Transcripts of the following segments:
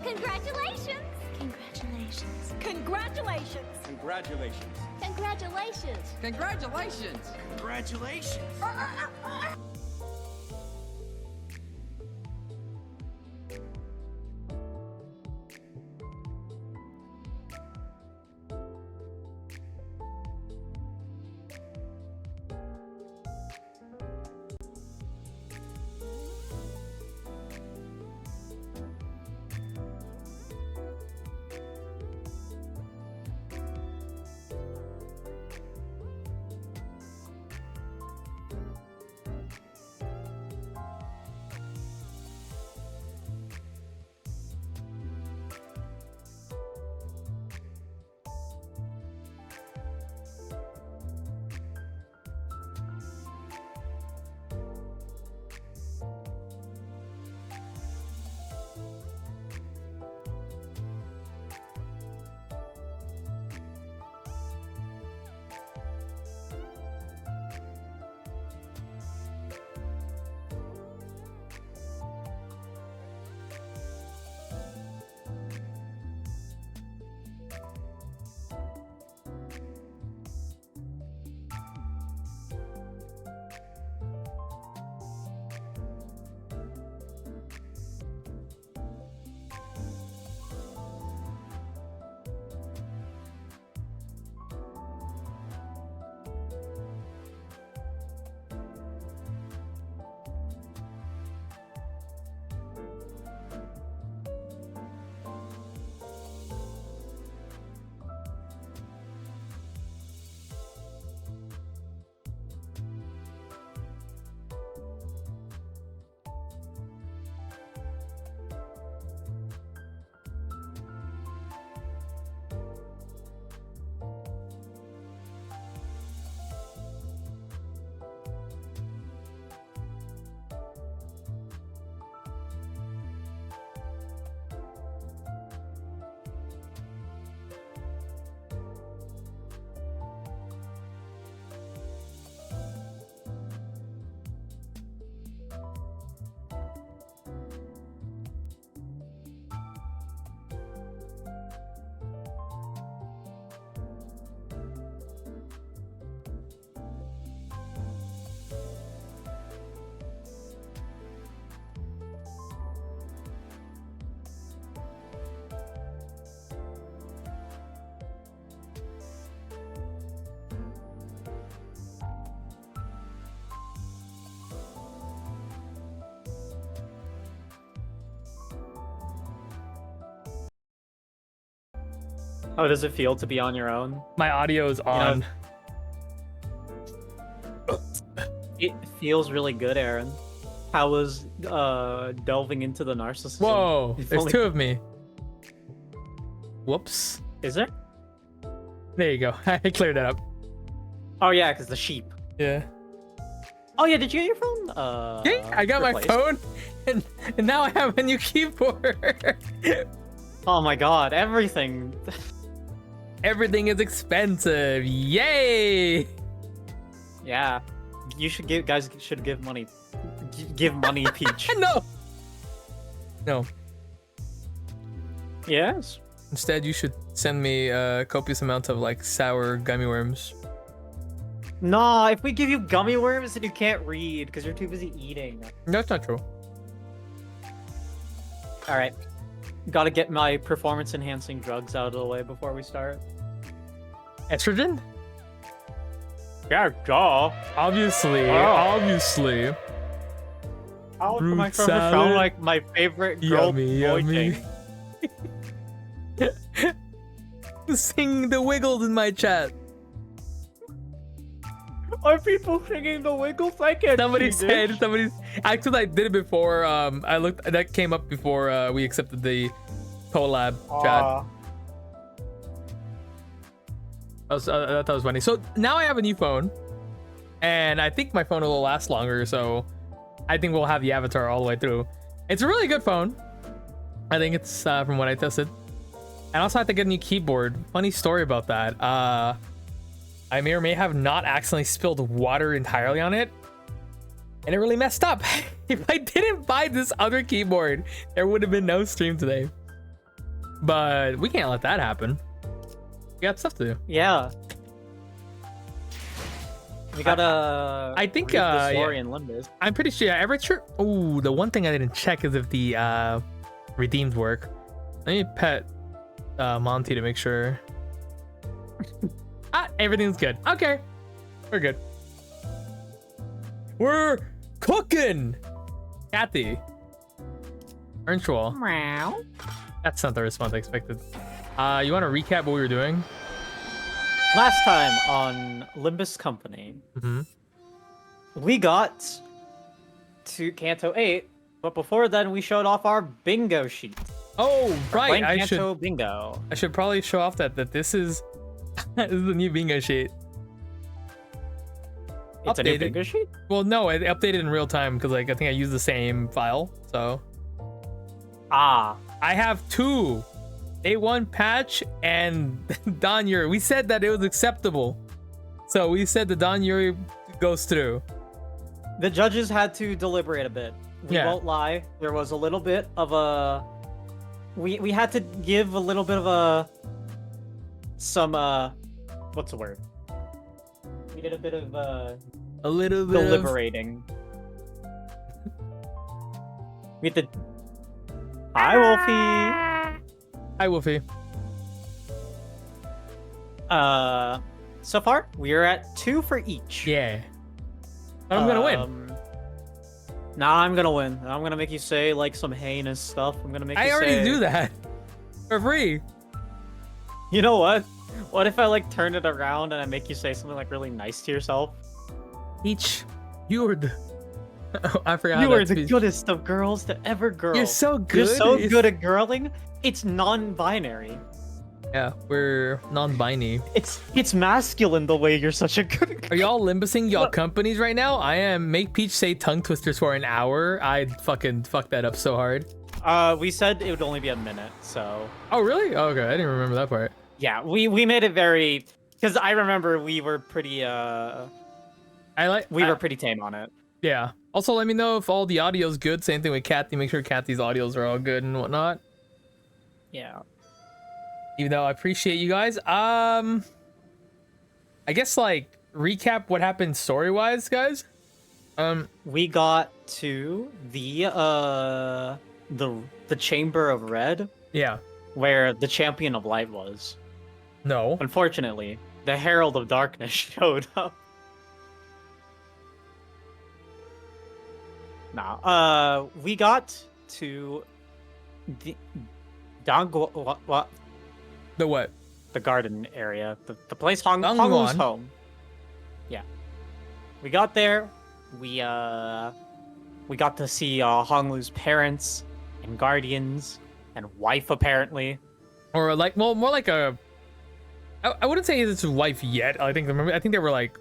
Congratulations! Congratulations. Congratulations! Congratulations. Congratulations. Congratulations! Congratulations. How does it feel to be on your own? My audio is on. It feels really good, Aaron. How was delving into the narcissism? Whoa, If there's only- two of me. Whoops. Is there? There you go. I cleared that up. Oh yeah, because the sheep. Yeah. Oh yeah, did you get your phone? Okay, I got my replaced? phone, and now I have a new keyboard. Oh my god, everything. Everything is expensive. Yay! Yeah, you should give guys should give money. Give money, Peach. No. No. Yes. Instead, you should send me a copious amount of like sour gummy worms. Nah, if we give you gummy worms, then you can't read because you're too busy eating. That's not true. All right, gotta get my performance-enhancing drugs out of the way before we start. Estrogen? Yeah, duh. Obviously. Oh. Obviously. How Fruit am I from salad. sound like my favorite girl Yummy, boy yummy. thing? Sing the Wiggles in my chat. Are people singing the Wiggles? I can't Somebody see said, this. somebody. Actually, I did it before. I looked. That came up before we accepted the collab chat. I thought that was funny. So now I have a new phone, and I think my phone will last longer. So I think we'll have the avatar all the way through. It's a really good phone. I think it's from what I tested. And also I have to get a new keyboard. Funny story about that. I may or may have not accidentally spilled water entirely on it, and it really messed up. If I didn't buy this other keyboard, there would have been no stream today. but we can't let that happen. We got stuff to do. Yeah. We gotta. I think, read the yeah. story in Limbus. I'm pretty sure. Yeah, Oh, the one thing I didn't check is if the redeemed work. Let me pet Monty to make sure. Everything's good. Okay, we're good. We're cooking. Kathy. Earnshaw. Meow. That's not the response I expected. You want to recap what we were doing? Last time on Limbus Company, we got to Canto 8, but before then we showed off our bingo sheet. Oh, right. Playing I Canto bingo. should probably show off that this is this is the new bingo sheet. It's a new Updated. bingo sheet? Well, no, it updated in real time because like I think I used the same file. So Ah. I have 2. Day 1 patch and Don Yuri. We said that it was acceptable. So we said the Don Yuri goes through. The judges had to deliberate a bit. We Yeah. won't lie. There was a little bit of a... We had to give a little bit of some what's the word? We did a bit of A little bit deliberating. We had to... Hi, Wolfie! Hi, Wolfie. So far, we're at 2 for each. Yeah. I'm gonna win. Nah, I'm gonna win. I'm gonna make you say like some heinous stuff. I'm gonna make you I already say... do that for free. You know what? What if I like turn it around and I make you say something like really nice to yourself? You were the... I forgot. You how are that the speech- goodest of girls to ever girl. You're so good. You're so It's- good at girling. It's non-binary. Yeah, we're non-binary. It's masculine the way you're such a good. Are y'all limbusing y'all companies right now? I am make Peach say tongue twisters for an hour. I'd fucking fuck that up so hard. We said it would only be a minute, so Oh really? Oh, okay, I didn't remember that part. yeah, we made it very because I remember we were pretty we were pretty tame on it. Yeah. Also, let me know if all the audio's good. Same thing with Kathy. Make sure Kathy's audios are all good and whatnot. Yeah. Even though I appreciate you guys. I guess like recap what happened story-wise, guys. We got to the Chamber of Red, Yeah. where the Champion of Light was. No. Unfortunately, the Herald of Darkness showed up. Nah, we got to the what? The what? The garden area, the place Honglu's Dongguan. home. Yeah, we got there. We got to see Honglu's parents and guardians and wife apparently. Or like, well, more like a. I wouldn't say it's his wife yet. I think they were like.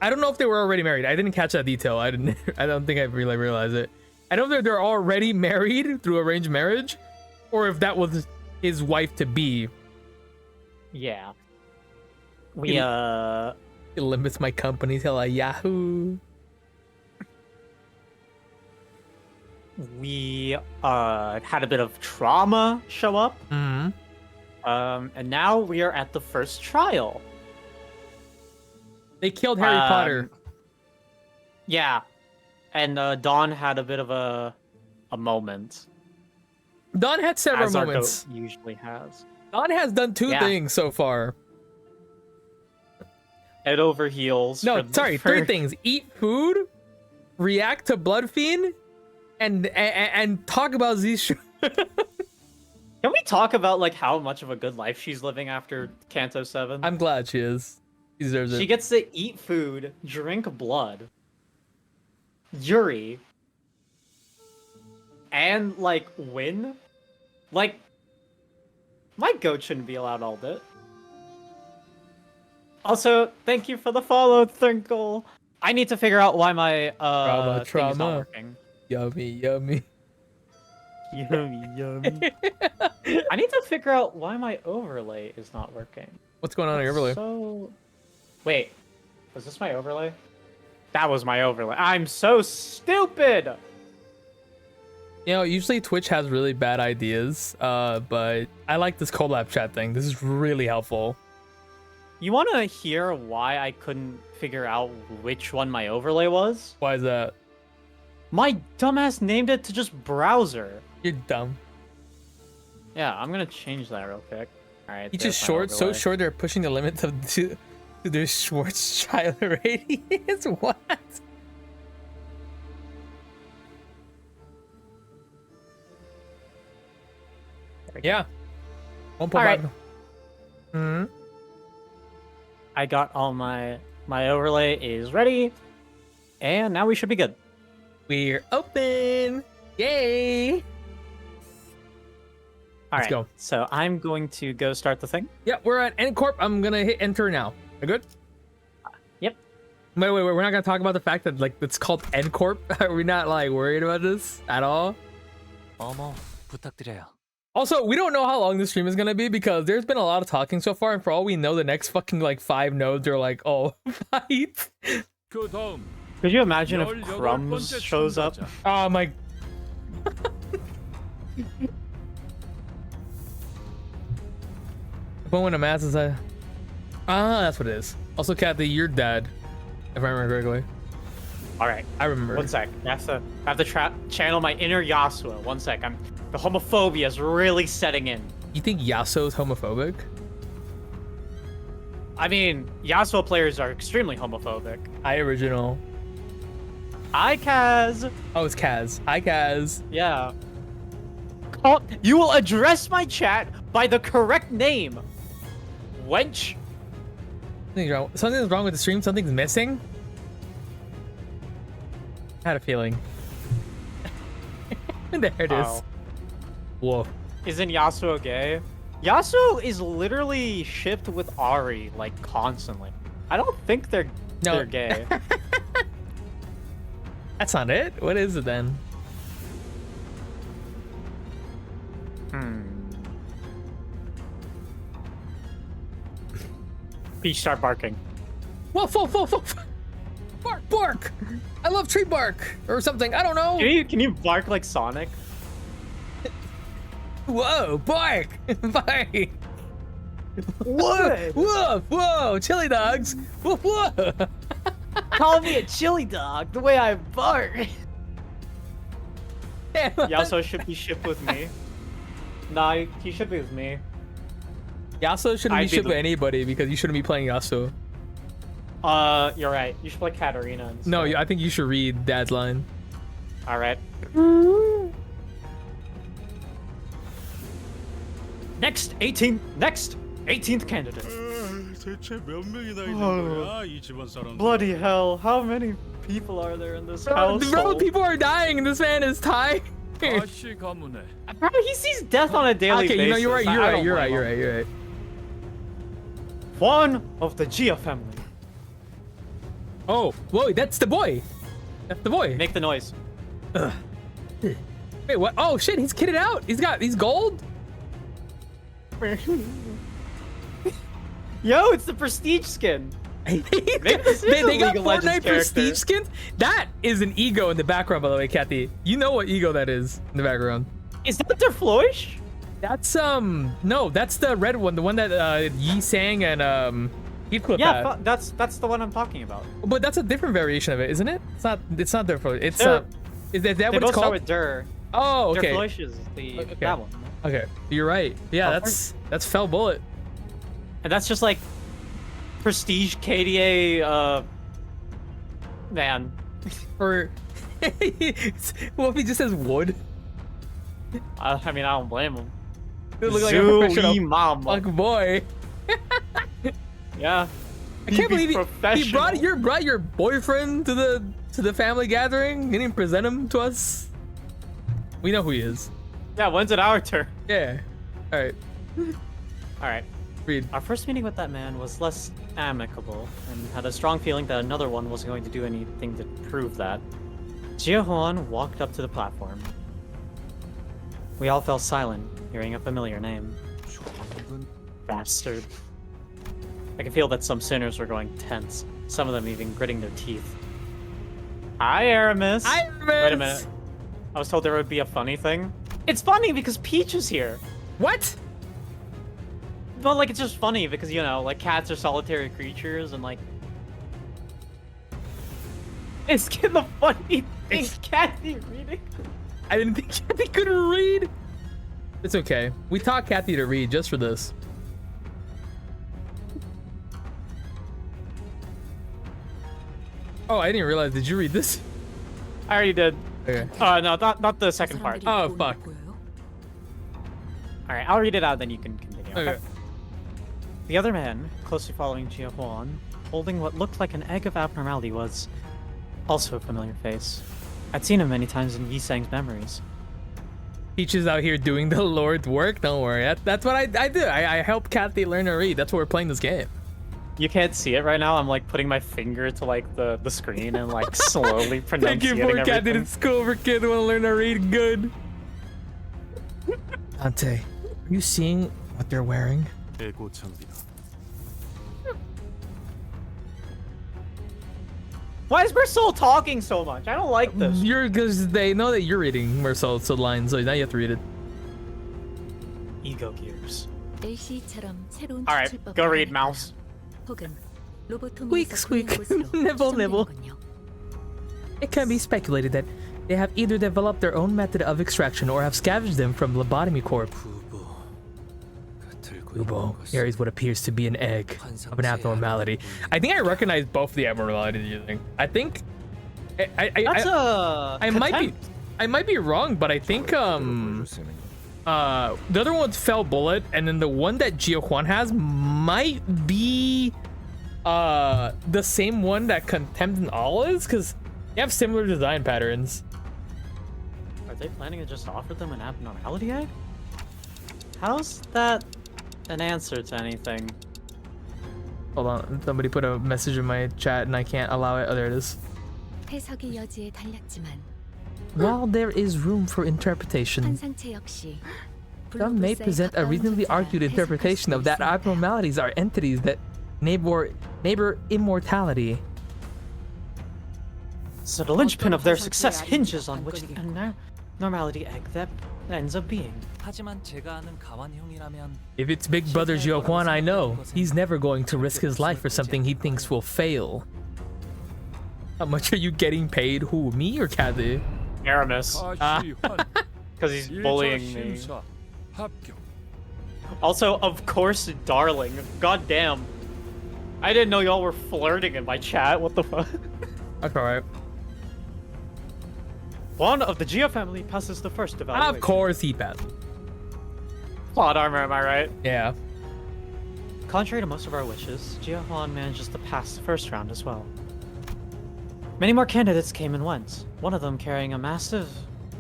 I don't know if they were already married. I didn't catch that detail. I didn't. I don't think I really realized it. I don't know if they're already married through arranged marriage, or if that was his wife to be. Yeah. We It limits my company till a Yahoo. we had a bit of trauma show up. Mm-hmm. And now we are at the first trial. They killed Harry Potter. Yeah. And Dawn had a bit of a moment. Don had several As our moments. goat usually has. Don has done 2 Yeah. things so far. Head over heels. No, for- sorry, for- 3 things: eat food, react to Blood Fiend, and talk about Z. Can we talk about like how much of a good life she's living after Canto 7? I'm glad she is. She deserves She it. gets to eat food, drink blood, Yuri, and like win. Like, my goat shouldn't be allowed all that. Also, thank you for the follow, Thrinkle. I need to figure out why my thing is Trauma. not working. Yummy, yummy. Yummy, yummy. I need to figure out why my overlay is not working. What's going on in your overlay? So, wait, was this my overlay? That was my overlay. I'm so stupid. You know, usually Twitch has really bad ideas, but I like this collab chat thing. This is really helpful. You want to hear why I couldn't figure out which one my overlay was? Why is that? My dumbass named it to just browser. You're dumb. Yeah, I'm gonna change that real quick. All right. You just short, so short they're pushing the limit to their Schwarzschild radius. What? Yeah. 1.5. All right. Hmm. I got all my overlay is ready, and now we should be good. We're open. Yay. All Let's right. go. So I'm going to go start the thing. Yeah, we're at End Corp. I'm gonna hit enter now. Are good? Yep. Wait. We're not gonna talk about the fact that like it's called End Corp. Are we not like worried about this at all? 어머, 부탁드려요. Also, we don't know how long this stream is gonna be because there's been a lot of talking so far, and for all we know, the next fucking like 5 nodes are like, oh, fight. 그 다음 Could you imagine if 18번째 Crumbs shows up? 참가자. Oh my. But when a mass is a. Ah, that's what it is. Also, Kathy, you're dead. If I remember correctly. All right. I remember. One sec. I have to channel my inner Yasuo. One sec. The homophobia is really setting in. You think Yasuo's homophobic? I mean, Yasuo players are extremely homophobic. Hi, original. Hi, Kaz. Oh, it's Kaz. Hi, Kaz. Yeah. Oh, you will address my chat by the correct name. Wench. Something's wrong with the stream. Something's missing. I had a feeling. There it is. Oh. Whoa. Isn't Yasuo gay? Yasuo is literally shipped with Ari like constantly. I don't think they're gay. That's not it. What is it then? Peach start barking. Woof, woof, woof, woof. Bark, bark. I love tree bark or something. I don't know. Can you bark like Sonic? Whoa, bark, bark. What? Woof, whoa, chili dogs. Woof, woof. Call me a chili dog the way I bark. Yasuo should be shipped with me. Nah, he should be with me. Yasuo shouldn't be I'd be shipped the- with anybody because you shouldn't be playing Yasuo. You're right. You should play Katarina instead. No, I think you should read Dad's line. All right. Next 18th candidate. 대체 몇 명이나 있는 거야 이 집안 사람들? Bloody hell! How many people are there in this Bro, household? people are dying and this man is tired. 다시 가문에. Bro, he sees death on a daily basis. Okay, you know, you're right, I don't you're blame him. right. One of the Gia family. Oh, whoa, that's the boy. That's the boy. Make the noise. Wait, what? Oh shit, he's kitted out. He's gold. Yo, it's the prestige skin. this is they a got League of Legends Fortnite prestige character. skins. That is an ego in the background, by the way, Kathy. You know what ego that is in the background. Is that their Flourish? That's no, that's the red one, the one that Yi Sang and Heathcliff Yeah, had. that's the one I'm talking about. But that's a different variation of it, isn't it? It's not their Flourish. It's They're- is that They what both it's start called? with Der. Oh, Der okay. Flourish is that one. Okay, you're right. Yeah, Oh, that's fell bullet. And that's just like prestige KDA man. Or what if he just says wood? I mean, I don't blame him. It look like a professional mom. fuck boy. Yeah. I can't believe he professional. brought your boyfriend to the family gathering. You didn't present him to us. We know who he is. Yeah, when's it our turn? Yeah. All right. All right. Read. Our first meeting with that man was less amicable, and had a strong feeling that another one was going to do anything to prove that. Jia Huan walked up to the platform. We all fell silent, hearing a familiar name. Bastard. I could feel that some sinners were going tense, some of them even gritting their teeth. Hi, Aramis. Hi, Aramis. Wait a minute. I was told there would be a funny thing. It's funny because Peach is here. What? But like, it's just funny because, you know, like cats are solitary creatures and like... It's the funny thing, Kathy reading. I didn't think Kathy could read. It's okay. We taught Kathy to read just for this. Oh, I didn't realize. Did you read this? I already did. Okay. No, not the second part. Oh, fuck. Alright, I'll read it out, then you can continue. Okay. The other man, closely following Jia Huan, holding what looked like an egg of abnormality, was also a familiar face. I'd seen him many times in Yi-Sang's memories. Peach is out here doing the Lord's work. Don't worry. That's what I do. I help Kathy learn to read. That's why we're playing this game. You can't see it right now. I'm like putting my finger to like the screen and like slowly pronunciating Thank you for Kathy everything. to school for kids who want to learn to read good. Dante, are you seeing what they're wearing? Why is Bersol talking so much? I don't like this. Because they know that you're reading Marcel's lines, so now you have to read it. Ego gears. All Alright, go read, mouse. Squeak, squeak. Nibble, nibble. It can be speculated that they have either developed their own method of extraction or have scavenged them from lobotomy corp. Kubo carries what appears to be an egg of an abnormality. I think I recognize both the abnormalities you're using. I think I might be wrong, but I think the other one's Fell Bullet, and then the one that Jia Huan has might be the same one that Contempt and All is, because they have similar design patterns. Are they planning to just offer them an abnormality egg? How's that an answer to anything? Hold on, somebody put a message in my chat and I can't allow it. Oh, there it is. While there is room for interpretation, some may present a reasonably argued interpretation of that abnormalities are entities that neighbor immortality. So the linchpin of their success hinges on which the normality egg that ends up being. If it's Big Brother Jia Huan, I know he's never going to risk his life for something he thinks will fail. How much are you getting paid? Who, me or Kathy? Aramis. Because he's bullying me. Also, of course, darling. God damn. I didn't know y'all were flirting in my chat. What the fuck? That's alright. One of the Jia family passes the first evaluation. Of course he passed. Plot armor, am I right? Yeah. Contrary to most of our wishes, Jia Huan manages to pass the first round as well. Many more candidates came and went, one of them carrying a massive,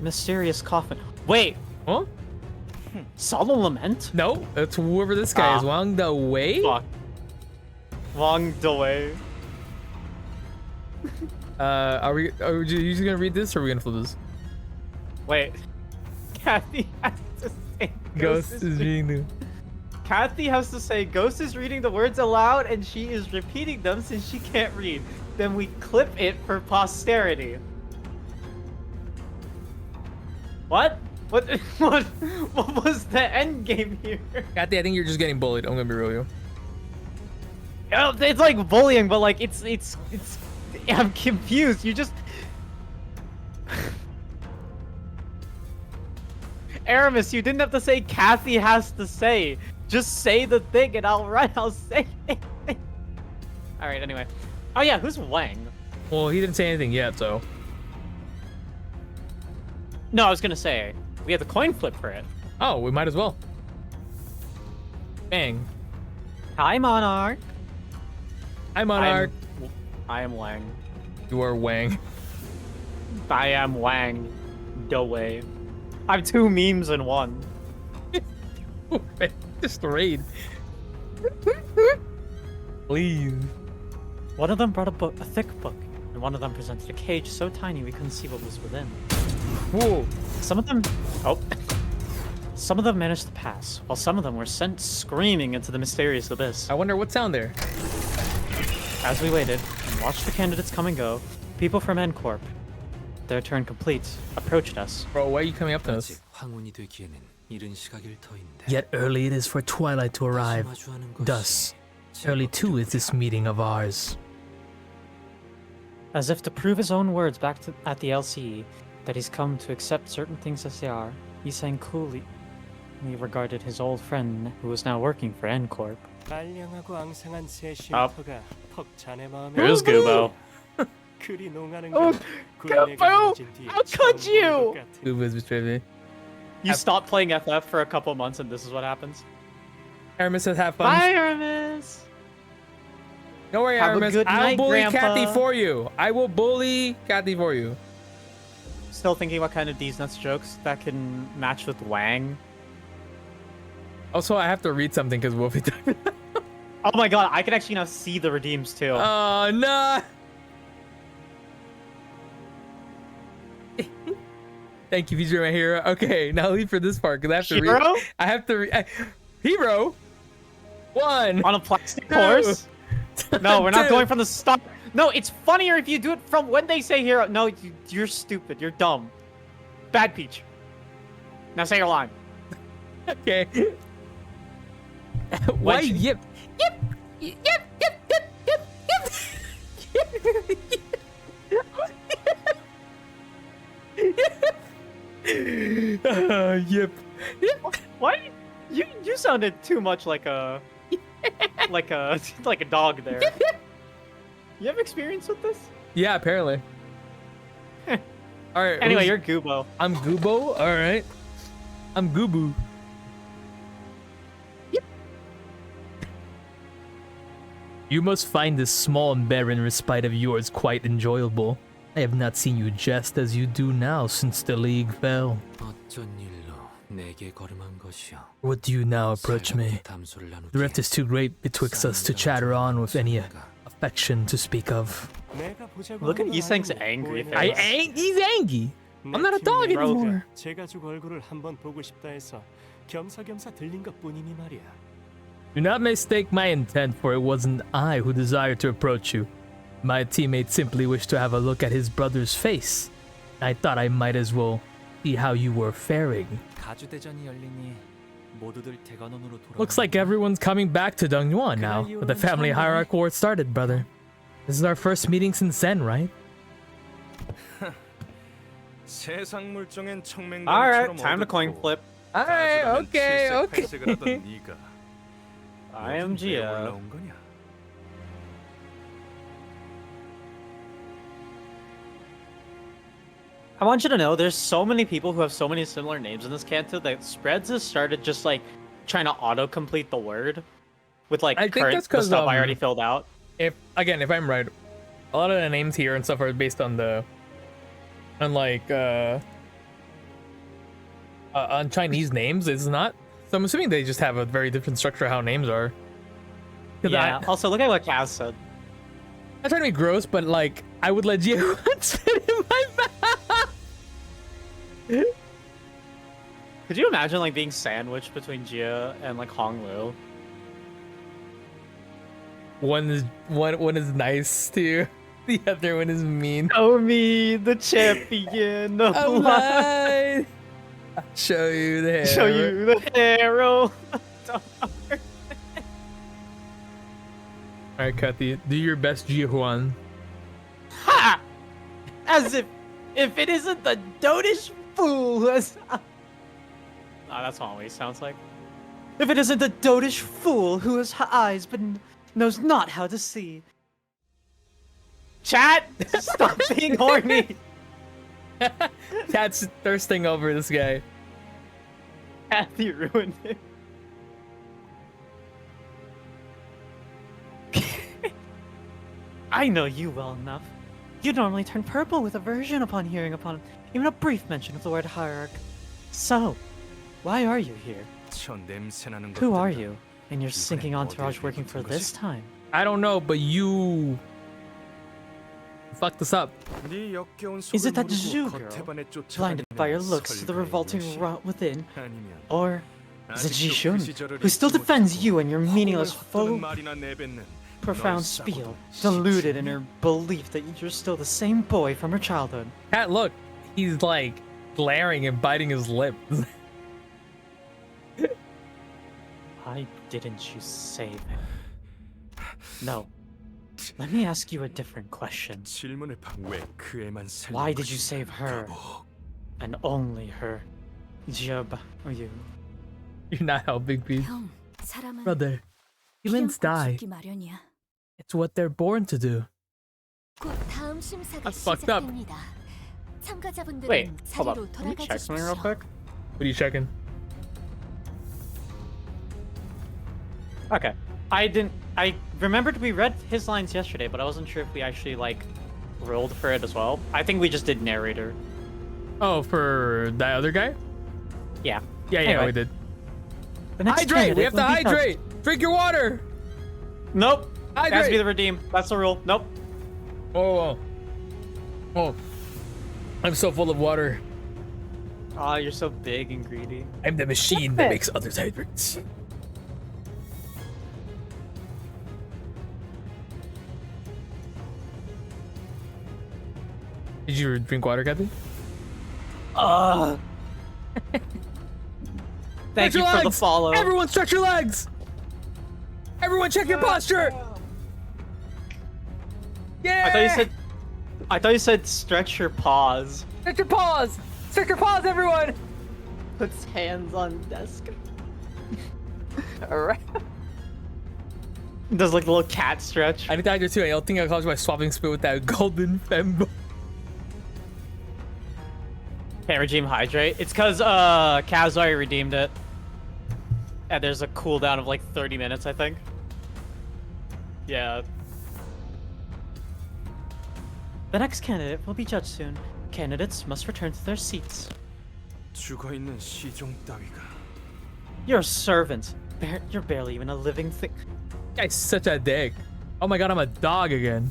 mysterious coffin. Wait! Huh? Solemn Lament? No, it's whoever this guy is. Wang Da Wei? Fuck. Wang Dawei. Are you just gonna read this or are we gonna flip this? Wait. Kathy has to say Ghost is reading the... Kathy has to say Ghost is reading the words aloud and she is repeating them since she can't read. Then we clip it for posterity. What? What was the end game here? Kathy, I think you're just getting bullied. I'm gonna be real with you. It's like bullying, but like it's I'm confused. You just Aramis, you didn't have to say Kathy has to say. Just say the thing and I'll say it. Alright, anyway. Oh yeah, who's Wang? Well, he didn't say anything yet, so. No, I was gonna say, we have the coin flip for it. Oh, we might as well. Bang. Hi, Monarch. Hi, Monarch. I am Wang. You are Wang. I am Wang. Dawei. I have two memes in one. Just read. Please. One of them brought a thick book, and one of them presented a cage so tiny we couldn't see what was within. Whoa. Some of them managed to pass, while some of them were sent screaming into the mysterious abyss. I wonder what's down there. As we waited and watched the candidates come and go, people from N Corp their turn complete, approached us. Bro, why are you coming up to us? 아직 황혼이 되기에는 이른 시각일 터인데. Yet early it is for twilight to arrive. Thus, early too is this meeting of ours. As if to prove his own words at the LCE, that he's come to accept certain things as they are, he sang coolly. He regarded his old friend, who was now working for N-Corp. 말량하고 앙상한 새 Up. 쉼터가 턱 자네 마음에 Here's Goobo. 그리 농하는 Oh, 굴레가 Goobo! 맺은 뒤 How could 처음 you? 보는 것 같은 Who was betrayed me? You stop playing FF for a couple months and this is what happens. Aramis says have fun. Bye, Aramis! Don't worry, Have a Aramis. good I'll night, bully Grandpa. Kathy for you. I will bully Kathy for you. Still thinking what kind of D's Nuts jokes that can match with Wang. Also, I have to read something because Wolfie typed. Oh my god, I can actually now see the redeems too. Oh, no. Thank you, feature my hero. Okay, now leave for this part because I have to Hero? read. I have to read. Hero. One. On a plastic Two. horse? No, we're not Two. going from the start. No, it's funnier if you do it from when they say hero. No, you're stupid. You're dumb. Bad Peach. Now say your line. Okay. Why Wench. yip? Yip. Yip. Yip. Yip. Yip. Yip. Yip. Yip. What? You sounded too much like a like a dog there. You have experience with this? Yeah, apparently. All right. Anyway, who's- you're Goobo. I'm Goobo. All right. I'm Goobo. You must find this small and barren respite of yours quite enjoyable. I have not seen you jest as you do now since the league fell. 어쩐 일로 내게 걸음한 것이야. What do you now approach me? 담소를 나누기에 The rift is too great betwixt us to chatter on with any affection to speak of. 내가 보자고 Look at 하는 Yiseng's 아이는 angry 오해를 face. He's angry. 내 I'm not a dog 팀 멤버가 anymore. 제 가족 얼굴을 한번 보고 싶다 해서 겸사겸사 들린 것뿐이니 말이야. Do not mistake my intent, for it wasn't I who desired to approach you. My teammate simply wished to have a look at his brother's face. I thought I might as well see how you were faring. 가주대전이 열리니 모두들 대관원으로 돌아. Looks like everyone's coming back to Dongyuan now, with the family hierarchy war started, brother. This is our first meeting since Zen, right? 세상 물정엔 청맹단처럼 Alright, time to coin 어둡고 flip. Alright, okay, okay. 칠색팔색을 하던 네가 I am 요즘 왜 Gia. 올라온 거냐? I want you to know there's so many people who have so many similar names in this Canto that Spreads has started just like trying to auto-complete the word with like I think current that's the 'cause, stuff I already filled out. If I'm right, a lot of the names here and stuff are based on on Chinese names. It's not. So I'm assuming they just have a very different structure of how names are. 'Cause Yeah. Also, look at what Kaz said. I'm trying to be gross, but like I would let you spit in my mouth. Could you imagine like being sandwiched between Jia and like Honglu? One is nice to you. The other one is mean. Oh me, the champion. No I'm lying. I'll show you the hair. Show you the hero. Alright, Kathy, do your best Jihuan. Ha! As if it isn't the dotish fool who has. That's not what he sounds like. If it isn't the dotish fool who has eyes but knows not how to see. Chat, stop being horny. Cat's thirsting over this guy. Kathy ruined it. I know you well enough. You normally turn purple with aversion upon hearing upon even a brief mention of the word hierarch. So, why are you here? 저 냄새나는 Who are 것들이다. you? And your sinking entourage working for this time? I don't know, but you fucked us up. 네 역겨운 Is 속을 it that 모르고 Zhu girl, 겉에반에 쫓아다니는 blinded by your looks to the 설거지 revolting 것이 rot within? 아니면 Or is it 아직도 그 Jishun, 시절을 who still 잊지 defends 못하고 you and your meaningless 허공을 foe 헛도는 말이나 내뱉는 profound spiel, deluded in her belief that you're still the same boy from her childhood. Cat, look, he's like glaring and biting his lip. Why didn't you save him? No. Let me ask you a different question. 질문을 왜 그애만 살린 Why did you 것이냐, save her? 바보. And only her. Jib, or you? You're not helping me. 형, 사람은 Brother, humans die. 죽기 마련이야. It's what they're born to do. 곧 다음 심사가 That's fucked up. 시작됩니다. 참가자분들은 Wait, hold 자리로 up. Can you 돌아가 check something real 주십시오. quick? What are you checking? Okay. I remembered we read his lines yesterday, but I wasn't sure if we actually, like, rolled for it as well. I think we just did narrator. Oh, for that other guy? Yeah. Yeah, Anyway, we did. The next Hydrate! We candidate have to will be hydrate! Drink your water! Nope. It has to be Hydrate! the redeem. That's the rule. Nope. Oh, oh. I'm so full of water. Ah, you're so big and greedy. I'm the machine that makes others hydrate. Did you drink water, Kathy? Thank Stretch you your for the legs! follow. Everyone stretch your legs! Everyone check your posture! Yeah! I thought you said stretch your paws. Stretch your paws! Stretch your paws, everyone! Puts hands on desk. Alright. Does like a little cat stretch. I need to hydrate too. I don't think I caused my swapping spit with that golden fembo. Can't redeem hydrate. It's cause Kaz already redeemed it. And there's a cooldown of like 30 minutes, I think. Yeah. The next candidate will be judged soon. Candidates must return to their seats. 죽어있는 시종 따위가 You're a servant. You're barely even a living thing. Guy's such a dick. Oh my god, I'm a dog again.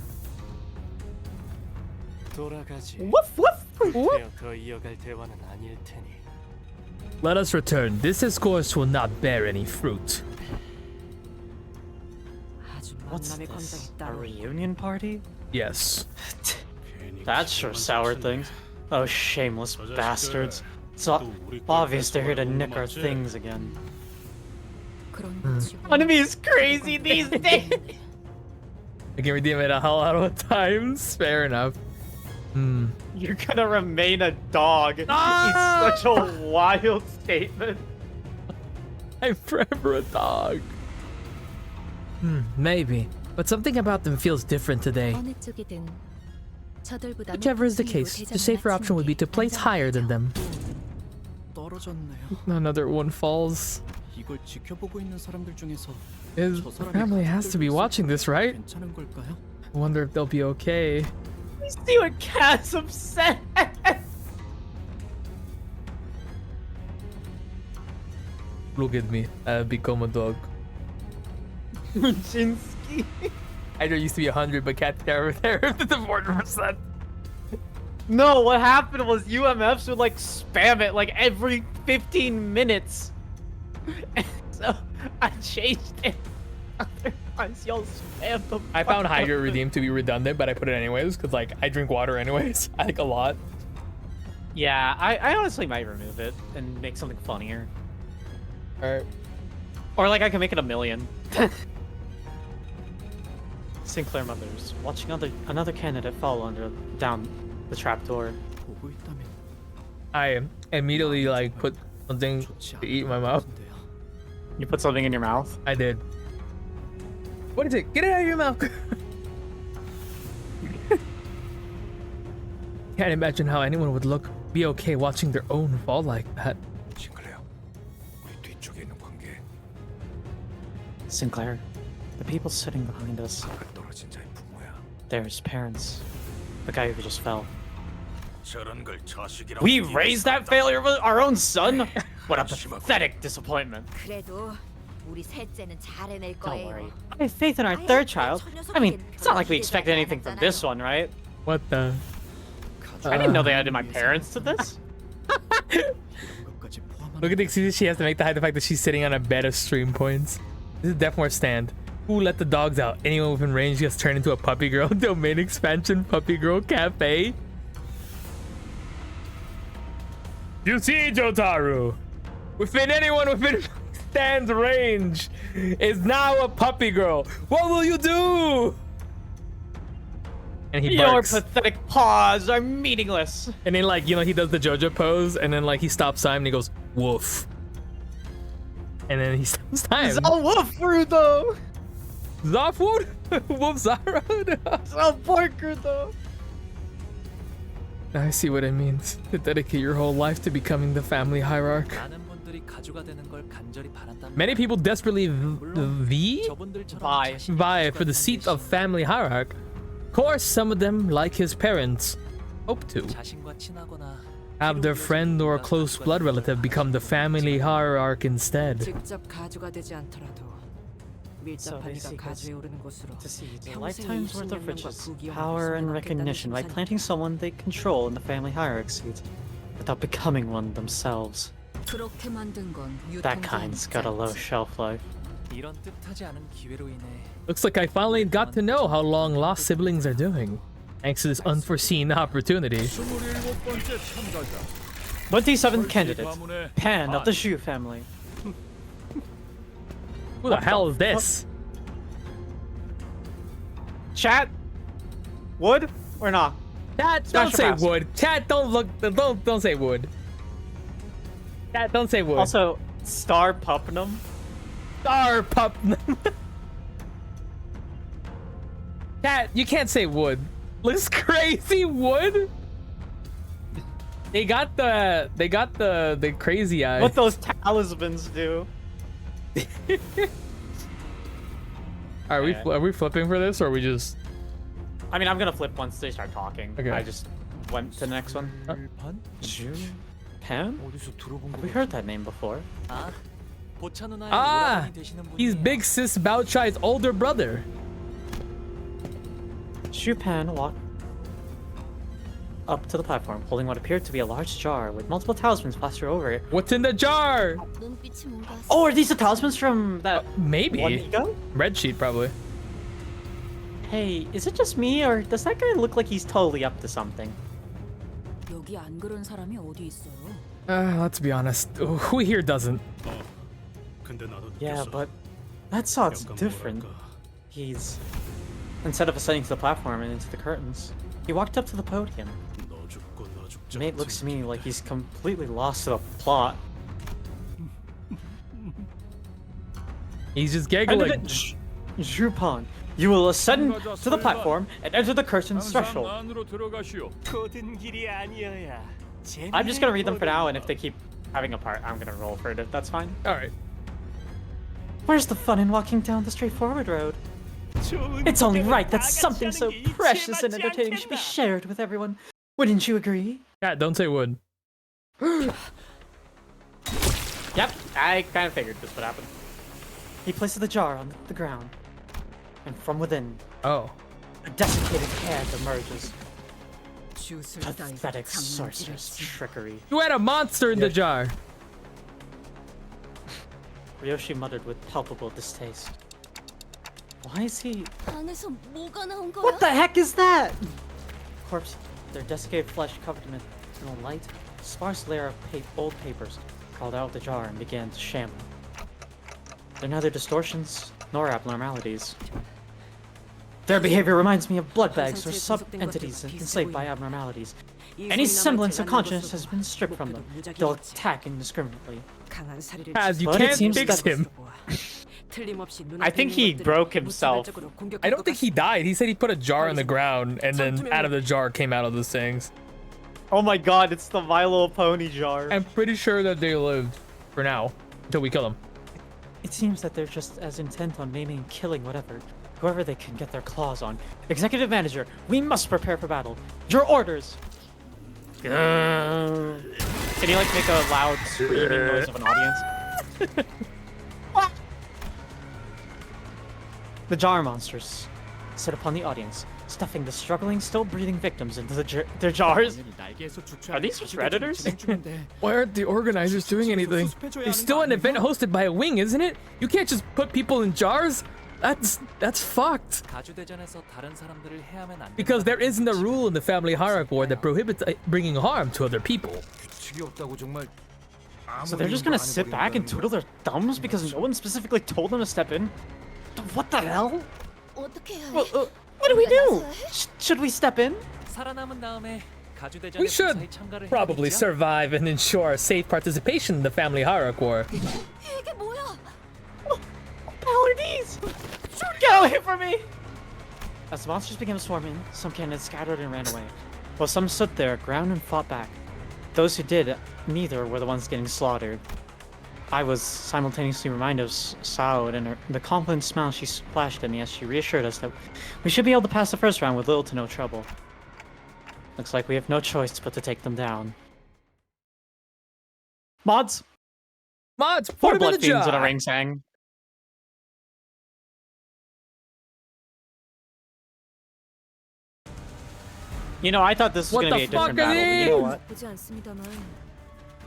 돌아가지. Woof woof. 그때여 더 이어갈 대화는 아닐 테니. Let us return. This discourse will not bear any fruit. What's this? A reunion party? Yes. That sure soured things. Those shameless bastards. It's obvious they're here to nick our things again. 그런 Enemy is crazy these days. I can redeem it a whole lot of times. Fair enough. You're gonna remain a dog. Ah! It's such a wild statement. I'm forever a dog. Maybe. But something about them feels different today. 어느 쪽이든 저들보다 Whichever is the case, the safer option would be to place higher than them. 떨어졌네요. Another one falls. 이걸 지켜보고 있는 사람들 중에서 His 저 사람이 family has to be watching this, right? 괜찮은 걸까요? I wonder if they'll be okay. See what Cat's upset. Look at me. I've become a dog. Muczynski. Hydra used to be 100, but Cat there to the 40%. No, what happened was UMFs would like spam it like every 15 minutes. And so I changed it. Otherwise, y'all spam them. I found Hydra Redeemed to be redundant, but I put it anyways, because like I drink water anyways. I think a lot. Yeah, I honestly might remove it and make something funnier. Alright. Or like I can make it 1,000,000. Sinclair Mothers, watching another candidate fall down the trapdoor. 보고 있다면 I immediately like put something to eat in my mouth. You put something in your mouth? I did. What is it? Get it out of your mouth! Can't imagine how anyone would be okay watching their own fall like that. 싱클레어, 우리 뒤쪽에 있는 관계 Sinclair, the people sitting behind us, 아까 떨어진 자의 부모야. they're his parents. The guy who just fell. 저런 걸 자식이라고 We raised that failure with our own son? What a pathetic disappointment. 그래도 우리 셋째는 잘 해낼 Don't worry. 거예요. I have faith in our third child. I mean, it's not like we expected anything from this one, right? What the? I didn't know they added my parents to this. Look at the excuses she has to make to hide the fact that she's sitting on a bed of stream points. This is Deathmore stand. Who let the dogs out? Anyone within range gets turned into a puppy girl. Domain expansion puppy girl cafe. You see, Jotaro. Anyone within Stan's range is now a puppy girl. What will you do? And he Your barks. pathetic paws are meaningless. And then, like, you know, he does the JoJo pose, and then, like, he stops time and he goes, woof. And then he stops time. Woof, Rudo. Zafwood? Woof Zara? Rudo. I see what it means. To dedicate your whole life to becoming the family hierarch. Many people desperately vie for the seat of family hierarch. Of course, some of them, like his parents, hope to have their friend or a close blood relative become the family hierarch instead. So they seek to see a lifetime's worth of riches, power, and recognition by planting someone they control in the family hierarch seat without becoming one themselves. That kind's got a low shelf life. Looks like I finally got to know how long lost siblings are doing, thanks to this unforeseen opportunity. 27th candidate, Pan of the Shu family. Who the hell is this? Chat? Wood or not? Chat, Smash don't or say pass? wood. Chat, don't say wood. Chat, don't say wood. Also, Star Pupnum. Star Pupnum. Chat, you can't say wood. Looks crazy wood. They got the crazy eye. What those talismans do. Are we flipping for this, or are we just? I mean, I'm gonna flip once they start talking. Okay. I just went to the next one. Pan? Have we heard that name before? Ah, he's Big Sis Baochai's older brother. Shu Pan walked up to the platform, holding what appeared to be a large jar with multiple talismans plastered over it. What's in the jar? Oh, are these the talismans from that Maybe. one ego? Red sheet, probably. Hey, is it just me, or does that guy look like he's totally up to something? Let's be honest. Who here doesn't? 근데 나도 Yeah, 느꼈어. but that sot's 약간 different. 뭐랄까. He's... Instead of ascending to the platform and into the curtains, he walked up to the podium. 너 죽고 너 죽자 Mate looks to 같은 me like he's completely lost to the plot. He's just giggling. Drupan, you will ascend to the platform and enter the curtain's 항상 threshold. 안으로 들어가시오. god은 길이 아니어야. I'm just gonna read them for now, and if they keep having a part, I'm gonna roll for it if that's fine. All right. Where's the fun in walking down the straightforward road? It's only right that something so precious and entertaining should be shared with everyone. Wouldn't you agree? Yeah, don't say wood. Yep, I kind of figured this would happen. He places the jar on the ground, and from within, Oh. a desiccated hand emerges. Pathetic sorceress trickery. You had a monster in the jar. Ryoshi muttered with palpable distaste. Why is he... What the heck is that? Corpse, their desiccated flesh covered in a light, sparse layer of old papers, crawled out of the jar and began to shamble. They're neither distortions nor abnormalities. Their behavior reminds me of blood bags or sub-entities enslaved by abnormalities. Any semblance of consciousness has been stripped from them. They'll attack indiscriminately. As you But it can't seems fix that- him. I think he broke himself. I don't think he died. He said he put a jar on the ground, and then out of the jar came out of those things. Oh my god, it's the My Little Pony jar. I'm pretty sure that they lived for now until we kill them. It seems that they're just as intent on maiming and killing whoever they can get their claws on. Executive Manager, we must prepare for battle. Your orders! Can you like make a loud screaming noise of an audience? The jar monsters set upon the audience, stuffing the struggling, still breathing victims into their jars. Are these just Redditors? Why aren't the organizers doing anything? It's still an event hosted by a wing, isn't it? You can't just put people in jars. That's fucked. Because there isn't a rule in the family hierarchy war that prohibits bringing harm to other people. So they're just gonna sit back and twiddle their thumbs because no one specifically told them to step in? What the hell? 어떻게 해야 해? What do we do? Should we step in? We should probably survive and ensure safe participation in the family hierarchy war. 이게 뭐야? What the hell are these? Get away from me! As the monsters began swarming, some candidates scattered and ran away, while some stood their ground and fought back. Those who did neither were the ones getting slaughtered. I was simultaneously reminded of Saud and the confident smile she splashed at me as she reassured us that we should be able to pass the first round with little to no trouble. Looks like we have no choice but to take them down. Mods! Mods, Four put 'em in blood the fiends in a jar. ring sang. You know, I thought this was What gonna be the a different fuck are battle, but you know these? what? 보지 않습니다만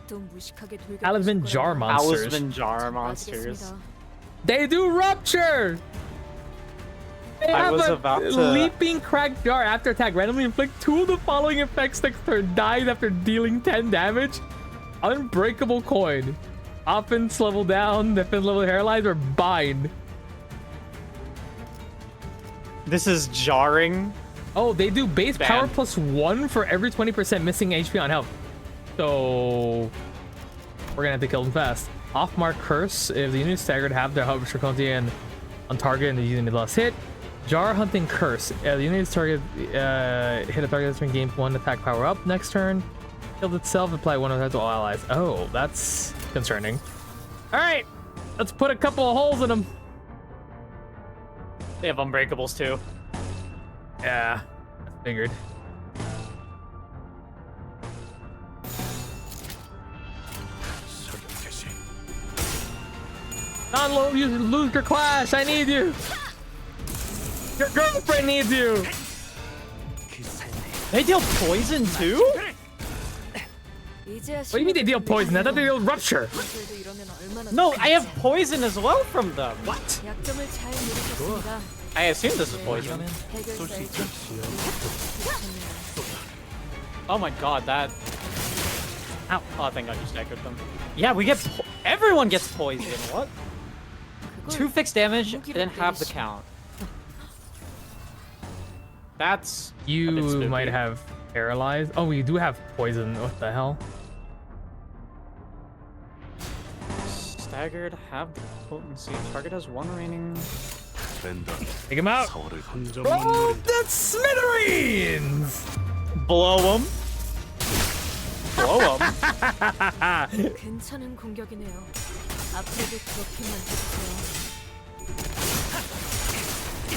또 무식하게 돌격하실 Talisman jar 거라고 monsters. Talisman jar monsters. 빠지겠습니다. They do rupture. They I have was a about to- leaping cracked jar after attack. Randomly inflict 2 of the following effects next turn. Dies after dealing 10 damage. Unbreakable coin. Offense level down. Defense level paralyzed or bind. This is jarring. Oh, they do base Bam. power +1 for every 20% missing HP on health. So we're gonna have to kill them fast. Off mark curse. If the unit is staggered, have their health difficulty and on target and the unit lost hit. Jar hunting curse. The unit is target hit a target that's been gained 1 attack power up next turn. Killed itself, apply 1 attack to all allies. Oh, that's concerning. All right, let's put a couple of holes in them. They have unbreakables too. Yeah, figured. Non you lose your class. I need you. Your girlfriend needs you. They deal poison too? 이제야 What do you mean they deal poison? I thought they deal rupture. 시민들도 이러면 얼마나 No, I have poison as well from them. What? 약점을 잘 누르셨습니다. I assume this is poison. 해결사의 Oh my god, that. Ow. Oh, thank god you staggered them. Yeah, we get. Everyone gets poison. What? 2 fixed damage, then half the count. That's. a bit You spooky. might have paralyzed. Oh, we do have poison. What the hell? Staggered, have the potency. Target has 1 remaining. Take him out. Oh, that's smithereens. Blow them. Blow them. 괜찮은 공격이네요. 앞으로도 그렇게만 해주세요.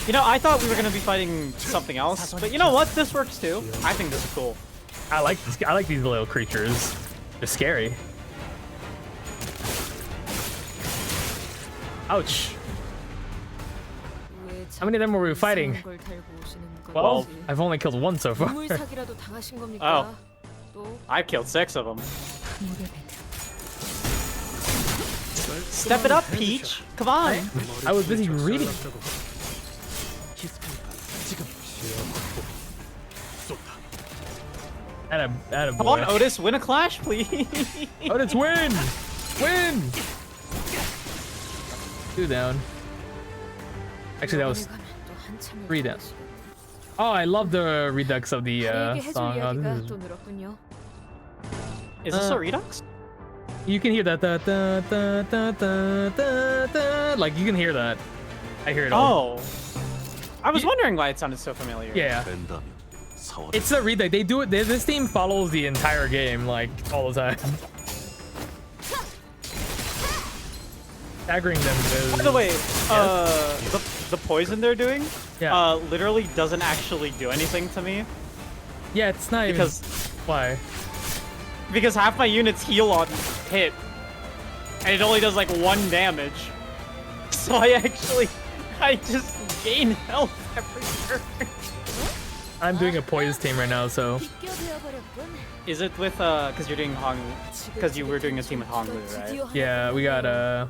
You know, I thought we were gonna be fighting something else, but you know what? This works too. I think this is cool. I like this. I like these little creatures. They're scary. Ouch. 왜 How many of them were we fighting? 이상한 걸 달고 오시는 Well, 건지. I've only killed 1 so far. 우물 사기라도 당하신 겁니까? Oh. 또 I've killed 6 of them. 무렵에 Step it up, Peach. Come on. I was busy reading. Atta Come on, boy. Otis, win a clash, please. Otis, win! Win! 2 down. Actually, that was 가면 또 한참을 3 down. 걸으시고. Oh, I love the redux of the 다리에게 해줄 song. Oh, 이야기가 this 또 늘었군요. Is this a redux? you can hear that. Like, you can hear that. I hear it all. Oh. I was wondering why it sounded so familiar. Yeah. It's a redux. They do it. This team follows the entire game, like, all the time. Staggering them is... By the way, the poison they're doing, Yeah. literally doesn't actually do anything to me Yeah, it's not because even... Why? half my units heal on hit, and it only does like 1 damage. So I just gain health every turn. I'm doing a poise team right now, so... 비껴되어버렸군. Is it with because you're doing because you were doing a team with Honglu, right? Yeah, we got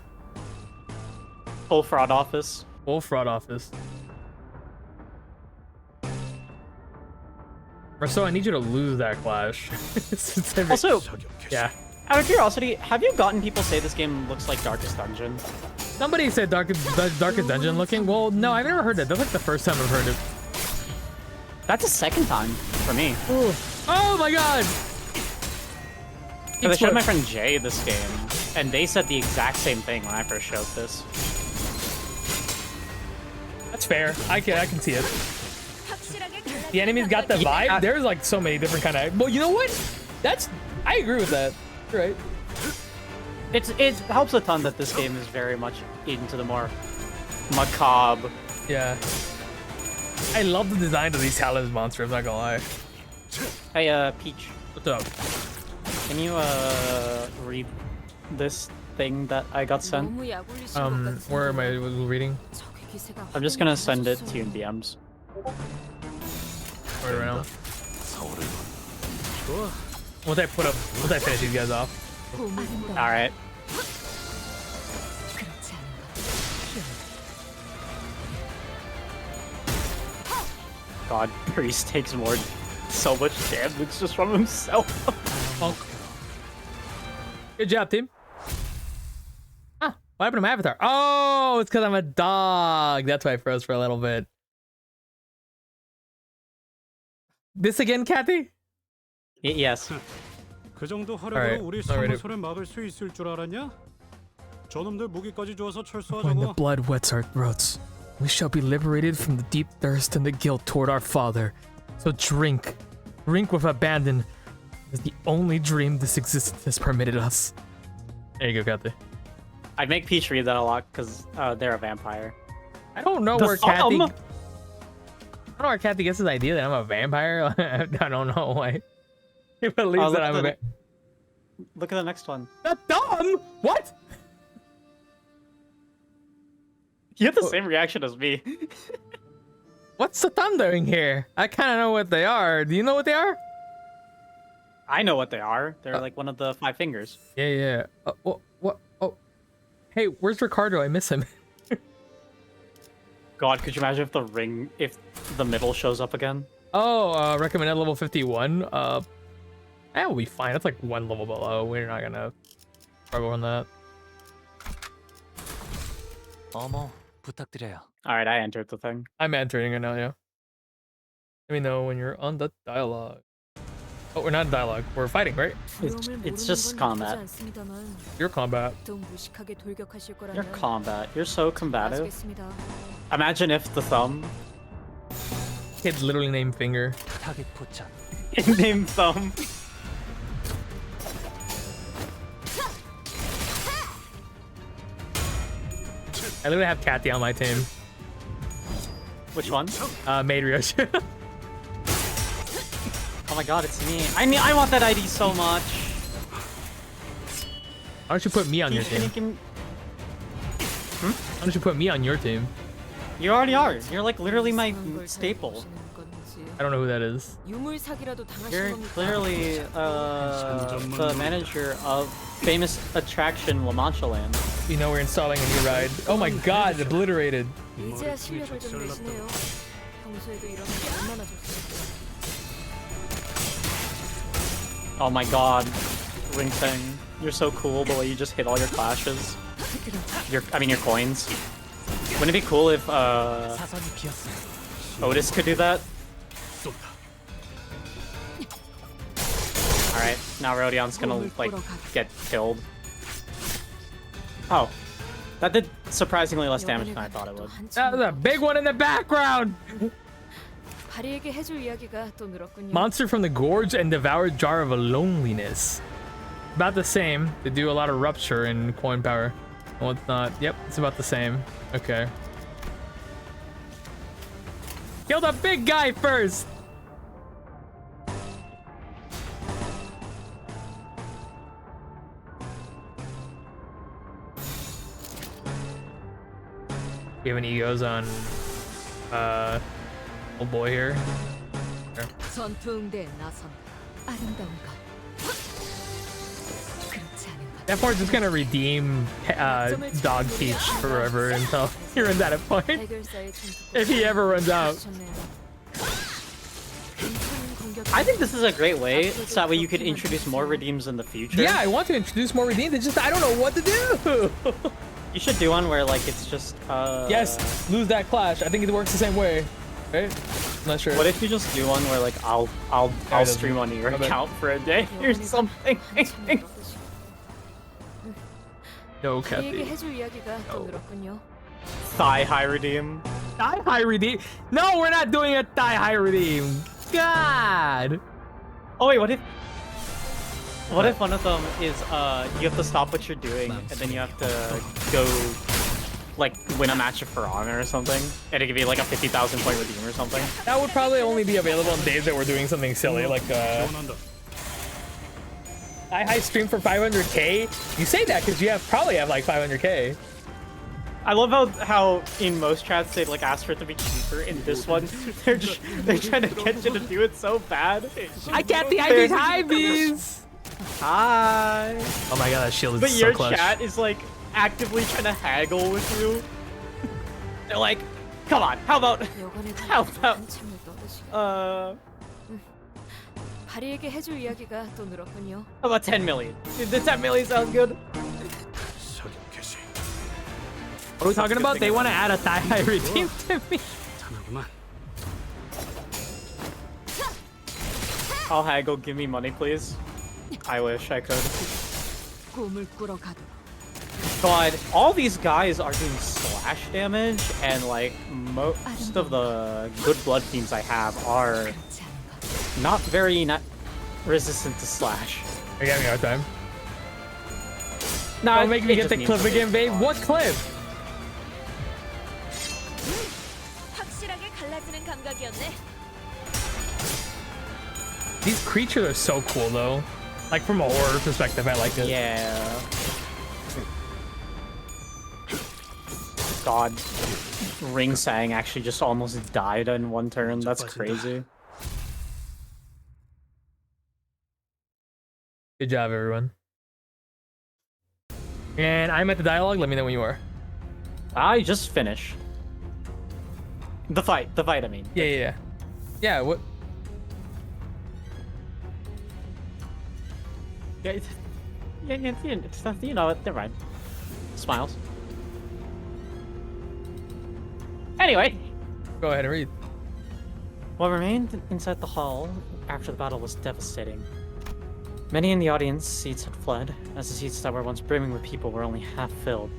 Full fraud office. Full fraud office. So I need you to lose that clash. Also, yeah. out of curiosity, have you gotten people say this game looks like Darkest Dungeon? Somebody said Darkest Dungeon looking. Well, no, I've never heard that. That's like the first time I've heard it. That's the second time for me. Ooh. Oh my god! So I showed my friend Jay this game, and they said the exact same thing when I first showed this. That's fair. I can see it. The enemies got the vibe. There's like so many different kind of. Well, you know what? I agree with that. You're right. It helps a ton that this game is very much into the more macabre. Yeah. I love the design of these Talons monsters, I'm not gonna lie. Hey, Peach. What's up? Can you read this thing that I got sent? Where am I reading? I'm just gonna send it to you in DMs. Right around. Once I finish these guys off. Alright. God, Priest takes so much damage just from himself. Good job, team. Ah, what happened to my avatar? Oh, it's because I'm a dog. That's why I froze for a little bit. This again, Kathy? Yes. 그 정도 화력으로 우리 사무소를 막을 수 있을 줄 알았냐? 저놈들 무기까지 주어서 When the 철수하자고. blood wets our throats, we shall be liberated from the deep thirst and the guilt toward our father. So drink. Drink with abandon. It is the only dream this existence has permitted us. There you go, Kathy. I make Peach read that a lot because they're a vampire. I don't know where Kathy... I don't know where Kathy gets this idea that I'm a vampire. I don't know why. He believes that I'm a vampire. Look at the next one. That's dumb! What? You have the same reaction as me. What's the thumb doing here? I kind of know what they are. Do you know what they are? I know what they are. They're like one of the 5 fingers. Yeah. What? Oh. Hey, where's Ricardo? I miss him. God, could you imagine if the middle shows up again? Oh, recommended level 51. That will be fine. That's like 1 level below. We're not gonna struggle on that. Alright, I entered the thing. I'm entering it now, yeah. Let me know when you're on the dialogue. Oh, we're not in dialogue. We're fighting, right? It's just combat. Your combat. Your combat. You're so combative. Imagine if the thumb... Kid's literally named Finger. named Thumb. I literally have Kathy on my team. Which one? Maid Ryoshi. Oh my god, it's me. I want that ID so much. Why don't you put me on your team? Why don't you put me on your team? You already are. You're like literally my staple. I don't know who that is. You're clearly the manager of famous attraction La Mancha Land. You know we're installing a new ride. Oh my god, obliterated. Oh my god, Ring Thing. You're so cool the way you just hit all your clashes. Your coins. Wouldn't it be cool if Otis could do that? Alright, now Rodion's gonna like get killed. Oh. That did surprisingly less damage than I thought it would. That was a big one in the background! Monster from the Gorge and Devoured Jar of Loneliness. About the same. They do a lot of rupture in coin power. And what's not. Yep, it's about the same. Okay. Kill the big guy first! You have any egos on old boy here? 전투 응대에 나선 아름다운 것 그렇지 않은 것 F4's just gonna redeem dog teach forever until he runs out of points. 해결사의 전투 If he ever runs out. I think this is a great way, so that way you could introduce more redeems in the future. Yeah, I want to introduce more redeems. It's just I don't know what to do. You should do one where like it's just Yes, lose that clash. I think it works the same way, right? I'm not sure. What if you just do one where like I'll stream on your account for a day or something? No, 그에게 Kathy. 해줄 이야기가 또 늘었군요. Thigh high redeem. Thigh high redeem. No, we're not doing a thigh high redeem. God. Oh wait, what if one of them is you have to stop what you're doing and then you have to go like win a match for honor or something, and it could be like a 50,000 point redeem or something. That would probably only be available on days that we're doing something silly, like I stream for 500k. You say that because you probably have like 500k. I love how in most chats they like ask for it to be cheaper. In this one, they're trying to get you to do it so bad. I get the IVs, hi bees. Hi. Oh my god, that shield is But so your clutch. chat is like actively trying to haggle with you. They're like, come on, how about 여관에 한참을 떠드시고 바리에게 해줄 이야기가 또 늘었군요. how about 10 million? The 10 million sounds good. 석인 개시. What are we talking about? They want to add a thigh high redeem to me. 참하구만. I'll haggle, give me money, please. I wish I could. 꿈을 꾸러 가도록. God, all these guys are doing slash damage, and like most of the good blood teams I have are not very resistant to slash. You're getting me hard time. No, Don't make me get the clip again, babe. What clip? 확실하게 갈라지는 감각이었네. These creatures are so cool, though. Like from a horror perspective, I like it. Yeah. God, Ring Sang actually just almost died in one turn. That's crazy. Good job, everyone. And I'm at the dialogue. Let me know when you are. I just finished. The fight, I mean. Yeah. Yeah, what? Yeah, it's not, you know, never mind. Smiles. Anyway. Go ahead and read. What remained inside the hall after the battle was devastating. Many in the audience seats had fled, as the seats that were once brimming with people were only half filled.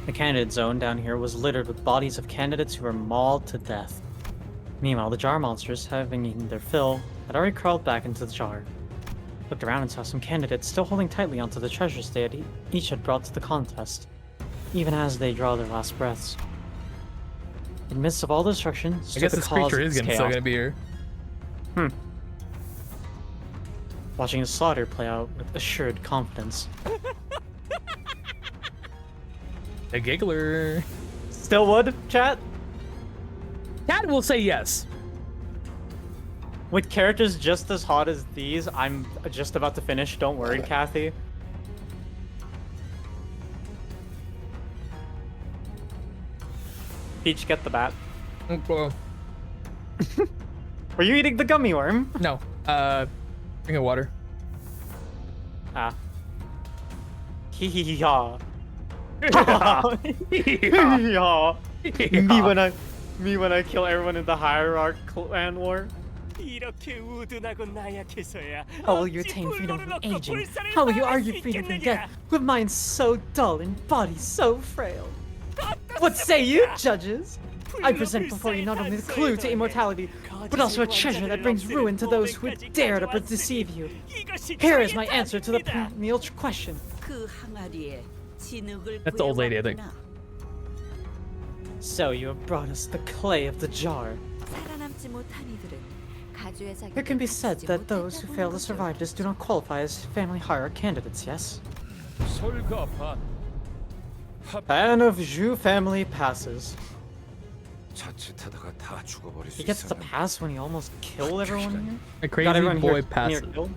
The candidate zone down here was littered with bodies of candidates who were mauled to death. Meanwhile, the jar monsters, having eaten their fill, had already crawled back into the jar. Looked around and saw some candidates still holding tightly onto the treasures they had each had brought to the contest, even as they draw their last breaths. In the midst of all the destruction, I guess this creature is still gonna be here. Watching his slaughter play out with assured confidence. A giggler. Still would, chat? Cat will say yes. With characters just as hot as these, I'm just about to finish. Don't worry, Kathy. Peach, get the bat. Okay. Were you eating the gummy worm? No. Drink of water. Ah. Hee hee hee ha. Me when I kill everyone in the hierarch clan war. 이렇게 우둔하고 나약해서야. How will you attain freedom from aging? How will you argue freedom from death with minds so dull and bodies so frail? What say you, judges? I present before you not only the clue to immortality, but also a treasure that brings ruin to those who would dare to deceive you. Here is my answer to the perennial question. That's the old lady, I think. So you have brought us the clay of the jar. It can be said that those who fail to survive this do not qualify as family hierarch candidates, yes? Fan of Zhu family passes. 자칫하다가 다 죽어버릴 수 He gets the 있어. pass when he almost killed everyone here? A Got crazy everyone boy here passes. near killed?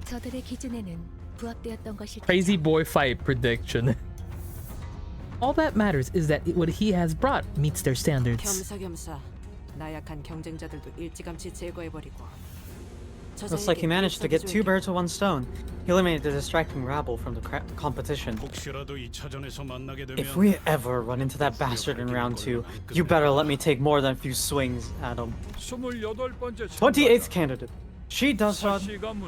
저들의 기준에는 부합되었던 것이 Crazy boy fight prediction. All that matters is that what he has brought meets their standards. 겸사겸사 나약한 경쟁자들도 일찌감치 제거해버리고. Looks like he managed to get 2 birds with 1 stone. He eliminated the distracting rabble from the competition. 혹시라도 2차전에서 만나게 되면 If we ever run into that bastard in round 2, you better let me take more than a few swings at him. 28th candidate. She does run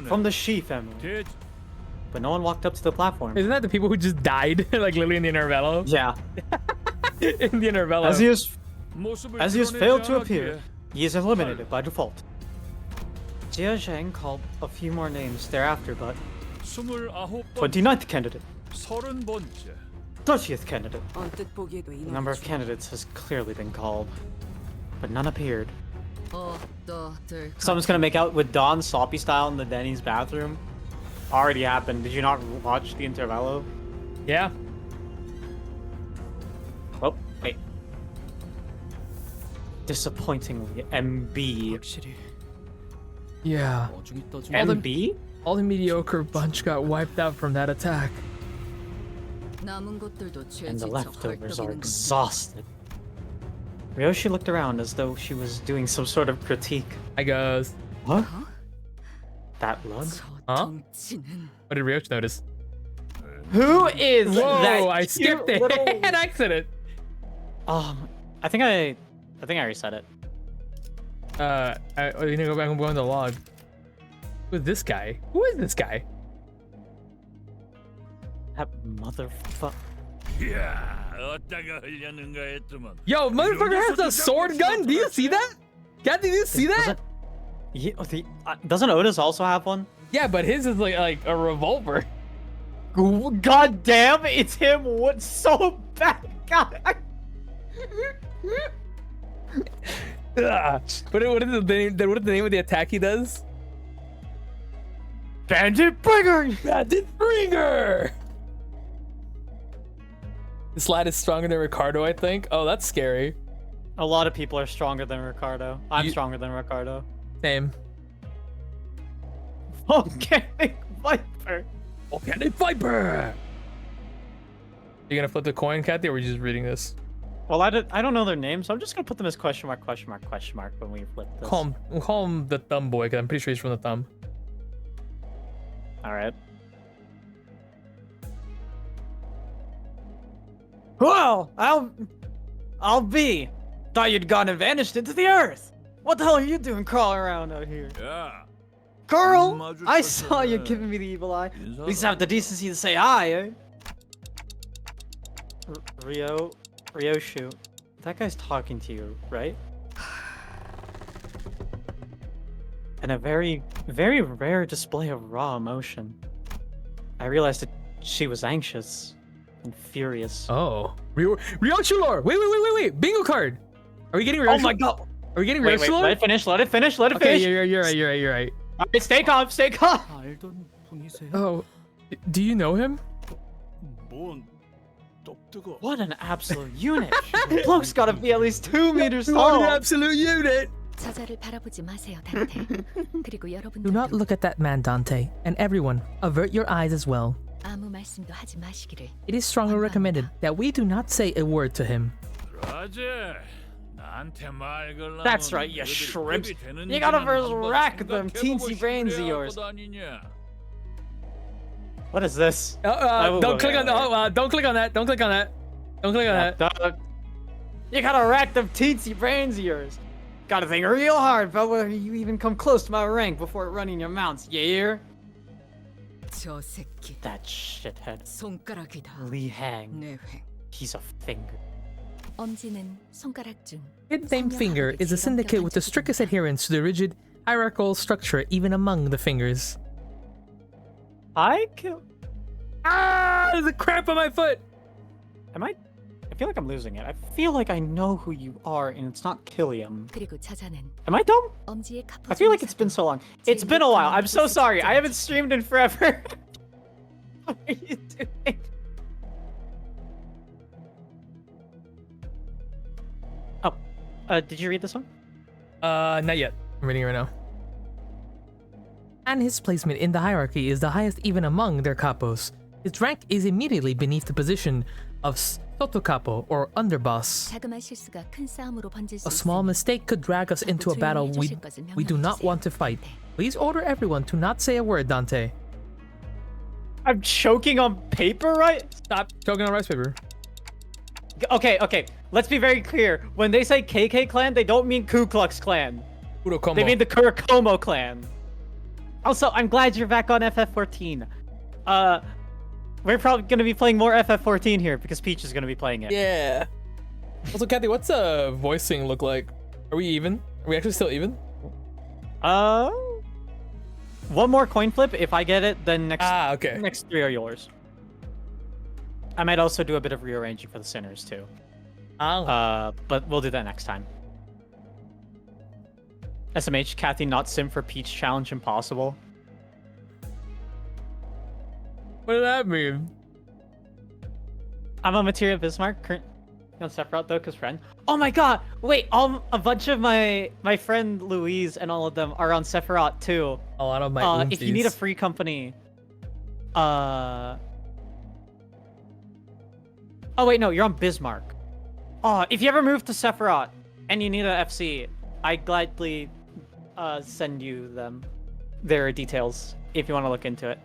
from the She family. But no one walked up to the platform. Isn't that the people who just died, like literally in the Intervello? Yeah. In the Intervello. As he has failed to appear, he is eliminated by default. Jia Zhang called a few more names thereafter, but 29th candidate, 30th candidate. 언뜻 보기에도 The number of candidates has clearly been called, but none appeared. Someone's gonna make out with Dawn sloppy style in the Denny's bathroom. Already happened. Did you not watch the Intervello? Yeah. Oh, wait. Disappointingly, MB. 확실히 Yeah. 어중이 떠중이 MB? All the mediocre bunch got wiped out from that attack. 남은 것들도 And the leftovers are exhausted. Ryoshi looked around as though she was doing some sort of critique. I goes, What? That lug? huh? What did Ryoshi notice? Who is Whoa, that I skipped it. little... An accident. I think I reset it. You need to go back and go on the log. Who's this guy? Who is this guy? That motherfucker. Yo, motherfucker has a sword gun. Do you see that? Kathy, do you see that? Doesn't Otis also have one? Yeah, but his is like a revolver. God damn, it's him. What's so bad? God. What is the name of the attack he does? Bandit Bringer! Bandit Bringer! This lad is stronger than Ricardo, I think. Oh, that's scary. A lot of people are stronger than Ricardo. I'm stronger than Ricardo. Same. Volcanic Viper! Volcanic Viper! You gonna flip the coin, Kathy, or are we just reading this? Well, I don't know their names, so I'm just gonna put them as question mark when we flip this. We'll call him the Thumb Boy, because I'm pretty sure he's from the Thumb. Alright. Well, I'll be. Thought you'd gone and vanished into the earth. What the hell are you doing crawling around out here? Yeah. Carl, I saw you giving me the evil eye. At least have the decency to say hi, eh? Ryoshu. That guy's talking to you, right? And a very, very rare display of raw emotion. I realized that she was anxious and furious. Oh. Ryoshu lore! Wait! Bingo card! Are we getting Ryoshu? Oh my god! Are we getting Wait, Ryoshu lore? let it finish. Okay, you're right. Alright, stay calm. 알던 분이세요? Oh, do you know him? What an absolute unit! The bloke's gotta be at least 2 meters What tall! an absolute unit! 저자를 바라보지 마세요, 단테. 그리고 Do not 여러분들도 look at that man, Dante, and everyone, avert your eyes as well. 아무 말씀도 하지 마시기를. It is strongly recommended that we do not say a word to him. That's right, you shrimps. You gotta first rack them teensy brains of yours. What is this? Don't click on that. Don't click on that. Don't click on that. Don't click on that. You gotta rack them teensy brains of yours. Gotta think real hard about whether you even come close to my rank before running your mounts, you hear? 저 새끼 That shithead. 손가락이다. Li Hang. 내 횡. He's a finger. 엄지는 손가락 중. Hidden Name Finger is a syndicate with the strictest adherence to the rigid, hierarchical structure even among the fingers. I kill. There's a cramp on my foot. I feel like I'm losing it. I feel like I know who you are, and it's not Killiam. 그리고 저자는 Am I dumb? 엄지의 I feel like it's been so long. It's been a while. I'm so sorry. I haven't streamed in forever. What are you doing? Oh, did you read this one? Not yet. I'm reading it right now. and his placement in the hierarchy is the highest even among their capos. His rank is immediately beneath the position of Sotocapo or underboss. 자그마한 실수가 큰 싸움으로 번질 수 A small 있으니 mistake could drag us into a battle we do not want to fight. Please order everyone to not say a word, Dante. I'm choking on paper, right? Stop choking on rice paper. Okay. Let's be very clear. When they say KK clan, they don't mean Ku Klux Klan. Urokomo. They mean the Kurikomo clan. Also, I'm glad you're back on FF14. We're probably going to be playing more FF14 here because Peach is going to be playing it. Yeah. Also, Kathy, what's voicing look like? Are we even? Are we actually still even? One more coin flip. If I get it, then okay. Next 3 are yours. I might also do a bit of rearranging for the sinners too. Oh. But we'll do that next time. SMH, Kathy not sim for Peach challenge impossible. What did that mean? I'm on Materia Bismarck, current on Sephiroth though, cause friend. Oh my god! Wait, a bunch of my friend Louise and all of them are on Sephiroth too. A lot of my if you need a free company, oh wait, no, you're on Bismarck. If you ever move to Sephiroth and you need an FC, I gladly send you their details if you want to look into it.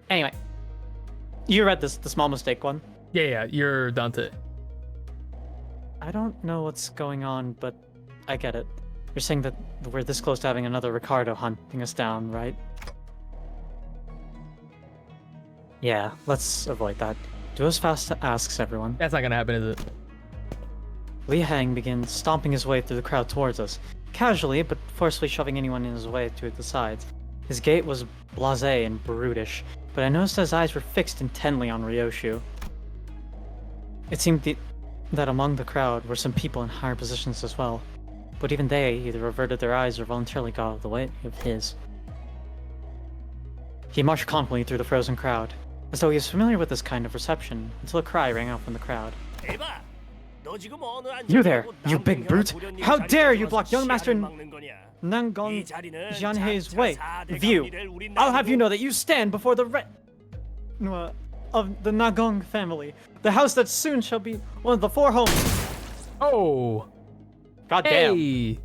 Anyway, you read the small mistake one. Yeah, you're Dante. I don't know what's going on, but I get it. You're saying that we're this close to having another Ricardo hunting us down, right? Yeah, let's avoid that. Do as fast asks everyone. That's not gonna happen, is it? Li Hang begins stomping his way through the crowd towards us, casually but forcefully shoving anyone in his way to the sides. His gait was blasé and brutish, but I noticed his eyes were fixed intently on Ryoshu. It seemed that among the crowd were some people in higher positions as well, but even they either averted their eyes or voluntarily got out of the way of his. He marched confidently through the frozen crowd, as though he was familiar with this kind of reception, until a cry rang out from the crowd. You there, you big brute! How dare you block young master Nangong Jianhei's way! View! I'll have you know that you stand before the of the Nagong family, the house that soon shall be one of the 4 homes. Oh! God damn! Hey!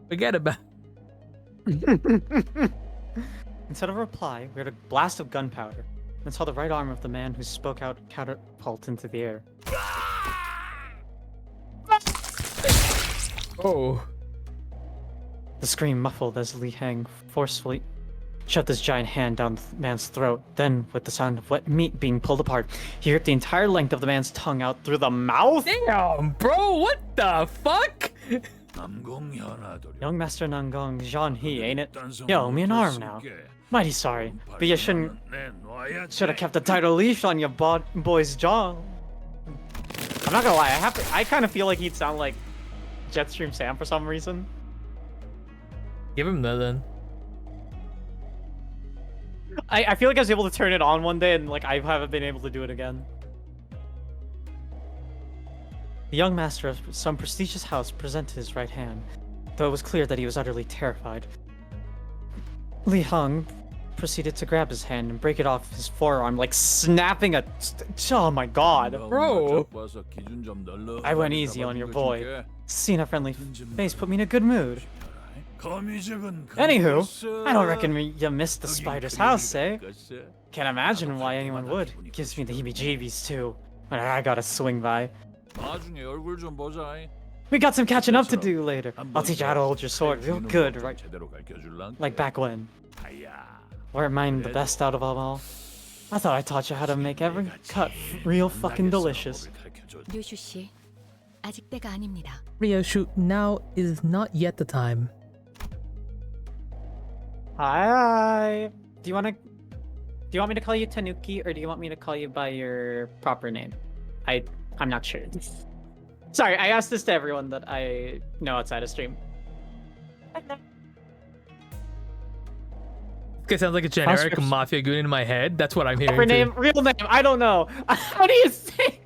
Forget about. Instead of a reply, we heard a blast of gunpowder, and saw the right arm of the man who spoke out catapult into the air. Oh. The scream muffled as Li Hang forcefully shoved his giant hand down the man's throat. Then, with the sound of wet meat being pulled apart, he ripped the entire length of the man's tongue out through the mouth. Damn, bro, what the fuck? Young Master Nangong Jianhei, ain't it? You owe me an arm now. Mighty sorry, but you should have kept a tighter leash on your boy's jaw. I'm not gonna lie, I kind of feel like he'd sound like Jetstream Sam for some reason. Give him that then. I feel like I was able to turn it on one day and like I haven't been able to do it again. The young master of some prestigious house presented his right hand, though it was clear that he was utterly terrified. Li Hang proceeded to grab his hand and break it off his forearm, like snapping a... Oh my god. Bro. I went easy on your boy. Seeing a friendly face put me in a good mood. Anywho, I don't reckon you missed the spider's house, eh? Can't imagine why anyone would. Gives me the heebie-jeebies too. But I gotta swing by. We got some catching up to do later. I'll teach you how to hold your sword real good, right? Like back when. Weren't mine the best out of them all? I thought I taught you how to make every cut real fucking delicious. 류슈 씨, 아직 때가 아닙니다. Ryoshu, now is not yet the time. Hi. Do you want me to call you Tanuki or do you want me to call you by your proper name? I'm not sure. Sorry, I asked this to everyone that I know outside of stream. This guy sounds like a generic mafia goon in my head. That's what I'm hearing. Proper name, real name, I don't know. How do you say?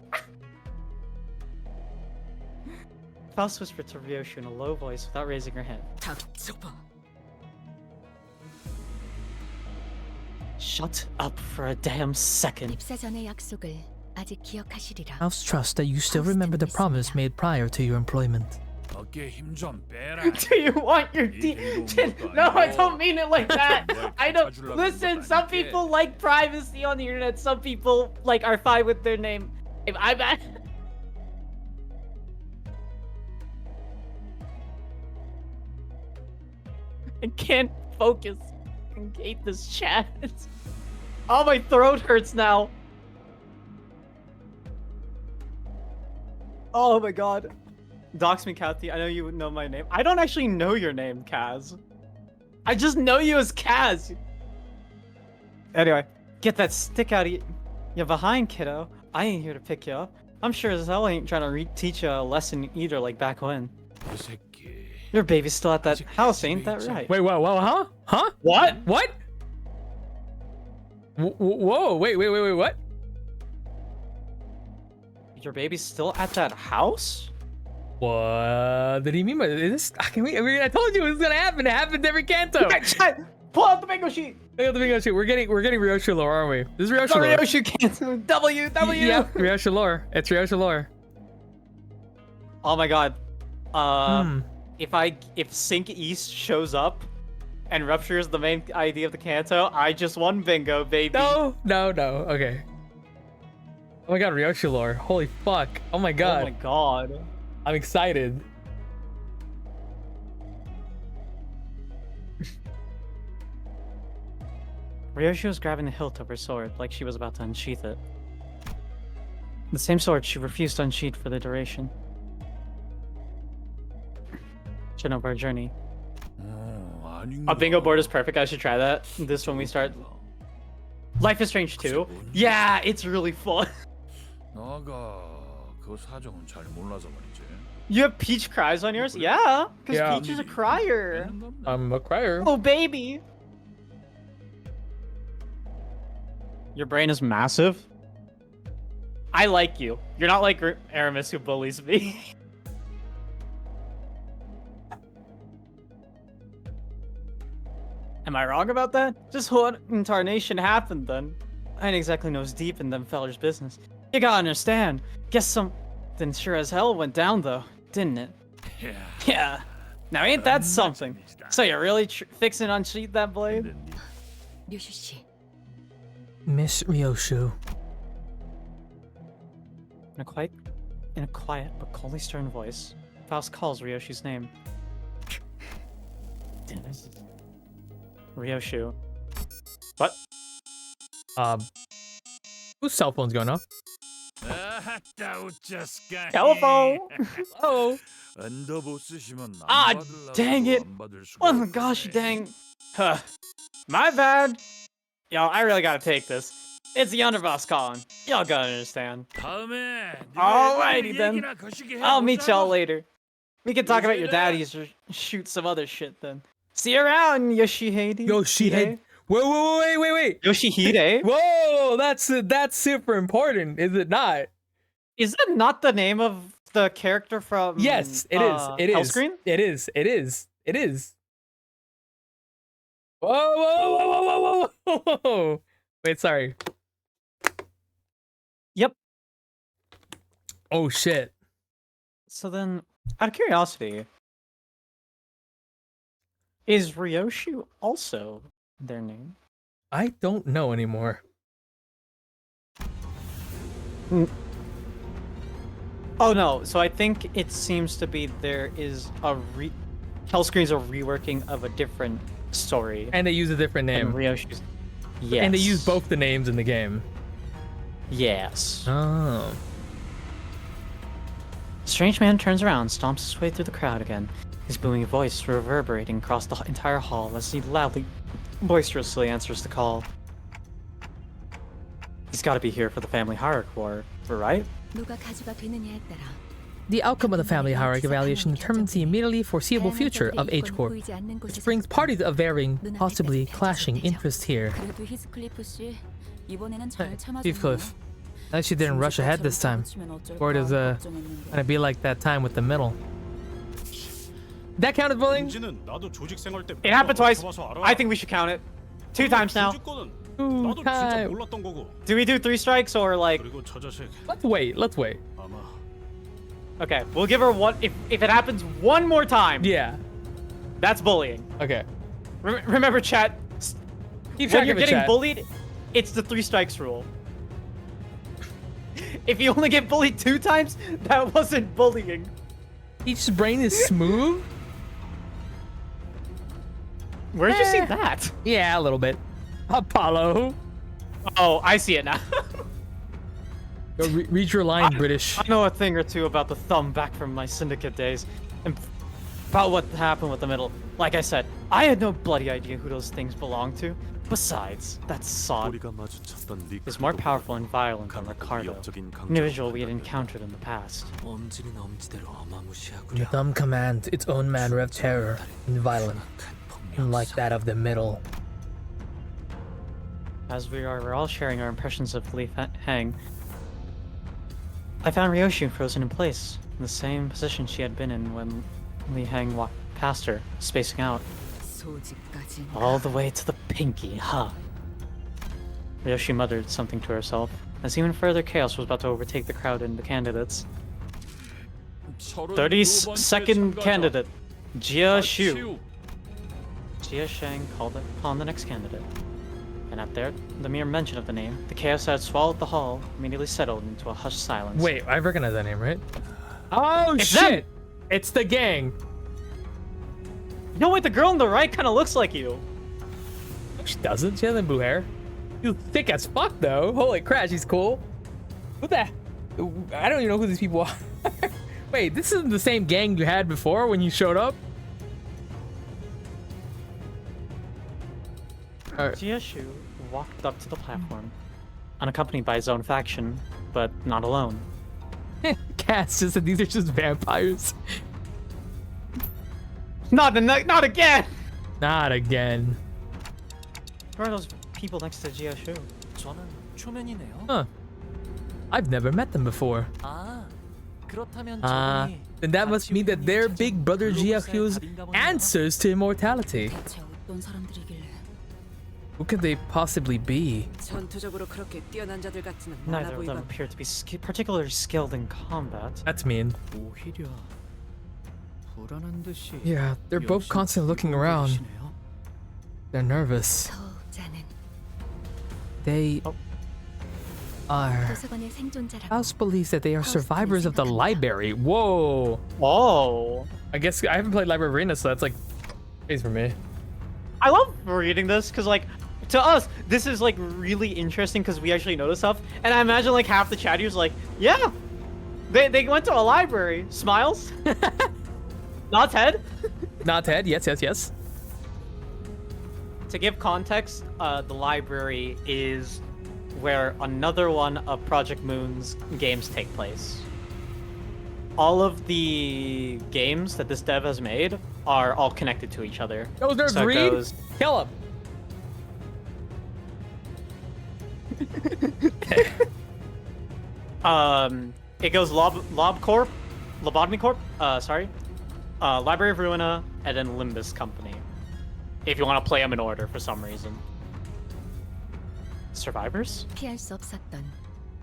Faust whispered to Ryoshu in a low voice without raising her head. Shut up for a damn second. 입사 전의 약속을 아직 기억하시리라. House trusts that you still remember the promise made prior to your employment. 어깨 힘좀 빼라. Do you want your No, I don't mean it like that. I don't. Listen, some people like privacy on the internet. Some people like are fine with their name. If I'm at... I can't focus. I hate this chat. Oh, my throat hurts now. Oh my god. Dox me, Kathy. I know you know my name. I don't actually know your name, Kaz. I just know you as Kaz. Anyway, get that stick out of you. You're behind, kiddo. I ain't here to pick you up. I'm sure as hell ain't trying to teach you a lesson either like back when. Your baby's still at that house, ain't that right? Wait, whoa, huh? Huh? What? What? Whoa, wait, what? Your baby's still at that house? What did he mean by this? I told you it was gonna happen. It happens every Canto. Pull out the bingo sheet. Look at the bingo sheet. We're getting Ryoshu lore, aren't we? This is Ryoshu lore. Ryoshu Canto. W. Yeah, Ryoshu lore. It's Ryoshu lore. Oh my god. If Sync East shows up and Rupture is the main idea of the Canto, I just won bingo, baby. No. Okay. Oh my god, Ryoshu lore. Holy fuck. Oh my god. Oh my god. I'm excited. Ryoshu was grabbing the hilt of her sword like she was about to unsheath it. The same sword she refused to unsheath for the duration. Should know our journey. A bingo board is perfect. I should try that. This when we start. Life is Strange 2. Yeah, it's really fun. You have Peach cries on yours? Yeah, because Peach is a crier. I'm a crier. Oh, baby. Your brain is massive. I like you. You're not like Aramis who bullies me. Am I wrong about that? Just what in tarnation happened then? I ain't exactly nose deep in them fellers' business. You gotta understand. Guess something sure as hell went down though, didn't it? Yeah. Now ain't that something? So you're really fixing to unsheath that blade? 류슈 씨, Miss Ryoshu. In a quiet but coldly stern voice, Faust calls Ryoshu's name. Ryoshu. What? Whose cell phone's going off? Telephone! Oh. Ah, dang it! Oh my gosh, dang. Huh. My bad. Yo, I really gotta take this. It's the underboss calling. Y'all gotta understand. Alrighty then. I'll meet y'all later. We can talk about your daddies or shoot some other shit then. See you around, Yoshihide. Yoshihide. Wait. Yoshihide? Whoa, that's super important, is it not? Is that not the name of the character from? Yes, it is. It is. Hellscreen? It is. Whoa. Wait, sorry. Yep. Oh shit. So then, out of curiosity, is Ryoshu also their name? I don't know anymore. Oh no, so I think it seems to be there is a Hellscreen's a reworking of a different story. And they use a different name. And Ryoshu's... Yes. And they use both the names in the game. Yes. Oh. Strange man turns around, stomps his way through the crowd again, his booming voice reverberating across the entire hall as he loudly, boisterously answers the call. He's got to be here for the family hierarchy war, right? 누가 가주가 되느냐에 따라 The outcome of the family hierarchy evaluation determines the immediately foreseeable future of H Corp, which brings parties of varying, possibly clashing interests here. 그래도 히스클리프 씨 이번에는 잘 Heathcliff, at least you didn't rush ahead this time. Or it is gonna be like that time with the middle. That count as bullying? It happened twice. I think we should count it. 2 times now. Ooh, 나도 진짜 time. 몰랐던 거고. Do we do 3 strikes or like? 그리고 저 자식 Let's wait. Let's wait. 아마 Okay, we'll give her one. If it happens one more time, Yeah. that's bullying. Okay. Remember, chat. Keep When track you're of it, getting chat. bullied, it's the 3 strikes rule. If you only get bullied 2 times, that wasn't bullying. Each brain is smooth. Where did you see that? Yeah, a little bit. Apollo. Oh, I see it now. Go read your line, British. I know a thing or two about the thumb back from my syndicate days, and about what happened with the middle. Like I said, I had no bloody idea who those things belonged to. Besides, that sod is more powerful and violent than Ricardo, an individual we had encountered in the past. The thumb commands its own manner of terror and violence, unlike that of the middle. As we're all sharing our impressions of Li Hang, I found Ryoshi frozen in place, in the same position she had been in when Li Hang walked past her, spacing out. All the way to the pinky, huh? Ryoshi muttered something to herself, as even further chaos was about to overtake the crowd and the candidates. 32nd candidate, Jia Shu. Jia Shang called upon the next candidate. And at the mere mention of the name, the chaos that had swallowed the hall immediately settled into a hushed silence. Wait, I recognize that name, right? Oh, It's shit! them! It's the gang. No, wait, the girl on the right kind of looks like you. No, she doesn't. She has blue hair. You thick as fuck, though. Holy crap, she's cool. Who the? I don't even know who these people are. Wait, this isn't the same gang you had before when you showed up? Jia Shu walked up to the platform, unaccompanied by his own faction, but not alone. Cass just said these are just vampires. Not again! Not again. Who are those people next to Jia Shu? 저는 초면이네요. Huh. I've never met them before. 아, 그렇다면 저분이 Then that must mean that they're big brother Jiahyu's answers to immortality. 대체 어떤 사람들이길래? Who could they possibly be? 전투적으로 그렇게 뛰어난 자들 같지는 않아 Neither of them 보이건 appear to be particularly skilled in combat. That's mean. 오히려 불안한 듯이. Yeah, they're both constantly looking around. 보이시네요. They're nervous. 소자는 They are. 도서관의 생존자라고. House believes that they are survivors of the library. Whoa. Oh! I guess I haven't played Library Arena, so that's like crazy for me. I love reading this, because like, to us, this is like really interesting because we actually know this stuff. And I imagine like half the chatters like, yeah, they went to a library. Smiles? Nods head? Not Ted. Yes, yes, yes. To give context, the library is where another one of Project Moon's games take place. All of the games that this dev has made are all connected to each other. Those nerves So it read. goes- Kill him. It goes Lobotomy Corp, Library of Ruina, and then Limbus Company. If you want to play them in order for some reason. Survivors? 피할 수 없었던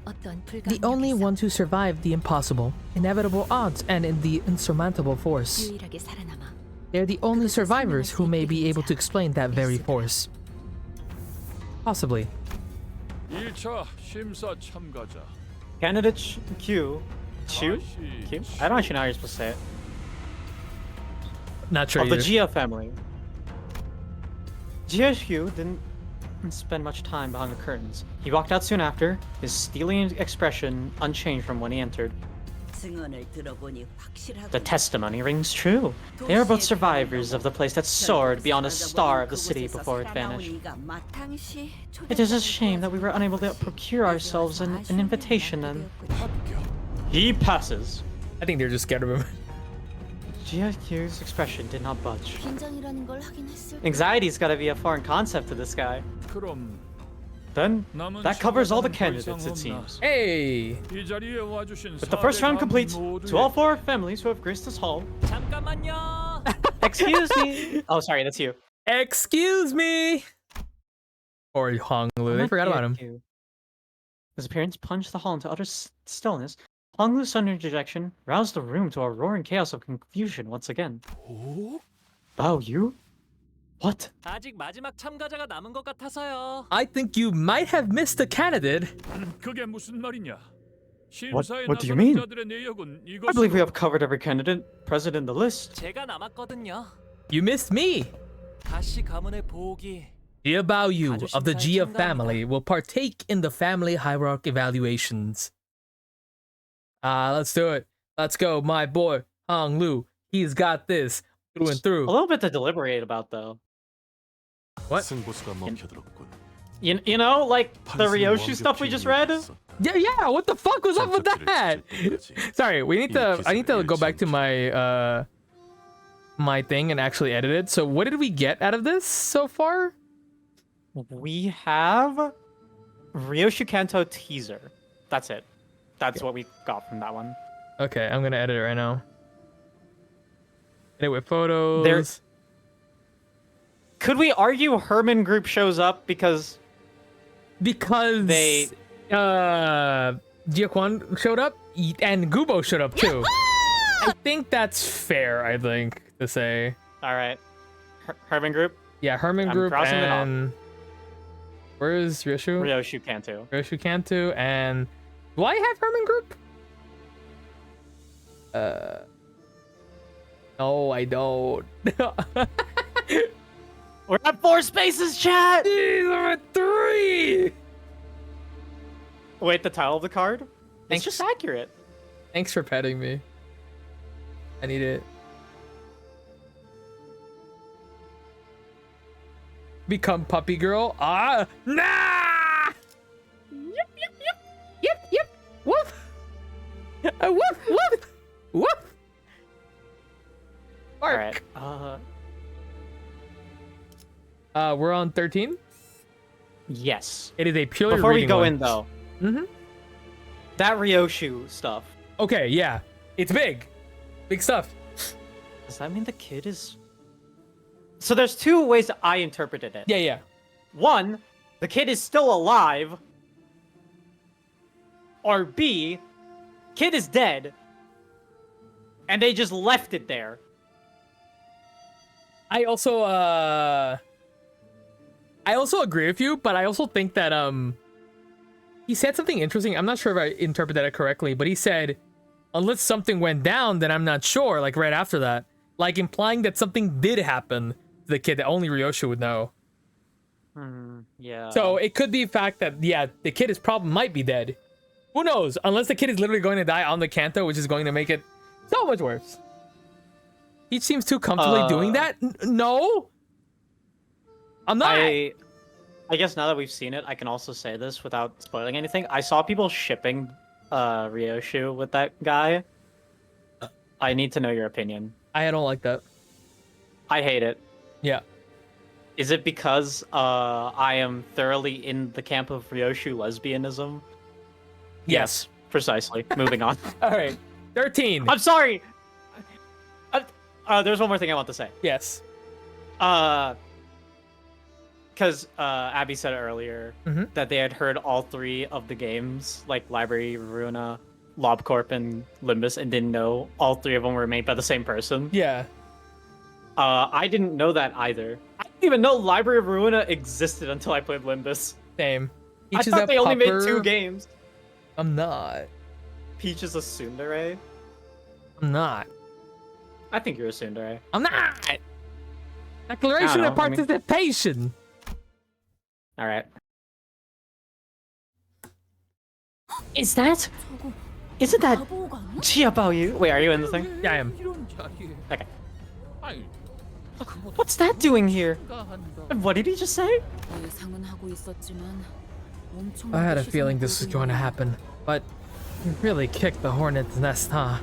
어떤 The only 불가항력에서 ones who survived the impossible, inevitable odds, and in the insurmountable force. 유일하게 살아남아. They're the only survivors who may be able to explain that very force. Possibly. 1차 심사 참가자. Candidate Q. Q? Q? I don't actually know how you're supposed to say it. Not sure Of the either. Jia family. Jia Q didn't spend much time behind the curtains. He walked out soon after, his steely expression unchanged from when he entered. The testimony rings true. They are both survivors of the place that soared beyond a star of the city before it vanished. It is a shame that we were unable to procure ourselves an invitation and... He passes. I think they're just scared of him. Jiakyu's expression did not budge. 긴장이라는 걸 하긴 했을. Anxiety's gotta be a foreign concept to this guy. 그럼 Then, 남은 that covers all the 참가자는 더 candidates, it 이상 seems. Hey. 이 자리에 와주신 With the first round complete, 모두의 to all 4 families who have graced this hall. 잠깐만요. Excuse me. Oh, sorry, that's you. Excuse me. Or Honglu. They forgot about him. His appearance plunged the hall into utter stillness. Honglu's sudden interjection roused the room to a roaring chaos of confusion once again. Bao Yu? What? 아직 마지막 참가자가 남은 것 같아서요. I think you might have missed a candidate. 그게 무슨 말이냐? What do you mean? I believe we have covered every candidate present in the list. 제가 남았거든요. You missed me. 다시 가문의 보기. Jia Baoyu of the Jia family will partake in the family hierarchy evaluations. Let's do it. Let's go, my boy, Hong Lu. He's got this through and through. A little bit to deliberate about, though. What? You know, like the Ryoshi stuff we just read? Yeah, what the fuck was up with that? Sorry, I need to go back to my my thing and actually edit it. So what did we get out of this so far? We have Ryoshi Canto teaser. That's it. That's what we got from that one. Okay, I'm gonna edit it right now. Edit with photos. Could we argue Herman Group shows up because they Jiaquan showed up and Gubo showed up too. I think that's fair, I think, to say. Alright. Herman Group? Yeah, Herman Group and where is Ryoshu? Ryoshi Canto. Ryoshu Canto and do I have Herman Group? No, I don't. We're at 4 spaces, chat! Jeez, I'm at 3! Wait, the title of the card? It's just accurate. Thanks for petting me. I need it. Become puppy girl? Ah! Nah! Yep, yep, yep. Yep, yep. Woof! Woof, woof! Woof! Bark. Alright, we're on 13? yes. It is a purely Before we reading go one. in, though, that Ryoshu stuff. Okay, yeah. It's big. Big stuff. Does that mean the kid is... So there's 2 ways that I interpreted it. Yeah, yeah. 1, the kid is still alive. Or B, kid is dead. And they just left it there. I also agree with you, but I also think that he said something interesting. I'm not sure if I interpreted it correctly, but he said, unless something went down, then I'm not sure, like right after that. Like implying that something did happen to the kid that only Ryoshu would know. Yeah. So it could be the fact that, yeah, the kid is might be dead. Who knows? Unless the kid is literally going to die on the Canto, which is going to make it so much worse. He seems too comfortably doing that. No, I'm not. I guess now that we've seen it, I can also say this without spoiling anything. I saw people shipping Ryoshu with that guy. I need to know your opinion. I don't like that. I hate it. Yeah. Is it because I am thoroughly in the camp of Ryoshu lesbianism? Yes, precisely. Moving on. All right. 13. I'm sorry. There's one more thing I want to say. Yes. Because Abby said earlier that they had heard all 3 of the games, like Library, Runa, LobCorp, and Limbus, and didn't know all 3 of them were made by the same person. Yeah. I didn't know that either. I didn't even know Library of Ruina existed until I played Limbus. Same. I thought they only made 2 games. I'm not. Peach is a tsundere. I'm not. I think you're a tsundere. I'm not. Declaration of participation. All right. Isn't that Jia Baoyu? Wait, are you in the thing? Yeah, I am. Okay. What's that doing here? What did he just say? I had a feeling this was going to happen, but you really kicked the hornet's nest, huh?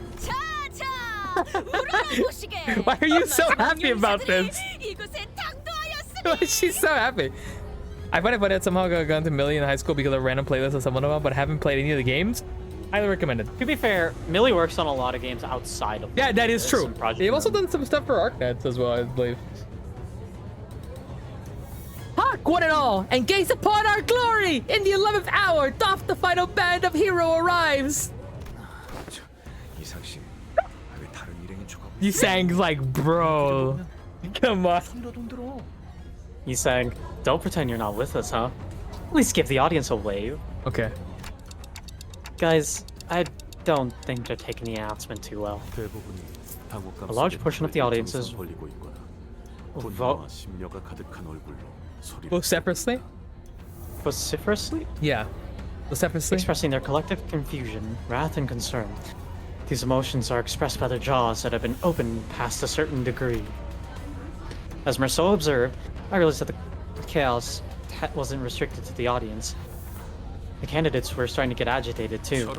Why are you so happy about this? Why is she so happy? I find it funny that somehow got gone to Millie in high school because of a random playlist of someone about, but haven't played any of the games. Highly recommended. To be fair, Millie works on a lot of games outside of. Yeah, that is true. They've also done some stuff for ArcNets as well, I believe. Fuck! awake one and all and gaze upon our glory. In the 11th hour, doth the final band of hero arrives. You sang like, bro. Come on. He sang, "Don't pretend you're not with us, huh? At least give the audience a wave." Okay. Guys, I don't think they're taking the announcement too well. A large portion of the audience is Vociferously? vociferously Yeah. Vociferously? expressing their collective confusion, wrath, and concern. These emotions are expressed by their jaws that have been opened past a certain degree. As Marceau observed, I realized that the chaos wasn't restricted to the audience. The candidates were starting to get agitated too.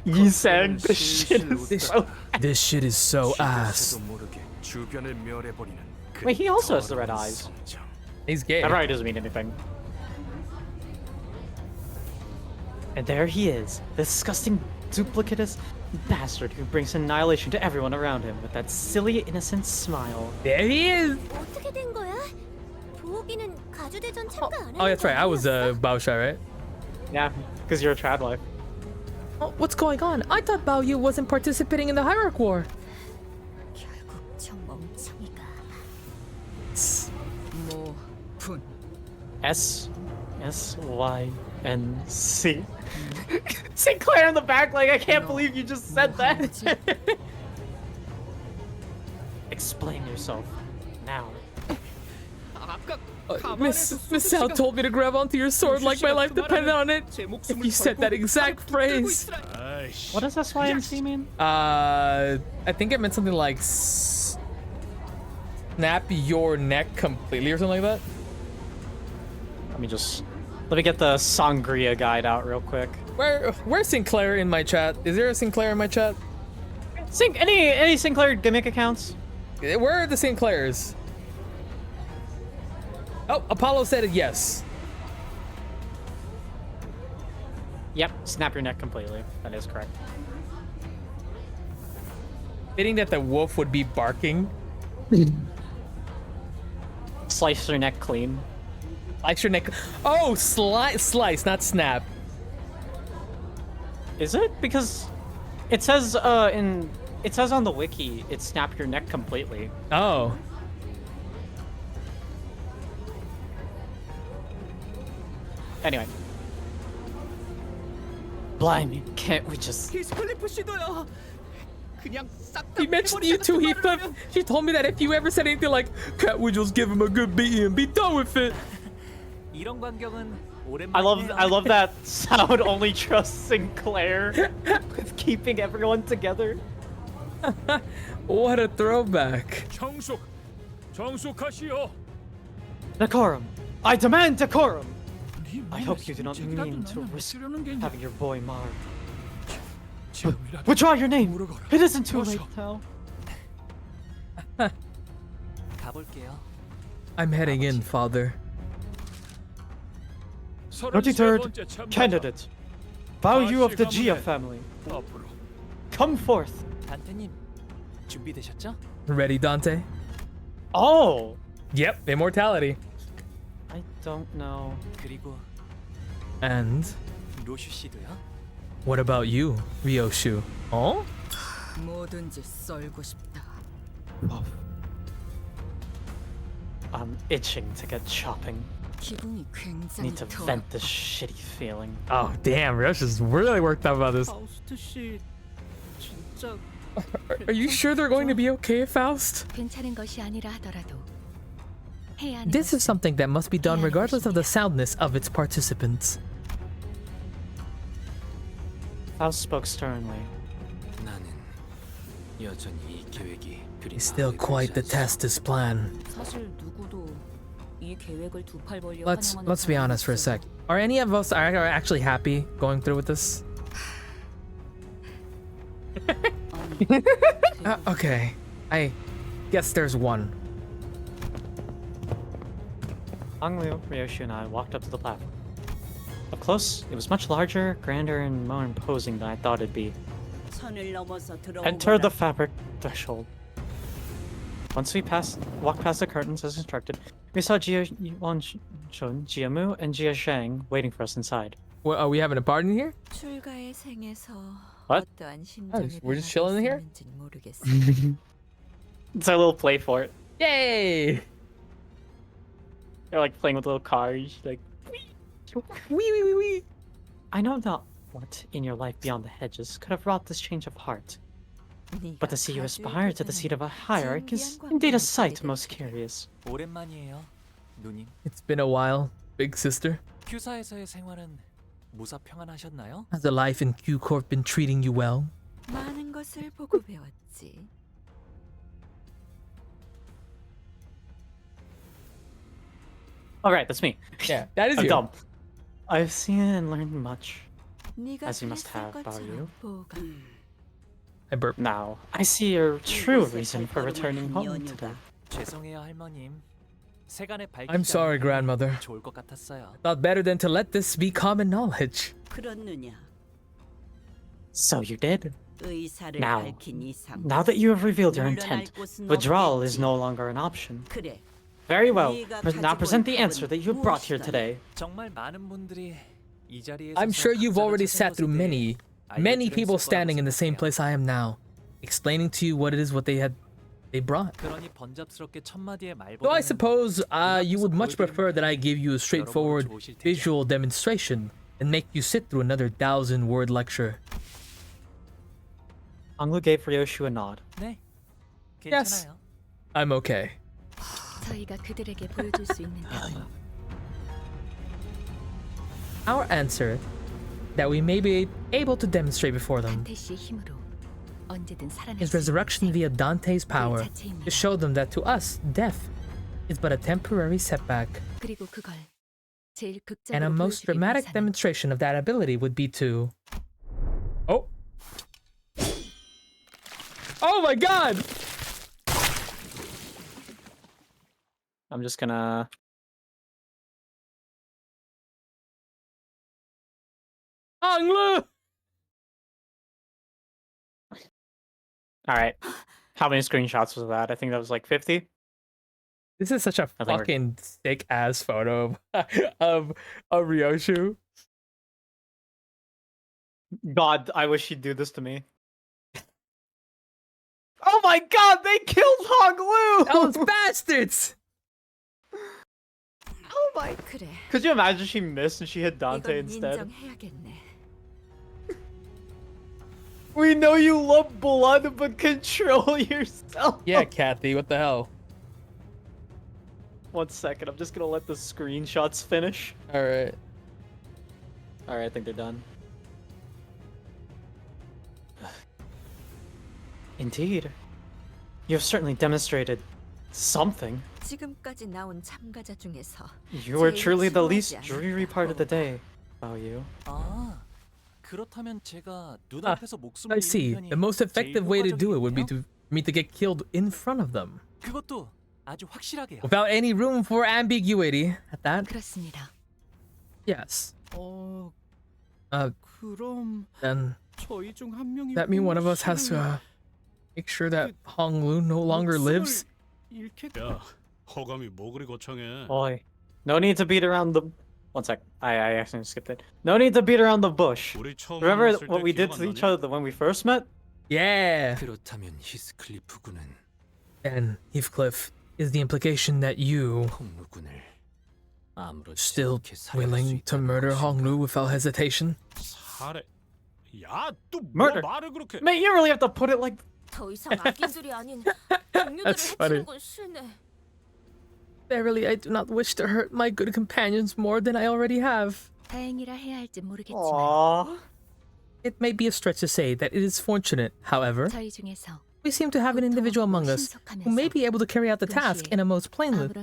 He sang, "This shit is so..." This shit is so ass. Wait, he also has the red eyes. He's gay. That probably doesn't mean anything. And there he is, the disgusting, duplicitous bastard who brings annihilation to everyone around him with that silly, innocent smile. There he is. Oh, that's right. I was Baosha, right? Yeah, because you're a trad wife. Oh, what's going on? I thought Bao Yu wasn't participating in the Hierarch War. SYNC. Sinclair in the back, like, I can't believe you just said that. Explain yourself now. Miss Sal told me to grab onto your sword like my life depended on it. If you said that exact phrase. What does SYNC mean? I think it meant something like snap your neck completely or something like that. Let me get the Sangria guide out real quick. Where's Sinclair in my chat? Is there a Sinclair in my chat? Any Sinclair gimmick accounts? Where are the Sinclairs? Oh, Apollo said it, yes. Yep, snap your neck completely. That is correct. Fitting that the wolf would be barking. Slice your neck clean. Slice your neck. Oh, slice, not snap. Is it? Because it says on the wiki, it's snap your neck completely. Oh. Anyway. Blimey, can't we just... He mentioned you too, Heathcliff. She told me that if you ever said anything like, can't we just give him a good beating and be done with it? I love that sound only trusts Sinclair with keeping everyone together. What a throwback. Decorum. I demand decorum. I hope you do not mean to risk having your boy marred. Withdraw your name. It isn't too late now. I'm heading in, father. 33rd candidate. Bao Yu of the Jia family. Come forth. Ready, Dante? Oh! Yep, immortality. I don't know. And what about you, Ryoshu? Oh? I'm itching to get chopping. Need to vent this shitty feeling. Oh, damn, Ryoshu's really worked up about this. Are you sure they're going to be okay, Faust? This is something that must be done regardless of the soundness of its participants. Faust spoke sternly. He's still quite detest this plan. Let's be honest for a sec. Are any of us are actually happy going through with this? Okay, I guess there's one. Honglu, Ryoshu, and I walked up to the platform. Up close, it was much larger, grander, and more imposing than I thought it'd be. Enter the fabric threshold. Once we walked past the curtains as instructed, We saw Jia Shun, Jiamu, and Jia Shang waiting for us inside. What, are we having a party in here? 출가의 생에서 What? 어떠한 심정을 we're just chilling in here? 받았었는지는 모르겠어. It's a little play for it. Yay! They're like playing with little cars, like. Wee. I know not what in your life beyond the hedges could have wrought this change of heart, but to see you aspire to the seat of a hierarch is indeed a sight most curious. 오랜만이에요, 누님. It's been a while, big sister. 큐사에서의 생활은 무사 평안하셨나요? Has the life in Q Corp been treating you well? 많은 것을 보고 배웠지. Alright, that's me. Yeah, that is I'm you. dumb. I've seen and learned much, 네가 as you must have, 그랬을 about you. 것처럼 보호가. I burp. Now, I see your true reason for returning home today. 죄송해요, 할머님. 세간에 밝히지 I'm sorry, 않는 게 grandmother. 좋을 것 같았어요. Thought better than to let this be common knowledge. 그렇느냐? So you did. 의사를 Now, 밝힌 이상. now that you have revealed your 물러날 intent, 곳은 withdrawal is 없겠지. no longer an option. 그래. Very well. 네가 Now 가지고 present the 올 answer that you 답은 brought here 무엇이다? today. 정말 많은 분들이 이 자리에 I'm sure you've already sat through many people 알려드렸을 standing in the same 거라고 place I am now, explaining to you what it is what they brought. 그러니 번잡스럽게 첫 마디의 말보다는 So I suppose you would much prefer that I give you a straightforward visual demonstration and make you sit through another 1,000-word lecture. Anglu gave Ryoshu a nod. 네, Yes. 괜찮아요. I'm okay. 저희가 그들에게 보여줄 수 있는 답은 Our answer that we may be able to demonstrate before them 단테 씨의 힘으로 언제든 살아날 is 수 resurrection via Dante's power to show them that to us, death is but a temporary setback. 그리고 그걸 제일 And a 극적으로 most 보여주기 dramatic 위해서는 demonstration of that ability would be to... Oh! Oh my god! I'm just gonna... Anglu! Alright. How many screenshots was that? I think that was like 50? This is such a I think we're- fucking sick ass photo of Ryoshu. God, I wish he'd do this to me. Oh my god, they killed Hoglu! Those bastards! Oh my... 그래. Could you imagine she missed and she hit Dante 이건 instead? 인정해야겠네. We know you love blood, but control yourself. Yeah, Kathy, what the hell? 1 second, I'm just gonna let the screenshots finish. Alright. Alright, I think they're done. Indeed. You have certainly demonstrated something. 지금까지 나온 참가자 중에서 You were 제일 truly the least 즐거워하지 dreary part of the day. About you. 아, 그렇다면 제가 눈앞에서 목숨을 I see. 잃는 The 편이 most effective way to do it would be 효과적이겠군요? for me to get killed in front of them. 그것도 아주 확실하게요. Without any room for ambiguity at that. 그렇습니다. Yes. 어, Uh, 그럼 then 저희 중 한 명이 that mean one of us has to make sure that Honglu no longer lives? 야, 허감이 뭐 그리 거창해. Boy. No need to beat around the... 1 sec. I accidentally skipped it. No need to beat around the bush. 우리 처음 Remember 만났을 what 때 we did 기억 to 안 each 나냐? other when we first met? Yeah. 그렇다면 히스클리프군은 And Heathcliff, is the implication that you 홍루군을 아무렇지 still 않게 살해할 수 willing to 있다는 murder 것인가? Honglu without hesitation? 살해. 야, 또 뭐 Murder. 말을 그렇게. Mate, you really have to put it like... 더 이상 악인들이 아닌 동료들을 That's funny. 해치는 건 싫네. Verily, I do not wish to hurt my good companions more than I already have. 다행이라 해야 할지 모르겠지만 Aww. It may be a stretch to say that it is fortunate, however, 저희 중에서 we seem to have an individual among us who may be able to carry out the task in a most plainless,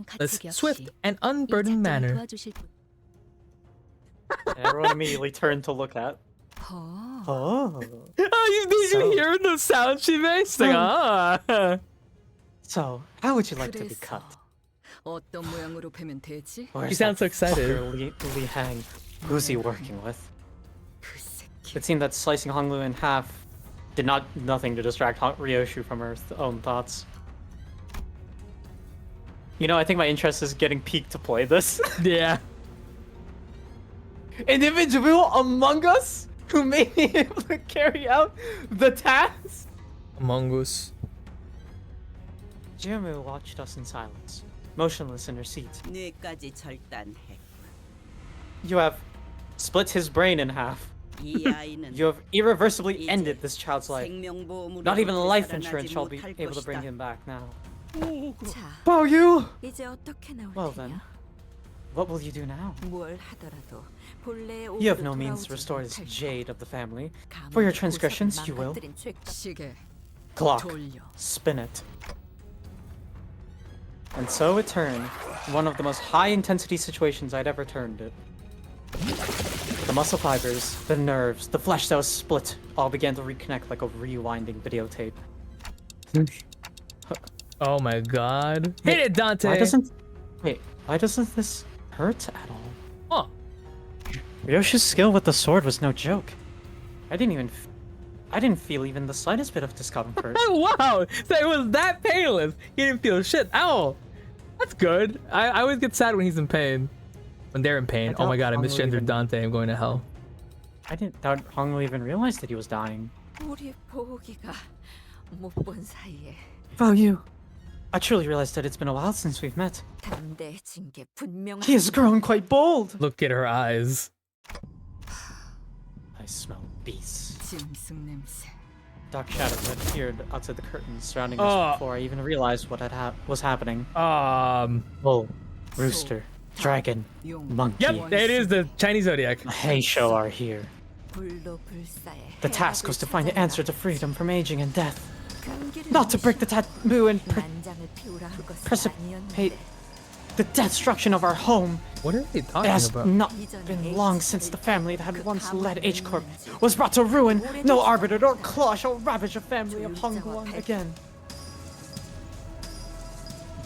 swift, and 이 unburdened 작전을 manner. 도와주실 분. And everyone immediately turned to look at. 어. Oh. Did you hear the sound she makes? Like, ah. So, how would you like to be 그래서 cut? 어떤 모양으로 패면 되지? Where's sounds so that excited. fucker Li Hang. Who's he working with? 그 새끼. It seemed that slicing Honglu in half did nothing to distract Ryoshu from her own thoughts. You know, I think my interest is getting piqued to play this. Yeah. An individual among us who may be able to carry out the task. Among Us. Jimu watched us in silence, motionless in her seat. 뇌까지 절단했군. You have split his brain in half. 이 아이는 You have irreversibly ended this child's life. 생명보험으로 Not even life 되살아나지 insurance shall be 못할 able to bring 것이다. him back now. 자, Bao Yu! 이제 어떻게 나올 Well 테냐? then, what will you do now? 뭘 하더라도 본래의 You have 옷으로 no means 돌아오지 to restore this 못할 jade of the family. 가문의 For your 보석을 transgressions, you will. 망가뜨린 죄값. 시계 Clock. 돌려. Spin it. And so it turned. One of the most high-intensity situations I'd ever turned it. The muscle fibers, the nerves, the flesh that was split all began to reconnect like a rewinding videotape. Oh my god. Hit it, Dante! Why doesn't this hurt at all? Huh. Ryoshi's skill with the sword was no joke. I didn't feel even the slightest bit of discomfort. Wow! So it was that painless. He didn't feel shit. Ow! That's good. I always get sad when he's in pain. When they're in pain. Oh my god, I misgendered Dante. I'm going to hell. I didn't doubt Honglu even realized that he was dying. 우리 보기가 못 본 사이에 Bao Yu, I truly realized that it's been a while since we've met. 담대해진 게 분명한. He has grown quite bold. Look at her eyes. I smell beasts. 짐승 냄새. Dark shadows had appeared outside the curtains surrounding us before I even realized what was happening. Bull, rooster, dragon, monkey. Yep, it is the Chinese zodiac. Heisho are here. 불로 불사에 The task was to find the answer to freedom from aging and death. 경기를 Not to break the taboo and 난장을 피우라 한 것은 precipitate 아니었는데. the destruction of our home. What are they It talking has about? not been long since the family that had once led H Corp was brought to ruin. No arbiter nor claw shall ravage a family of Hongguang again.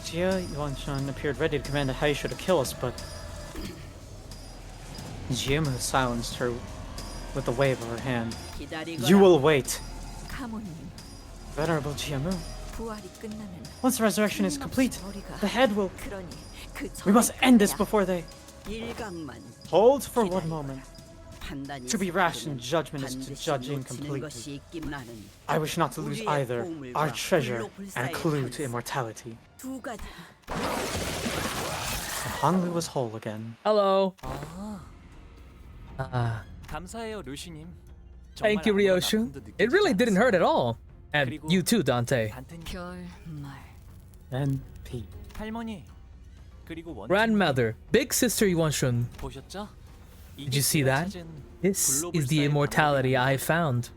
Jia Yuanshan appeared ready to command Haisho to kill us, but Jiamu silenced her with a wave of her hand. You will wait. 가모님, Venerable Jiamu, 부활이 끝나면 once the resurrection is complete, the head will... 그러니 그 We must 전에 end this 끝내야. before they... 일각만 Hold for one moment. 판단이 To be rash in 서투르면 judgment is to 반드시 judge 놓치는 incompletely. 것이 있긴 나는 I wish not to lose either our treasure and clue to immortality. 두 가지. And Honglu was whole again. Hello. 감사해요, 루시님. Thank you, Ryoshu. It really didn't hurt at all. And you too, Dante. 결말. NP. 할머니. 그리고 원장님 Grandmother, big sister Yuanshun. 보셨죠? Did you see that? This is the immortality I found.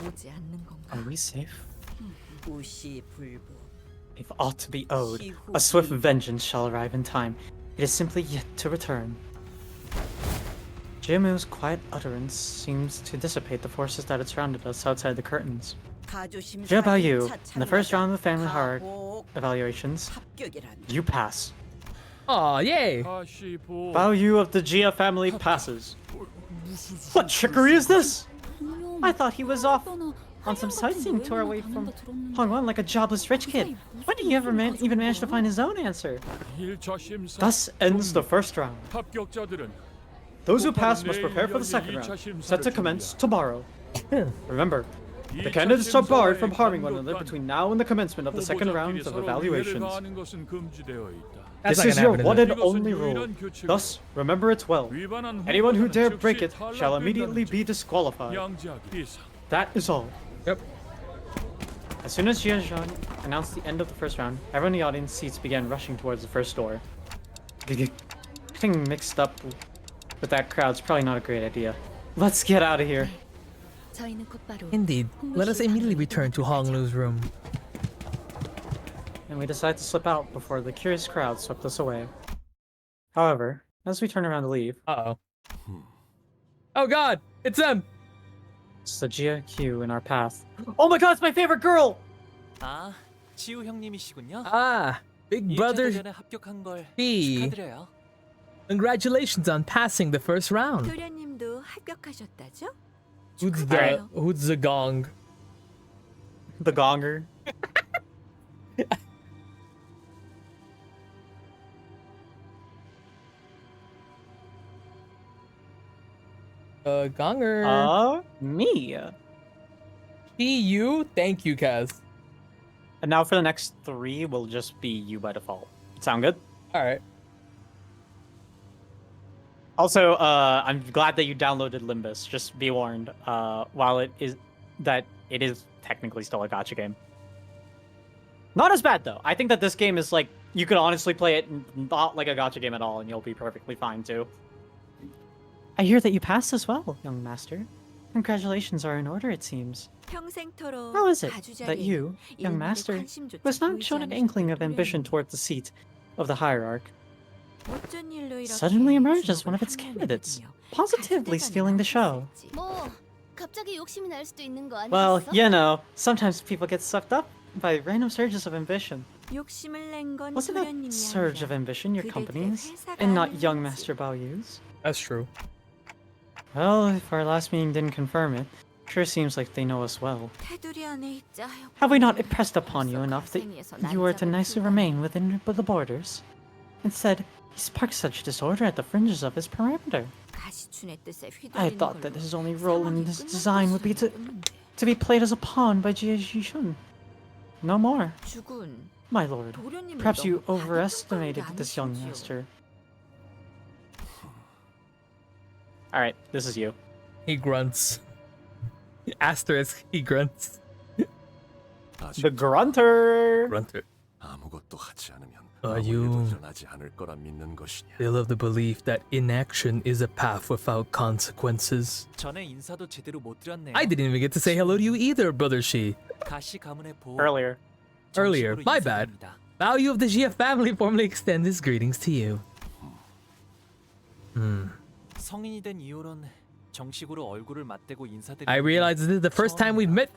오지 않는 건가? Are we safe? 우시불부. If aught to be owed, a swift vengeance shall arrive in time. It is simply yet to return. Jimu's quiet utterance seems to dissipate the forces that had surrounded us outside the curtains. Bao Yu, in the first round of the family hierarchy evaluations, you pass. Aw, yay! Bao Yu of the Jia family passes. What trickery is this? I thought he was off on some sightseeing tour away from Hongguang like a jobless rich kid. When did he ever even manage to find his own answer? Thus ends the first round. Those who pass must prepare for the second round, set to commence tomorrow. Remember, the candidates are barred from harming one another between now and the commencement of the second round of evaluations. That's This not is gonna your happen, one is it? and only rule. Thus, remember it well. Anyone who dare break it shall immediately be disqualified. That is all. Yep. As soon as Jia Zhan announced the end of the first round, everyone in the audience seats began rushing towards the first door. Getting mixed up with that crowd's probably not a great idea. Let's get out of here. 저희는 곧바로 Indeed. Let us immediately return to Honglu's room. And we decided to slip out before the curious crowd swept us away. However, as we turn around to leave, Uh-oh. Oh god! It's them! it's the Jia Q in our path. Oh my god, it's my favorite girl! 아, 치우 형님이시군요. Ah, big 2차 brother 대전에 합격한 걸 B. 축하드려요. Congratulations on passing the first round. 도련님도 합격하셨다죠? Who's the gong? The gonger. Gonger. Me. You. Thank you, Kaz. And now for the next 3, will just be you by default. Sound good? All right. Also, I'm glad that you downloaded Limbus. Just be warned. While it is technically still a gacha game. Not as bad though. I think that this game is like you could honestly play it not like a gacha game at all, and you'll be perfectly fine too. I hear that you passed as well, young master. Congratulations are in order, it seems. How is it that you, young master, who has not shown an inkling of ambition towards the seat of the hierarch, suddenly emerged as one of its candidates, positively stealing the show? Well, you know, sometimes people get sucked up by random surges of ambition. Wasn't that surge of ambition your company's, and not young Master Baoyu's? That's true. Well, if our last meeting didn't confirm it, sure seems like they know us well. Have we not impressed upon you enough that you are to nicely remain within the borders? Instead, he sparks such disorder at the fringes of his perimeter. I thought that his only role in this design would be to be played as a pawn by Jie Jishun. No more. My lord, perhaps you overestimated this young master. Alright, this is you. He grunts. Asterisk, he grunts. The grunter! Grunter. 아무것도 하지 않으면 Are you 일어나지 않을 거라 믿는 것이냐? still of the belief that inaction is a path without consequences? 전에 인사도 제대로 못 드렸네요. I didn't even get to say hello to you either, brother Shi. 가시 가문의 보호. Earlier, my bad. Value of the Jia family formally extends his greetings to you. 성인이 된 이후론 정식으로 얼굴을 맞대고 인사드리는 I realize this is the first time we've met.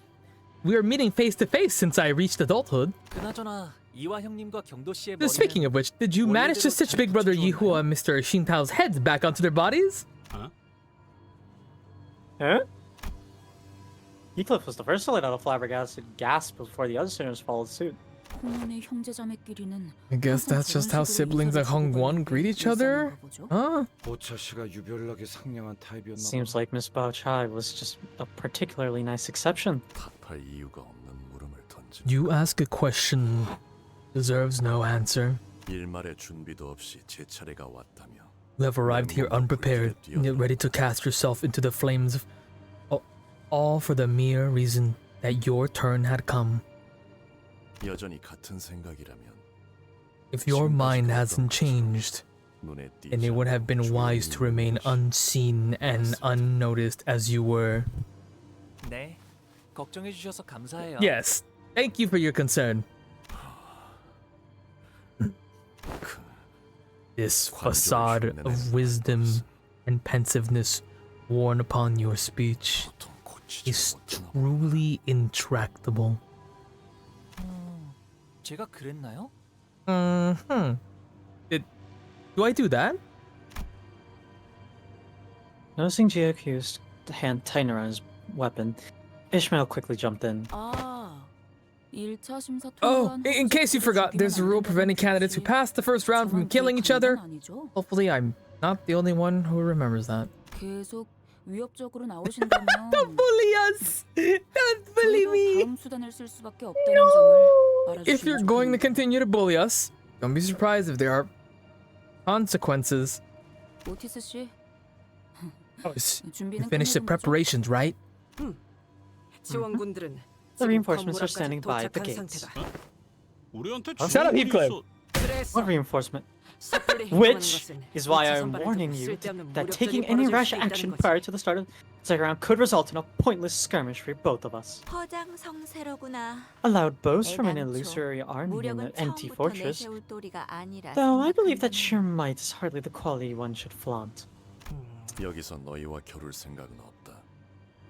We are meeting face to face since I reached adulthood. 그나저나 이와 형님과 경도 씨의 머리는 Speaking of which, did you manage to stitch Big Brother Yihua and Mr. Shintao's heads back onto their bodies? Huh? Heathcliff was the first to let out a flabbergasted gasp before the other sinners followed suit. I guess that's just how siblings like Hongwon greet each other? Huh? Seems like Miss Bao Chai was just a particularly nice exception. You ask a question deserves no answer. You have arrived here unprepared, yet ready to cast yourself into the flames of all for the mere reason that your turn had come. If your mind hasn't changed, then it would have been wise to remain unseen and unnoticed as you were. 네, 걱정해 주셔서 감사해요. Yes, thank you for your concern. This facade of wisdom and pensiveness worn upon your speech is truly intractable. 제가 그랬나요? Do I do that? Noticing Jiokyu's hand tighten around his weapon, Ishmael quickly jumped in. Oh, in case you forgot, there's a rule preventing candidates who pass the first round from killing each other. Hopefully I'm not the only one who remembers that. Don't bully us! Don't bully me! No! If you're going to continue to bully us, don't be surprised if there are consequences. You finished the preparations, right? The reinforcements are standing by at the gates. Shut up, Heathcliff! What reinforcement? Which is why I'm warning you that taking any rash action prior to the start of the second round could result in a pointless skirmish for both of us. A loud boast from an illusory army in an empty fortress, though I believe that sheer might is hardly the quality one should flaunt.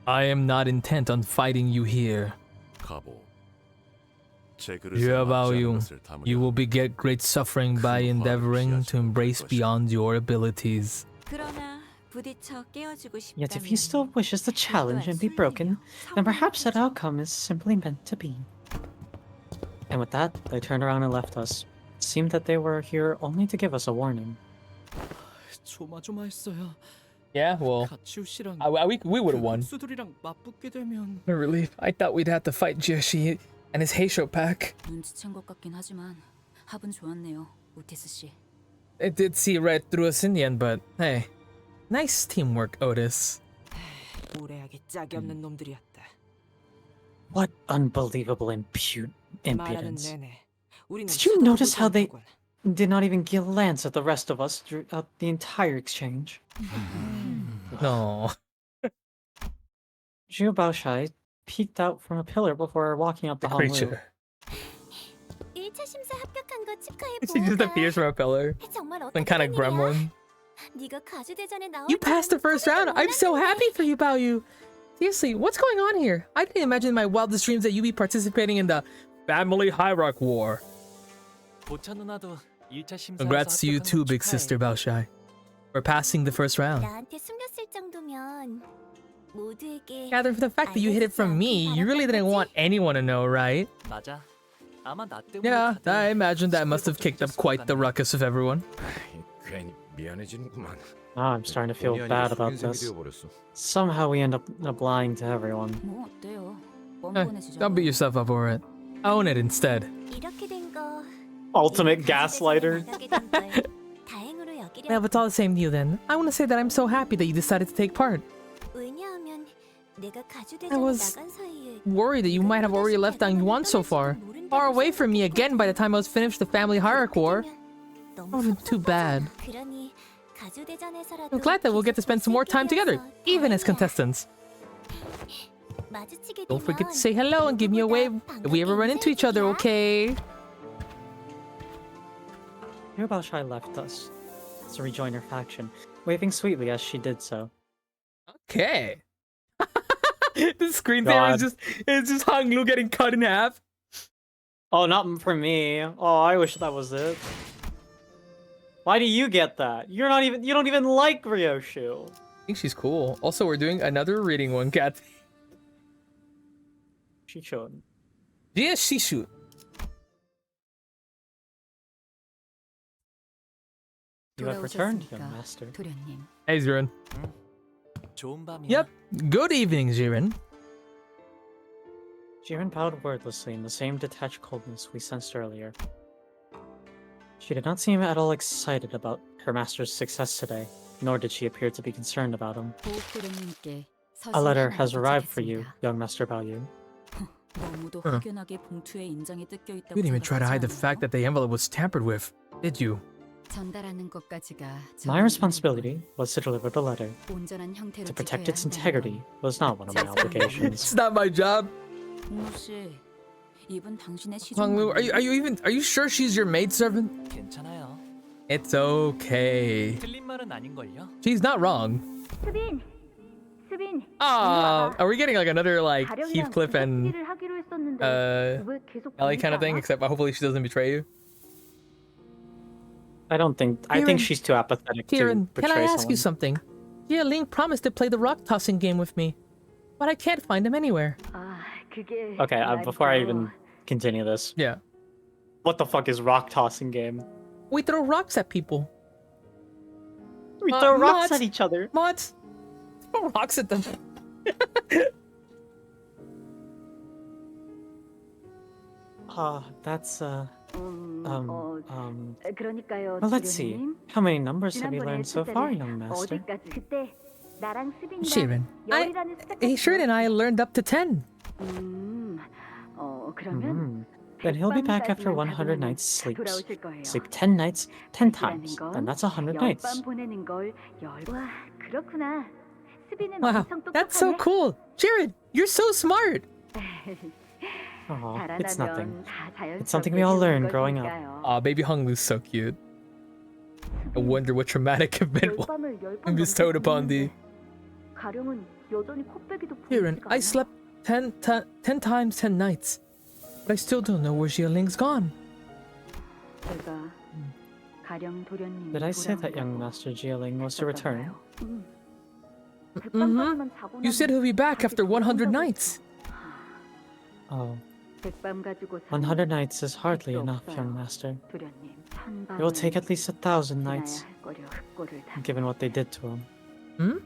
I am not intent on fighting you here. You will beget great suffering by endeavoring to embrace beyond your abilities. Yet if he still wishes to challenge and be broken, then perhaps that outcome is simply meant to be. And with that, they turned around and left us. It seemed that they were here only to give us a warning. Yeah, well, 가치우 씨랑 we would have won. 수들이랑 맞붙게 되면 A relief. I thought we'd have to fight Jieshi and his Heisho pack. 눈치챈 것 같긴 하지만 합은 좋았네요, 오티스 씨. It did see right through us in the end, but hey, nice teamwork, Otis. 오래하게 짝이 없는 놈들이었다. What unbelievable 말하는 impudence. 내내 우리는 Did you notice how they 쳐다보지 did not even glance at the rest of us throughout the entire exchange? No. Zhu Baoshai peeked out from a pillar before walking up to Honglu. Creature. 1차 심사 합격한 거 축하해 She just appears from a pillar. 정말 Some kind of gremlin. 네가 가주대전에 나올 You passed the first round. I'm so happy for you, Baoyu. Seriously, what's going on here? I didn't imagine in my wildest dreams that you'd be participating in the family hierarch war. 보차 누나도 1차 심사에서 Congrats to you too, big sister Baoshai, for passing the first round. 나한테 숨겼을 정도면 모두에게 Gather for the fact that you hid it from me, you really didn't want anyone to know, right? 맞아. 아마 나 때문에 Yeah, 다들 I imagine that must have kicked up quite the ruckus of everyone. 괜히 미안해지는구만. Now I'm starting to feel bad about this. Somehow we end up lying to everyone. 뭐 어때요? Don't beat yourself up over it. Own it instead. 이렇게 된 거. Ultimate gaslighter. 다행으로 여기려. Yeah, but it's all the same to you then. I want to say that I'm so happy that you decided to take part. 왜냐하면 내가 I 가주대전에 was 나간 사이에 worried that you might have already left Yuan so far away from me again by the time I was finished the family hierarch war. Oh, too bad. 그러니 가주대전에서라도 I'm glad that we'll get to spend some more time together, even as contestants. 마주치게 Don't forget 되면 to say hello and give me a wave if we ever run into each other, okay? Zhu Baoshai left us to rejoin her faction, waving sweetly as she did so. Okay. The screensaver is just Hong Lu getting cut in half. Oh, not for me. Oh, I wish that was it. Why do you get that? You don't even like Ryoshu. I think she's cool. Also, we're doing another reading one, Kat. She should. Yes, she should. You have returned, young master. 도련님. Hey, Zirin. 좋은 밤이야. Yep. Good evening, Zirin. Jiren bowed wordlessly in the same detached coldness we sensed earlier. She did not seem at all excited about her master's success today, nor did she appear to be concerned about him. 보호도련님께 A letter 서신 has 하나 arrived for you, 도착했습니다. young Master Baoyu. 너무도 확연하게 봉투에 인장이 뜯겨 있다고 You didn't even try to hide the 생각하지 fact that the envelope was tampered with, did you? 전달하는 것까지가 My responsibility was to deliver the letter. 온전한 형태로 To protect 지켜야 its 한다는 integrity was not one of my obligations. It's not my job. 씨, 이분 당신의 Hong Lu, are you sure she's your maidservant? 괜찮아요. It's okay. 틀린 말은 아닌걸요? She's not wrong. 수빈, 수빈. Are we getting like another like Heathcliff and 하기로 했었는데 왜 계속 Ellie kind of thing? Except hopefully she doesn't betray you. I think Kieran, she's too apathetic Kieran, to can betray I ask you someone. something? Yeah, Ling promised to play the rock tossing game with me, but I can't find him anywhere. Okay, before I even continue this, Yeah, what the fuck is rock tossing game? we throw rocks at people. We throw rocks mods. at each other. Mods, throw rocks at them. That's 그러니까요. well, let's see. How many numbers have you learned so far, young master? 그때 나랑 수빈이랑 Shirin, 열이라는 Shirin and I learned up to 10. 그러면 Then he'll be back after 100 nights sleep. Sleep 10 nights, 10 times. Then that's 100 nights. 보내는 걸 와, 그렇구나. 수빈은 Wow, 엄청 that's so 똑똑하네. cool. Shirin, you're so smart. Oh, it's nothing. 다 자연스럽게 It's something we all learn 되는 growing up. 거니까요. Aw, baby Hong Lu's so cute. I wonder what traumatic event will 열밤을 열 be 번 bestowed upon thee. 가령은 여전히 코빼기도 Shirin, 보이지가 I 않아. slept 10 times 10 nights, but I still don't know where Xiaoling's gone. 제가 가령 도련님이 Did I say that 돌아온다고 young Master Jialing was to return? Mm-hmm. You said he'll be back after 100 nights. Oh, 백밤 가지고 100 nights is hardly enough, young master. 도련님, It will take at least 1,000 nights, 지나야 할 거려 흑고를 다 given what they did to him. Hmm?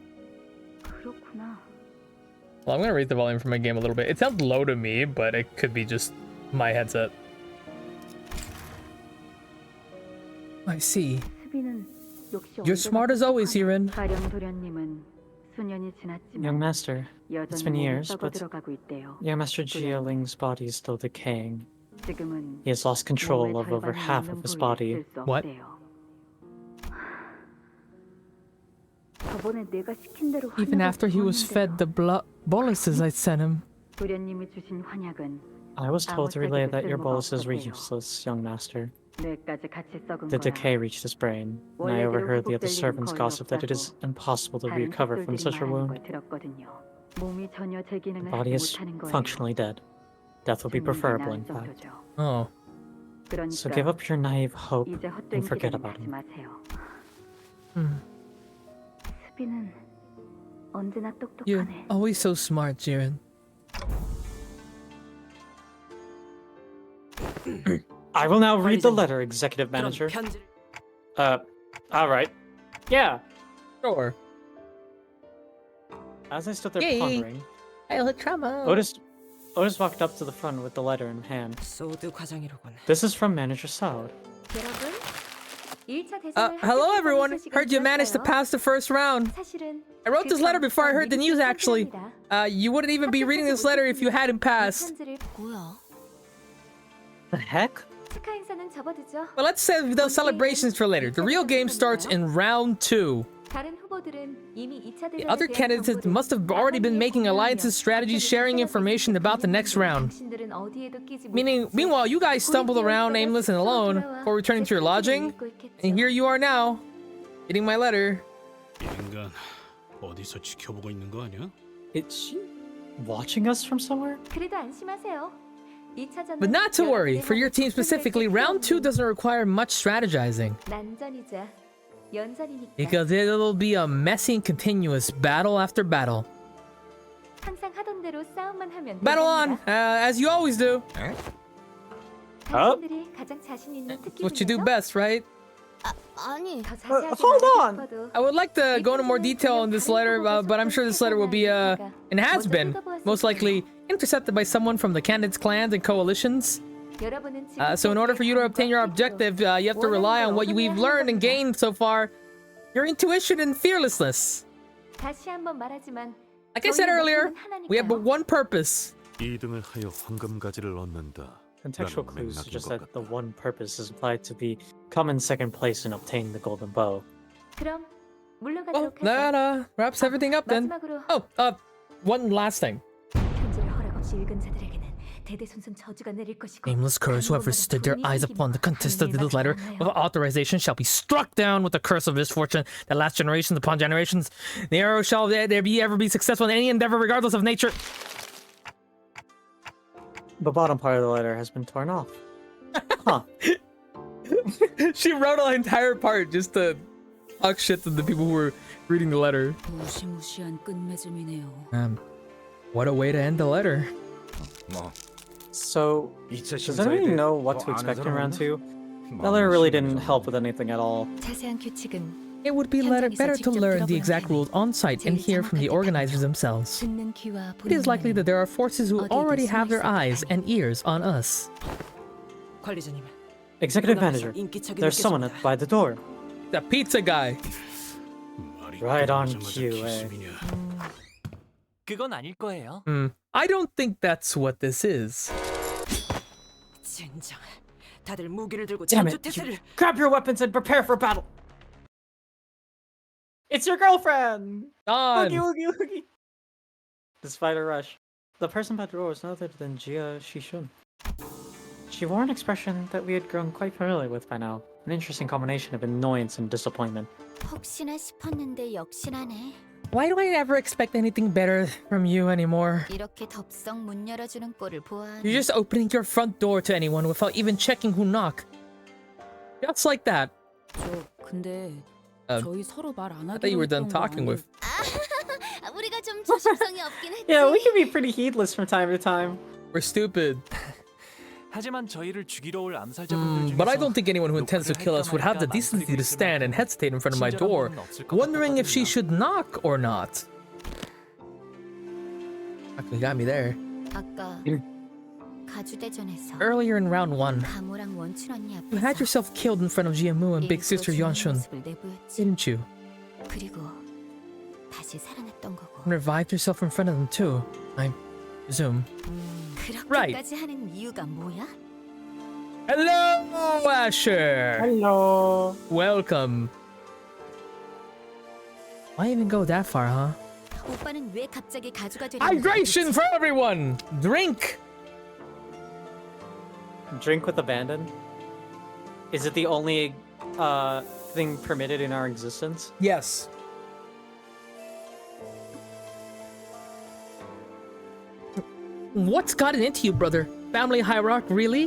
Well, I'm gonna raise the volume for my game a little bit. It sounds low to me, but it could be just my headset. I see. You're smart as always, Irin. Young Master, it's been years, but Young Master Jialing's body is still decaying. He has lost control of over half of his body. What? Even after he was fed the boluses I sent him. I was told to relay that your boluses were useless, Young Master. The decay reached his brain, and I overheard the other servants gossip that it is impossible to recover from such a wound. The body is functionally dead. Death would be preferable, in fact. Oh. So give up your naive hope and forget about him. You're always so smart, Jiren. I will now read the letter, Executive Manager. Alright. Yeah. Sure. As I stood there Yay. pondering, Otis walked up to the front with the letter in hand. This is from Manager Saud. Hello everyone! Heard you managed to pass the first round. I wrote this letter before I heard the news actually. You wouldn't even be reading this letter if you hadn't passed. The heck? Well, let's save those celebrations for later. The real game starts in round 2. The other candidates must have already been making alliances, strategies, sharing information about the next round. Meanwhile, you guys stumbled around aimless and alone before returning to your lodging. And here you are now, reading my letter. Is she watching us from somewhere? But not to worry, for your team specifically, round 2 doesn't require much strategizing. Because it'll be a messy and continuous battle after battle. Battle on, as you always do. What you do best, right? Hold on! I would like to go into more detail on this letter, but I'm sure this letter will be, and has been, most likely intercepted by someone from the candidates' clans and coalitions. So in order for you to obtain your objective, you have to rely on what we've learned and gained so far. Your intuition and fearlessness. Like I said earlier, we have but one purpose. Contextual clues suggest that the one purpose is implied to be come in second place in obtaining the golden bow. Oh, that wraps everything up then. Oh, one last thing. Nameless curs, whoever stood their eyes upon the contest of this letter without authorization shall be struck down with the curse of misfortune that lasts generations upon generations. The arrow shall there ever be successful in any endeavor regardless of nature. The bottom part of the letter has been torn off. Huh. She wrote an entire part just to talk shit to the people who were reading the letter. What a way to end the letter. So, does anyone know what to expect in round 2? That letter really didn't help with anything at all. It would be better to learn the exact rules on site and hear from the organizers themselves. It is likely that there are forces who already have their eyes and ears on us. Executive Manager, there's someone by the door. The pizza guy. Right on cue, eh? 그건 아닐 거예요. I don't think that's what this is. Damn it! You grab your weapons and prepare for battle! It's your girlfriend! Done! Oogie, oogie, oogie! Despite a rush, the person by the door was none other than Jia Shishun. She wore an expression that we had grown quite familiar with by now. An interesting combination of annoyance and disappointment. Why do I never expect anything better from you anymore? You're just opening your front door to anyone without even checking who knock. Just like that. I thought you were done talking with. Yeah, we can be pretty heedless from time to time. We're stupid. 하지만 저희를 죽이러 올 암살자분들 But I 중에서 don't think anyone who intends to kill us would have the decency to stand and hesitate in front of my door, wondering if she should knock or not. You got me there. 아까 가주대전에서 Earlier in round 1, 가모랑 원춘 언니 you had 앞에서 yourself killed in front of Jiamu and big sister Yeonshun, 모습을 내보였지. didn't you? 그리고 다시 살아났던 거고. And revived yourself in front of them too, I presume. Right. 그렇게까지 하는 이유가 뭐야? Hello, Asher! Hello. Welcome. Why even go that far, huh? 오빠는 왜 갑자기 가주가 되려고 Hydration for everyone! Drink! Drink with abandon? Is it the only thing permitted in our existence? Yes. What's gotten into you, brother? Family hierarchy, really?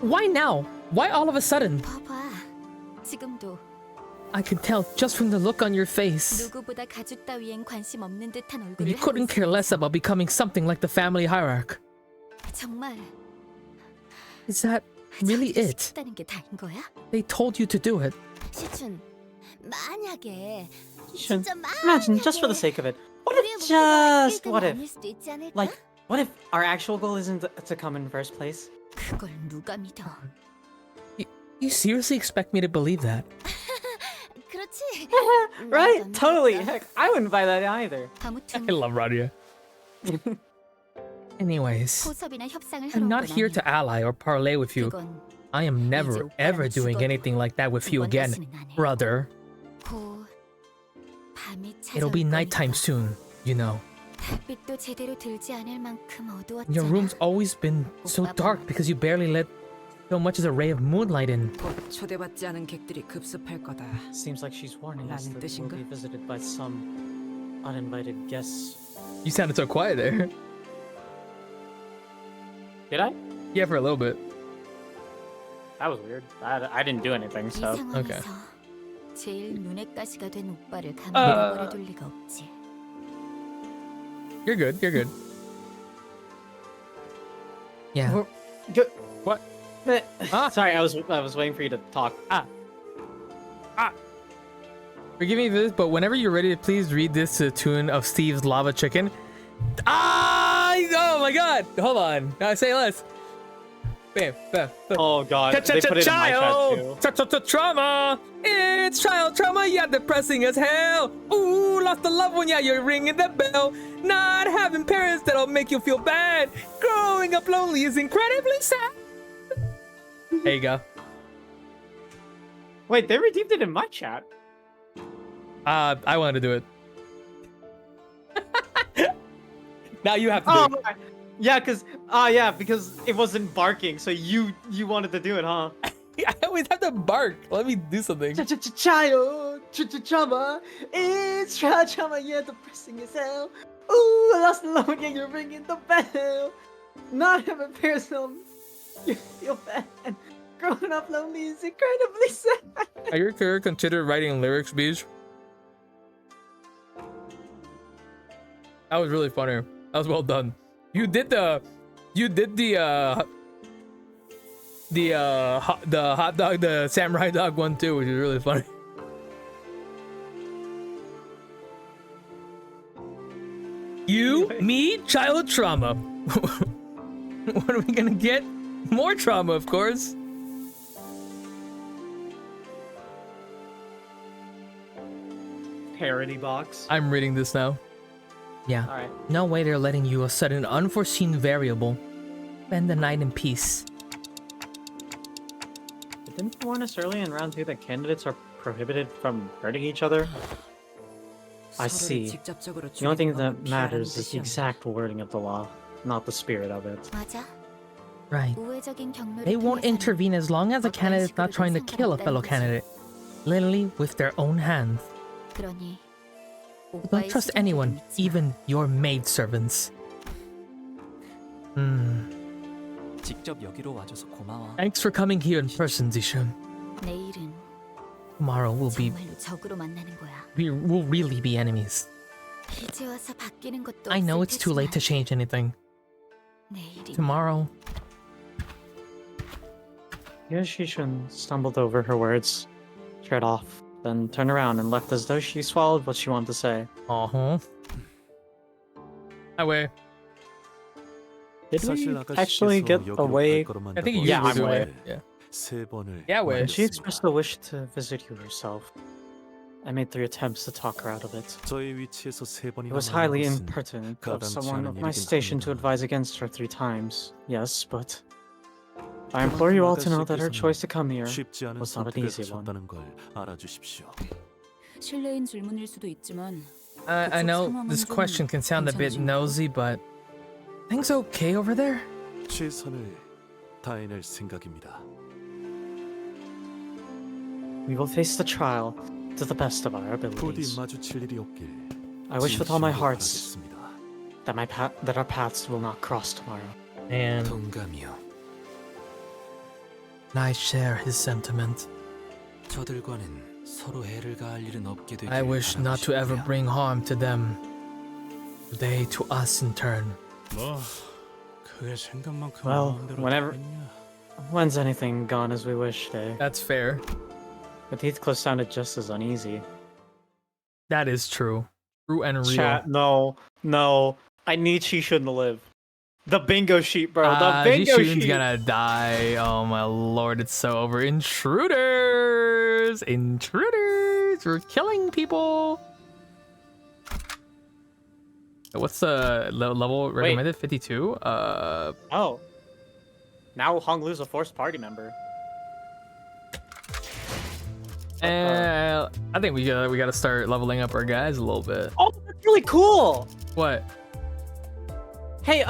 Why now? Why all of a sudden? 봐봐. 지금도 I can tell just from the look on your face. 누구보다 가죽 따위엔 관심 없는 듯한 얼굴을 You 하고 couldn't care less about becoming something like the family hierarchy. 정말 Is that really 자기가 it? 시켰다는 게 다인 거야? They told you to do it. 시춘 만약에 Shun, 진짜 imagine, just for the sake of it. What if what if? 아닐 수도 있지 않을까? Like, what if our actual goal isn't to come in first place? 그걸 누가 믿어? You seriously expect me to believe that? 그렇지. Right? 나도 안 Totally. 믿었다. Heck, I wouldn't buy that either. 아무튼 I love Radia. Anyways, 포섭이나 협상을 I'm 하러 not 온 건 here to 아니야. ally or parlay with you. 그건 I am never, ever doing anything like that with you again, brother. 곧 밤이 It'll be 찾아올 nighttime 거니까. soon, you know. 달빛도 제대로 들지 않을 만큼 어두웠잖아. Your room's always been so dark because you barely let so much as a ray of moonlight in. 곧 초대받지 않은 객들이 급습할 거다. Seems like she's warning us 라는 that we'll 뜻인가? be visited by some uninvited guests. You sounded so quiet there. Did I? Yeah, for a little bit. That was weird. I didn't do anything, 이 so. 상황에서 제일 눈에 가시가 된 오빠를 가만히 버려둘 리가 없지. You're good. You're good. Yeah. What? Sorry, I was waiting for you to talk. Forgive me for this, but whenever you're ready, please read this to the tune of Steve's Lava Chicken. Oh my God! Hold on. Say less. Bam, bam, bam. Oh God, they put it in my chat too. Trauma. It's child trauma. Yeah, depressing as hell. Ooh, lost a loved one. Yeah, you're ringing the bell. Not having parents that'll make you feel bad. Growing up lonely is incredibly sad. There you go. Wait, they redeemed it in my chat. I wanted to do it. Now you have to do it. Yeah, because it wasn't barking, so you wanted to do it, huh? I always have to bark. Let me do something. Child, trauma, it's trauma, yeah, depressing as hell. Ooh, I lost the love again, you're ringing the bell. Not having parents, you feel bad. Growing up lonely is incredibly sad. Are you ever considered writing lyrics, Beach? That was really funny. That was well done. You did the hot dog, the samurai dog one too, which is really funny. You, me, childhood trauma. What are we gonna get? More trauma, of course. Parody box. I'm reading this now. Yeah. Alright. No way they're letting you a sudden unforeseen variable. Spend the night in peace. Didn't you warn us early in round 2 that candidates are prohibited from hurting each other? I see. The only thing that matters is the exact wording of the law, not the spirit of it. 맞아. Right. 우회적인 경로를 They won't 통해서는 intervene as long as a candidate's not trying to kill a fellow candidate. Literally with their own hands. 그러니 Don't trust anyone, even your maidservants. 직접 여기로 와줘서 고마워. Thanks for coming here in person, Zishun. 내일은 Tomorrow we'll 정말로 적으로 만나는 거야. we will really be enemies. 이제 와서 바뀌는 것도 I know 없을 it's too late to 테지만 change anything. 내일이 Tomorrow Yoshishun stumbled over her words, straight off, then turned around and left as though she swallowed what she wanted to say. Uh-huh. Highway. Did we actually get away? I think you Yeah, usually I'm do way. it. Yeah. Yeah, way. When she expressed a wish to visit you herself, I made 3 attempts to talk her out of it. It was highly impertinent of someone of my station to advise against her 3 times. Yes, but I implore you all to know that her choice to come here was not an easy one. 실례인 질문일 수도 있지만 I know this question can sound a bit nosy, but things okay over there? We will face the trial to the best of our abilities. I wish with all my hearts that our paths will not cross tomorrow. And I share his sentiment. I wish not to ever bring harm to them. They to us in turn. Well, when's anything gone as we wished, eh? That's fair. But Heathcliff sounded just as uneasy. That is true. True and real. Chat, no. I need Shishun to live. The bingo sheet, bro. The bingo Shishun's sheet. gonna die. Oh my lord, it's so over. Intruders! We're killing people! What's the level recommended? 52? Oh. Now Honglu's a forced party member. I think we gotta start leveling up our guys a little bit. Oh, that's really cool! What? Hey,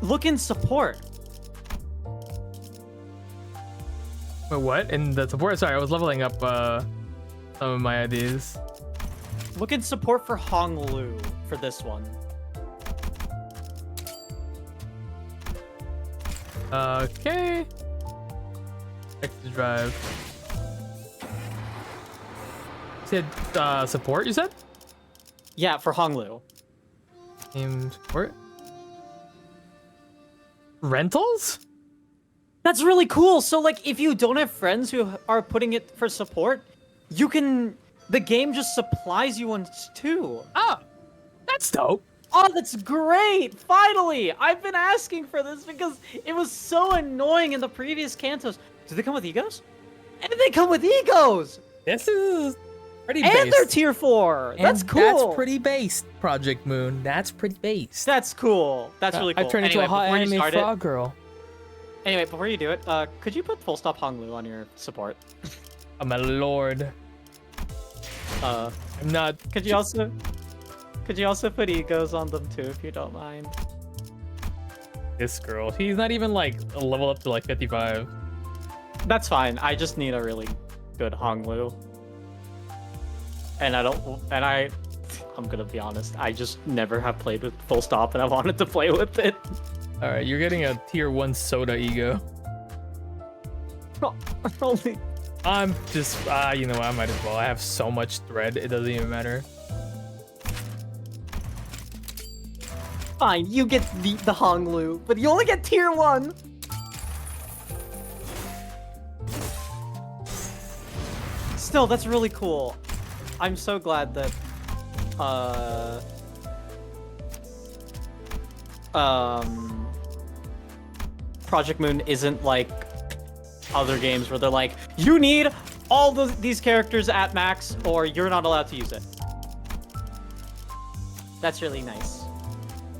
look in support. Wait, what? In the support? Sorry, I was leveling up some of my ideas. Look in support for Honglu for this one. Okay. Extra drive. You said support, you said? Yeah, for Honglu. Team support? Rentals? That's really cool. So, like, if you don't have friends who are putting it for support, you can... The game just supplies you ones too. Oh, that's dope. Oh, that's great! Finally! I've been asking for this because it was so annoying in the previous Cantos. Do they come with egos? And they come with egos! This is pretty based. And based. they're tier 4. And that's cool. That's pretty based, Project Moon. That's pretty based. That's cool. That's really cool. I turned into a hot anime frog girl. Anyway, before you do it, could you put full stop Honglu on your support? Oh my lord. I'm not. Could you also put egos on them too, if you don't mind? This girl, she's not even like a level up to like 55. That's fine. I just need a really good Honglu. And I'm gonna be honest, I just never have played with full stop and I wanted to play with it. Alright, you're getting a tier 1 soda ego. Only. I'm just, you know what, I might as well. I have so much thread, it doesn't even matter. Fine, you get the Honglu, but you only get tier 1. Still, that's really cool. I'm so glad that, Project Moon isn't like other games where they're like, you need all these characters at max or you're not allowed to use it. That's really nice.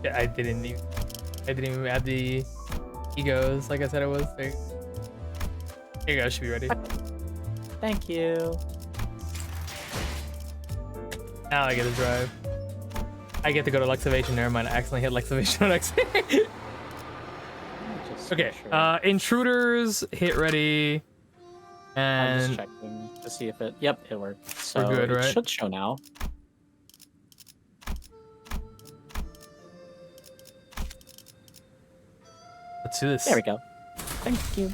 Yeah, I didn't even add the egos like I said I was. There you go, should be ready. Thank you. Now I get to drive. I get to go to Lexivation. Never mind, I accidentally hit Lexivation on X. Okay, intruders, hit ready. And I'm just checking to see if it... Yep, it worked. So we're good, right? It should show now. Let's do this. There we go. Thank you.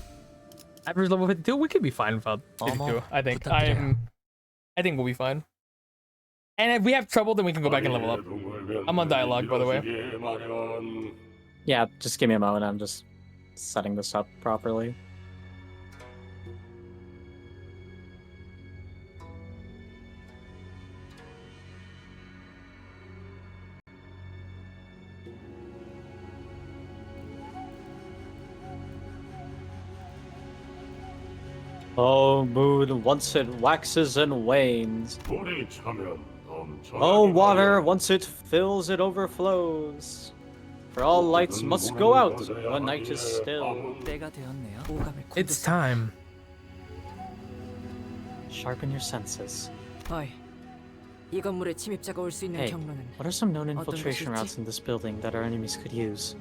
Average level 52, we could be fine without 52. I think. I think we'll be fine. And if we have trouble, then we can go back and level up. I'm on dialogue, by the way. Yeah, just give me a moment. I'm just setting this up properly. Oh, moon, once it waxes and wanes. Oh, water, once it fills, it overflows. For all lights must go out when night is still. It's time. Sharpen your senses. 어이, 이 건물에 침입자가 올 수 있는 Hey, 경로는 what are some known 어떤 infiltration 곳이지? routes in this building that our enemies could use?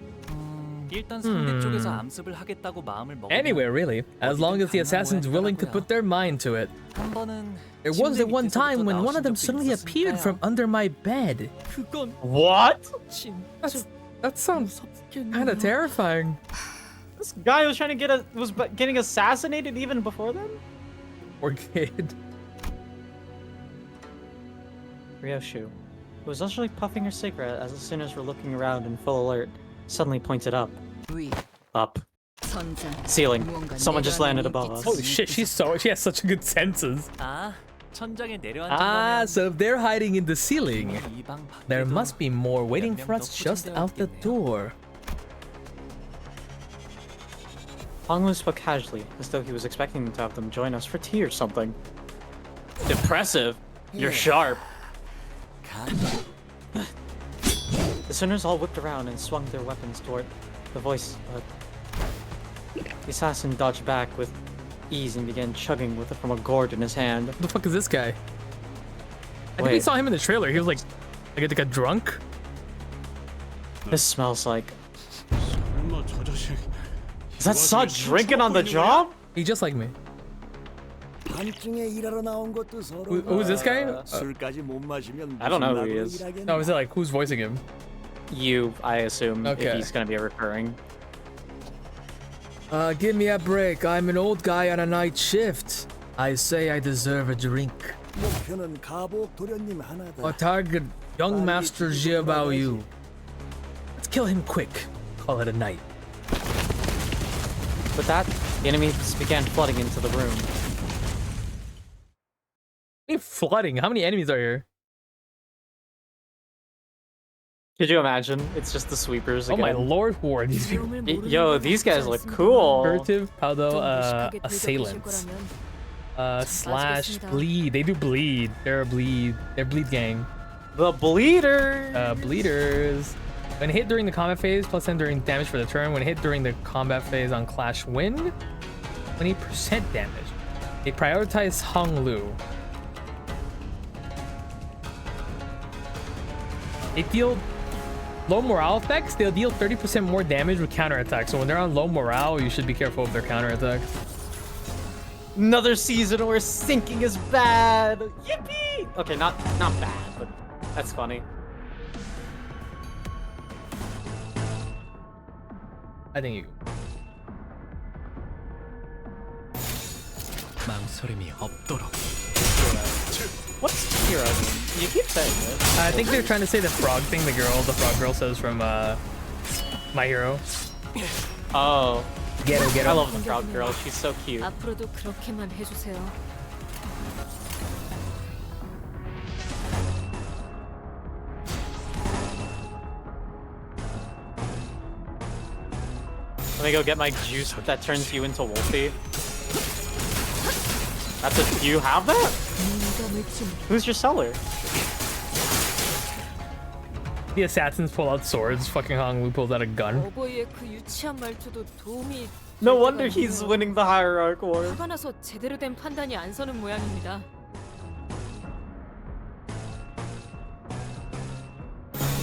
일단 상대 쪽에서 암습을 하겠다고 마음을 먹으면 Anywhere, really. As long as the assassin's willing to put their mind to it. 한 번은 There was 침대 that one 밑에서부터 time when one of them 나오신 적도 suddenly appeared 있었으니까요. from under my bed. 그건 What? That sounds kind of terrifying. This guy was trying to was getting assassinated even before then? Poor kid. Ryoshu, who was actually puffing her cigarette as the sinners were looking around in full alert, suddenly pointed up. 위, Up. 선장, Ceiling. 무언가 Someone just landed 내려앉는 above us. Holy shit, she has such good senses. 아, 천장에 내려앉은 Ah, 거면 so if they're hiding in the ceiling, 이 방 there 밖에도 must be more waiting 몇 for 명 us 더 just out the 포진되어 door. Honglu spoke casually, as though he was expecting to have them join us for tea or something. Impressive. You're sharp. The sinners all whipped around and swung their weapons toward the voice. The assassin dodged back with ease and began chugging with it from a gourd in his hand. What the fuck is this guy? I think we Wait. saw him in the trailer. He was like a drunk. This smells like. 설마 저 자식 Is that Sod drinking on the job? He's just like me. Who's this guy? 술까지 못 마시면 I don't know who 무슨 he 나로 is. 일하겠나? No, is it like who's voicing him? You, I assume, Okay. if he's gonna be a recurring. Give me a break. I'm an old guy on a night shift. I say I deserve a drink. 목표는 가복 도련님 하나다. Our target, young master Jiabao Yu. Let's kill him quick. Call it a night. With that, the enemies began flooding into the room. Flooding. How many enemies are here? Could you imagine? It's just the sweepers Oh again. my lord, who are these people? Yo, these guys look cool. Furtive, Pado, assailants. Slash bleed. They do bleed. They're a bleed. They're bleed gang. The bleeder. Bleeders. When hit during the combat phase, plus 10 during damage for the turn. When hit during the combat phase on Clash Win, 20% damage. They prioritize Honglu. They deal low morale effects. They'll deal 30% more damage with counterattacks. So when they're on low morale, you should be careful of their counterattacks. Another season where sinking is bad. Yippee! Okay, not bad, but that's funny. I think you. What's hero mean? You keep saying this. I think they're trying to say the frog thing. The frog girl says from My Hero. Oh. Get her, get her. I love the frog girl. She's so cute. 앞으로도 그렇게만 해주세요. Let me go get my juice that turns you into Wolfie. That's a. You have that? Who's your seller? The assassins pull out swords. Fucking Honglu pulls out a gun. 어버이의 그 유치한 말투도 도움이 No 될 wonder 때가 he's 있네요. winning the hierarch war. 화가 나서 제대로 된 판단이 안 서는 모양입니다.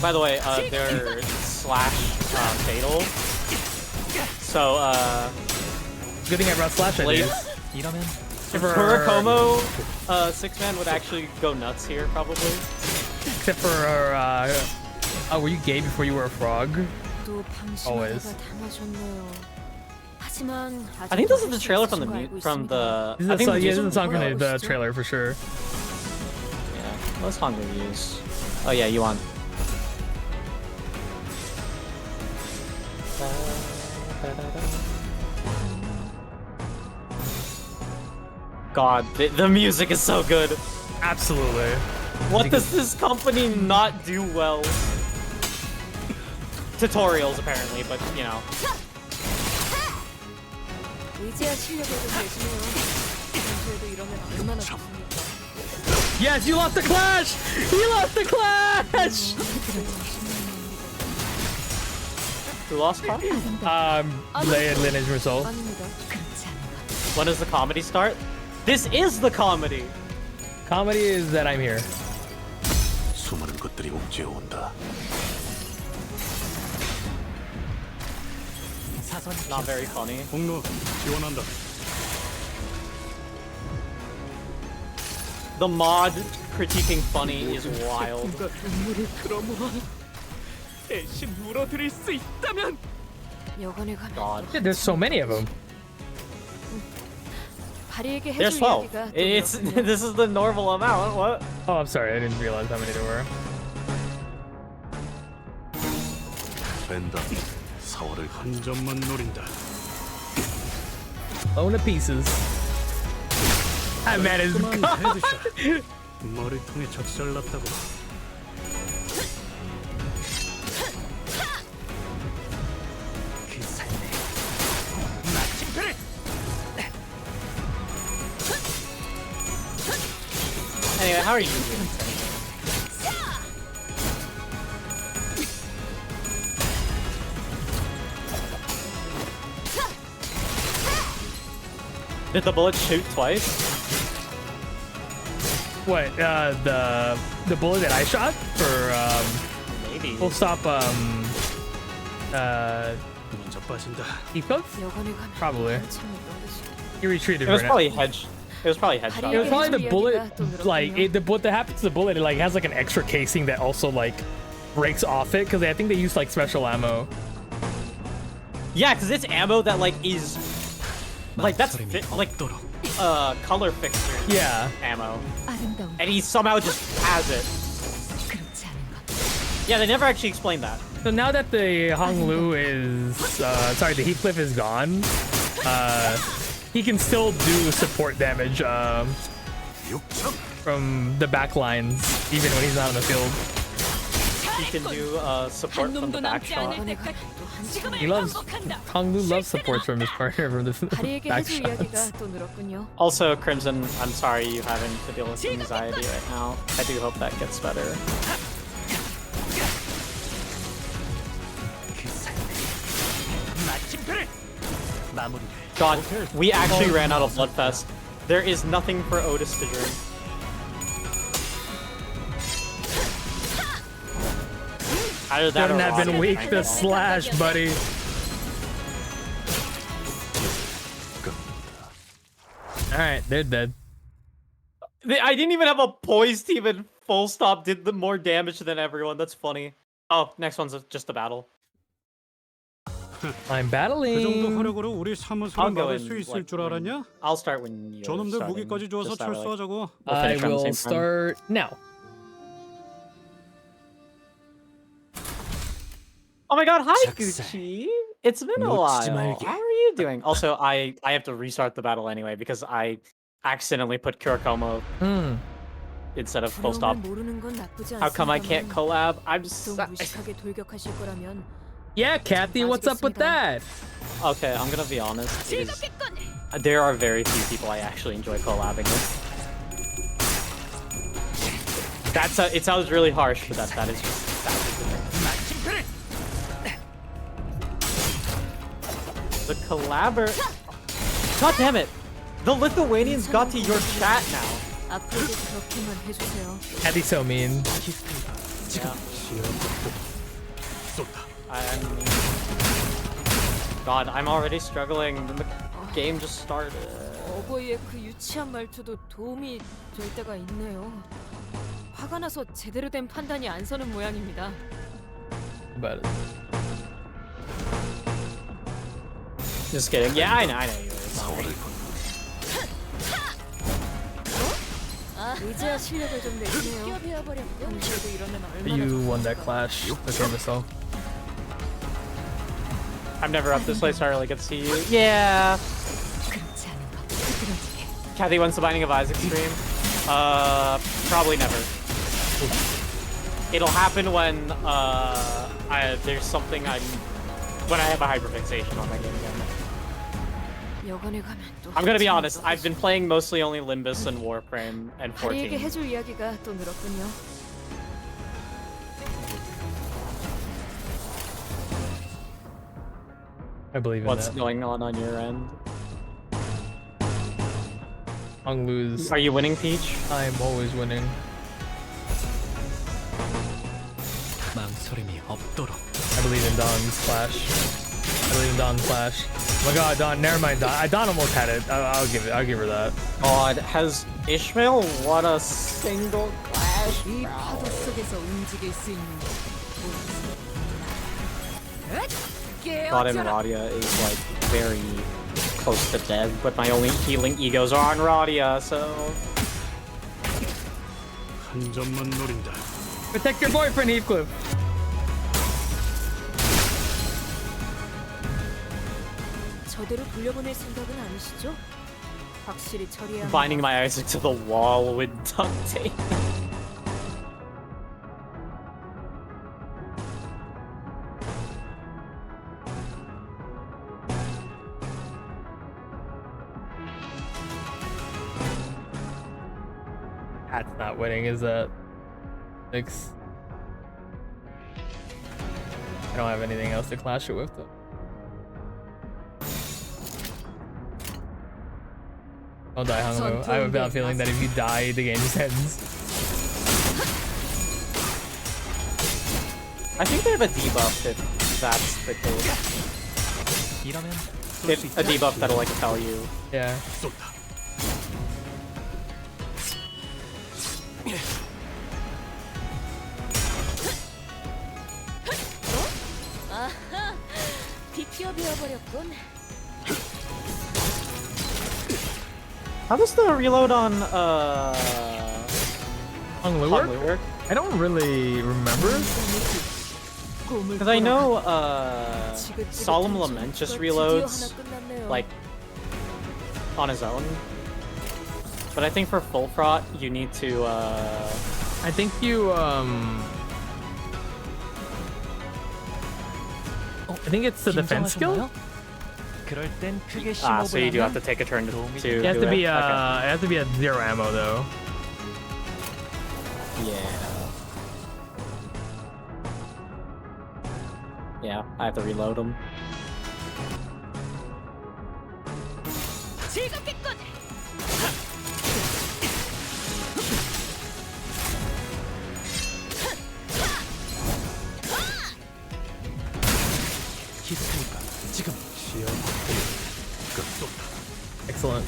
By the way, they're slash fatal. So Good thing I brought slash Blade- ideas. 이러면 Kurikomo 6-man would actually go nuts here probably. Except for oh, were you gay before you were a frog? 또 Always. 방심하다가 당하셨네요. 하지만 I think this is the trailer from the This is I think yeah, this is the the song from the trailer for sure. Yeah, what song do we use? Oh yeah, you want. God, the music is so good. Absolutely. What does this company not do well? Tutorials, apparently, but you know. Yes, you lost the clash! You lost the clash! Who lost clash? Lineage result. When does the comedy start? This is the comedy! Comedy is that I'm here. 수많은 것들이 옥죄어 온다. Not very funny. 공로 지원한다. The mod critiquing funny is wild. 대신 물어드릴 수 있다면. God. Yeah, there's so many of them. There's 12. It's this is the normal amount. What? Oh, I'm sorry. I didn't realize how many there were. 벤다 사월을 한 점만 노린다. Blown to pieces. That man is 그만 gone. 헤드샷. 머리통에 적살났다고. Anyway, how are you doing? Did the bullet shoot twice? What? The bullet that I shot for Maybe. full stop 먼저 빠진다. Eco? Probably. He retreated. It was for probably hedge. It was probably headshot. It was probably the bullet. Like what that happens to the bullet. It like has like an extra casing that also like breaks off it because I think they use like special ammo. Yeah, because it's ammo that like is like that's like color fixture. Yeah. Ammo. And he somehow just has it. Yeah, they never actually explained that. So now that the Honglu is sorry, the Heathcliff is gone, he can still do support damage from the back lines, even when he's not on the field. He can do support from the back shot. He loves Honglu loves supports from his partner from the back shots. Also, Crimson, I'm sorry you having to deal with anxiety right now. I do hope that gets better. God, we actually ran out of Bloodfest. There is nothing for Otis to drink. Either that Shouldn't or have been water. weak to slash, buddy. Alright, they're dead. I didn't even have a poise team and full stop did the more damage than everyone. That's funny. Oh, next one's just a battle. I'm 그 정도 battling. 화력으로 우리 사무소를 막을 수 있을 줄 알았냐? I'll start when you're 저놈들 starting. 무기까지 줘서 Just that way. 철수하자고. We'll I finish around the will same time. start now. Oh my god, hi Gucci! It's been a while. How are you doing? Also, I have to restart the battle anyway because I accidentally put Kurikomo instead of full stop. How come I can't collab? I'm sorry. Yeah, Kathy, what's up with that? Okay, I'm gonna be honest. There are very few people I actually enjoy collabing with. It sounds really harsh, but that is just the collabor. God damn it! The Lithuanians got to your chat now. Kathy's so mean. God, I'm already struggling. The game just started. 어버이의 그 유치한 말투도 도움이 될 때가 있네요. 화가 나서 제대로 된 판단이 안 서는 모양입니다. But Just kidding. Yeah, I know you. 의지와 실력을 좀 내시네요. 평소에도 이러면 얼마나 you won that clash. The game itself. I'm never up this late, so I really get to see you. Yeah. Kathy, when's the Binding of Isaac stream? Probably never. It'll happen when there's something when I have a hyperfixation on my game again. I'm gonna be honest, I've been playing mostly only Limbus and Warframe and 14. 해줄 이야기가 또 늘었군요. I believe in What's that. going on your end? I'll lose. Are you winning, Peach? I'm always winning. I believe in Dawn's Flash. I believe in Dawn's Flash. Oh my god, Dawn, never mind. Dawn almost had it. I'll give her that. God, has Ishmael won a single Clash? 이 파도 속에서 움직일 수 있는 God and Radia is like very close to dead, but my only healing egos are on Radia, so... 한 점만 노린다. Protect your boyfriend, Heathcliff. 저대로 돌려보낼 생각은 아니시죠? 확실히 처리해야 Binding my Isaac to the wall with duct tape. That's not winning, is that? 6. I don't have anything else to clash it with, though. Don't die, Hunglo. I have a bad feeling that if you die, the game just ends. I think they have a debuff if that's the case. A debuff that'll like tell you. Yeah. 아하, 비껴비어버렸군. How does the reload on Hunglo work? I don't really remember. Because I know Solemn Lament just reloads like on his own. But I think for full fraught you need to I think you I think it's the defense skill? so you do have to take a turn to It has to be it has to be at 0 ammo though. Yeah, I have to reload him. Excellent.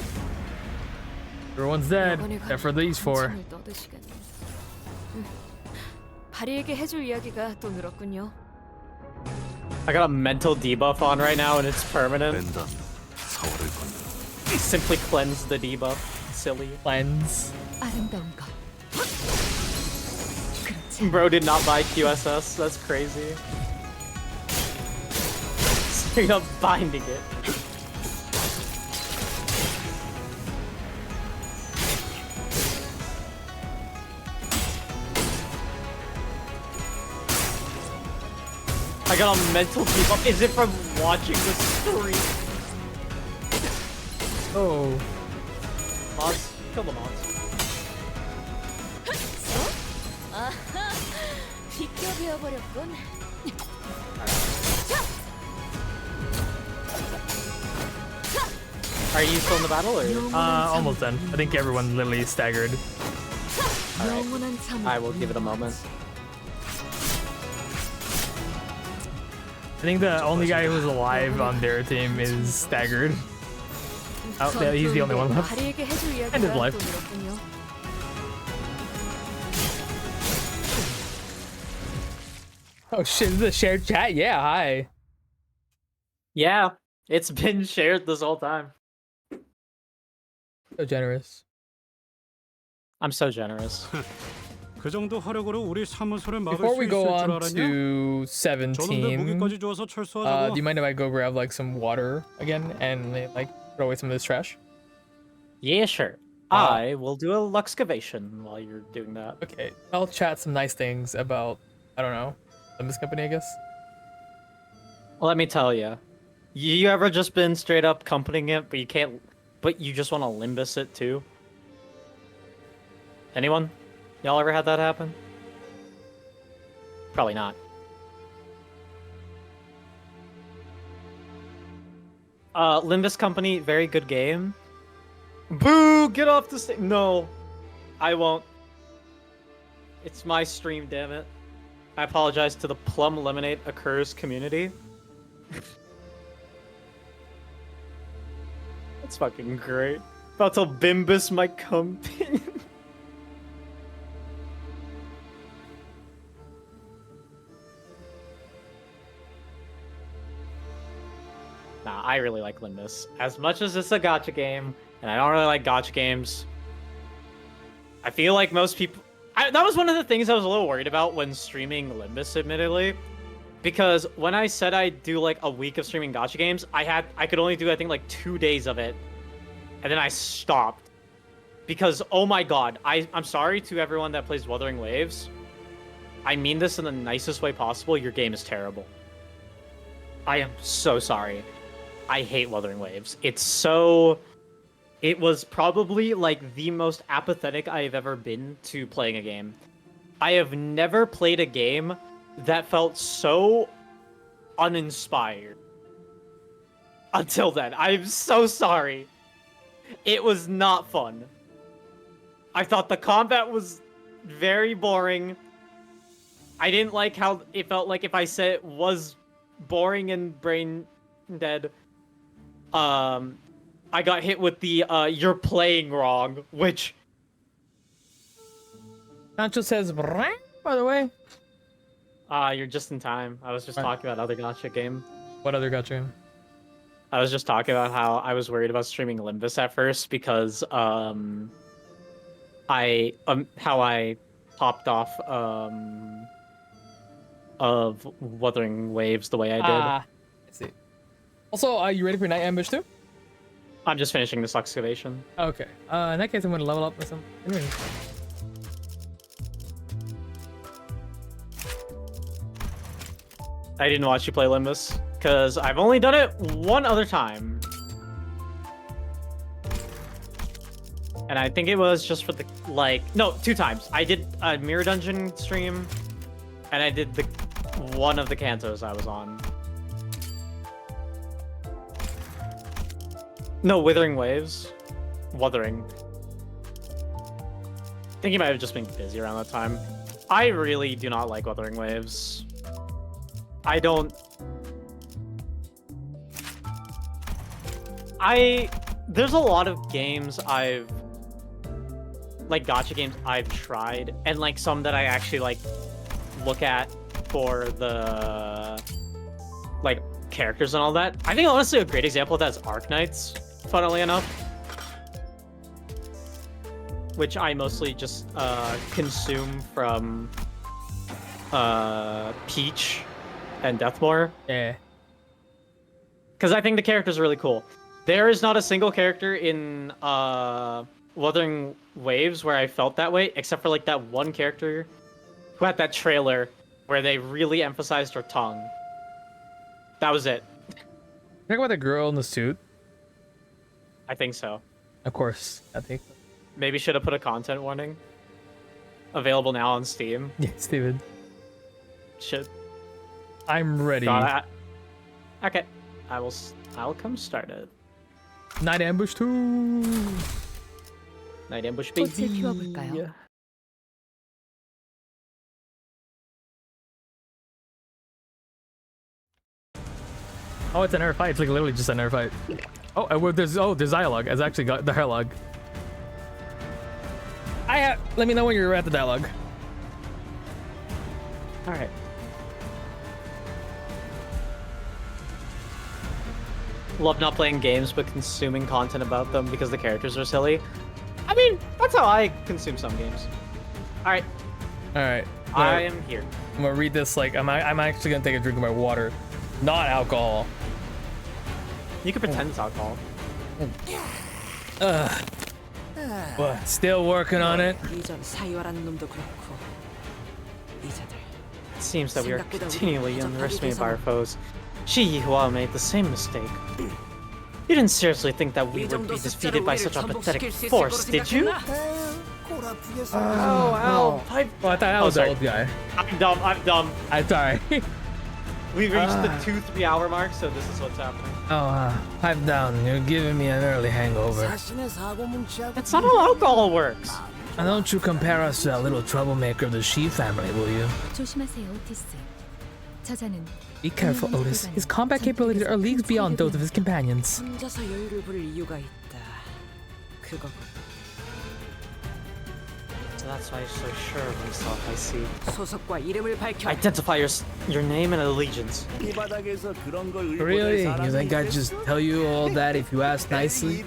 Everyone's dead, except for these 4. 바리에게 해줄 이야기가 또 늘었군요. I got a mental debuff on right now and it's permanent. Simply cleanse the debuff. Silly. Cleanse. Bro did not buy QSS. That's crazy. Straight up binding it. I got a mental debuff. Is it from watching the stream? Oh. Mods? Kill the mods. 아하, 비껴비어버렸군. Are you still in the battle or? Almost done. I think everyone literally staggered. Alright. I will give it a moment. I think the only guy who's alive on their team is staggered. Oh, yeah, he's the only one left. End his life. Oh shit, is this a shared chat? Yeah, hi. Yeah, it's been shared this whole time. So generous. I'm so generous. 그 정도 화력으로 우리 사무소를 막을 Before 수 we 있을 go 줄 on 알았냐? to 저놈들 17, 무기까지 주어서 do 철수하자고. you mind if I go grab like some water again and like throw away some of this trash? Yeah, sure. I will do a luxcavation while you're doing that. Okay, I'll chat some nice things about, I don't know, Limbus Company, I guess. Let me tell you, you ever just been straight up accompanying it, but you can't, but you just want to Limbus it too? Anyone? Y'all ever had that happen? Probably not. Limbus Company, very good game. Boo! Get off the stage! No, I won't. It's my stream, damn it. I apologize to the Plum Lemonade Occurs community. That's fucking great. About to Bimbus my company. Nah, I really like Limbus. As much as it's a gacha game, and I don't really like gacha games, I feel like most people... that was one of the things I was a little worried about when streaming Limbus, admittedly. Because when I said I'd do like a week of streaming gacha games, I could only do, I think, like 2 days of it. And then I stopped. Because, oh my god, I'm sorry to everyone that plays Wuthering Waves. I mean this in the nicest way possible, your game is terrible. I am so sorry. I hate Wuthering Waves. It was probably like the most apathetic I've ever been to playing a game. I have never played a game that felt so uninspired. Until then. I'm so sorry. It was not fun. I thought the combat was very boring. I didn't like how it felt like if I said it was boring and brain dead. I got hit with the you're playing wrong, which Canto says, by the way. You're just in time. I was just talking about other gacha game. What other gacha game? I was just talking about how I was worried about streaming Limbus at first because how I popped off of Wuthering Waves the way I did. I see. Also, are you ready for Night Ambush too? I'm just finishing this excavation. Okay. In that case, I'm gonna level up with some. Anyway. I didn't watch you play Limbus because I've only done it one other time. And I think it was just for the, no, 2 times. I did a Mirror Dungeon stream, and I did one of the Cantos I was on. No, Withering Waves. Wuthering. I think you might have just been busy around that time. I really do not like Wuthering Waves. I don't... There's a lot of games I've... like, gacha games I've tried, and, like, some that I actually, like, look at for the... like, characters and all that. I think, honestly, a great example of that is Arknights, funnily enough. Which I mostly just, consume from, Peach and Deathmore. Yeah. Because I think the characters are really cool. There is not a single character in Wuthering Waves where I felt that way, except for like that one character who had that trailer where they really emphasized her tongue. That was it. Talk about the girl in the suit. I think so. Of course, I think. Maybe should have put a content warning. Available now on Steam. Yeah, Steven. Should. I'm ready. Okay. I'll come start it. Night Ambush 2. Night Ambush baby. 꽃을 피워볼까요? Oh, it's an air fight. It's like literally just an air fight. Oh, there's dialogue. It's actually got the dialogue. Let me know when you're at the dialogue. All right. Love not playing games, but consuming content about them because the characters are silly. I mean, that's how I consume some games. All right. All right. I am here. I'm gonna read this like I'm actually gonna take a drink of my water, not alcohol. You can pretend it's alcohol. What? Still working on it. It seems that we are continually underestimated by our foes. Shi Yihua made the same mistake. You didn't seriously think that we would be defeated by such a pathetic force, did you? Oh, Oh, I thought that was the old guy. I'm dumb. I'm sorry. We've reached the 2-3 hour mark, so this is what's happening. Pipe down. You're giving me an early hangover. That's not how alcohol works. Now don't you compare us to that little troublemaker of the Shi family, will you? 조심하세요, 오티스. 저자는 Be careful, Otis. His combat capabilities are leagues beyond those of his companions. 혼자서 여유를 부릴 이유가 있다. 그거군. So that's why you're so sure of himself, I see. 소속과 이름을 밝혀. Identify your name and allegiance. Really? You think I'd just tell you all that if you asked nicely?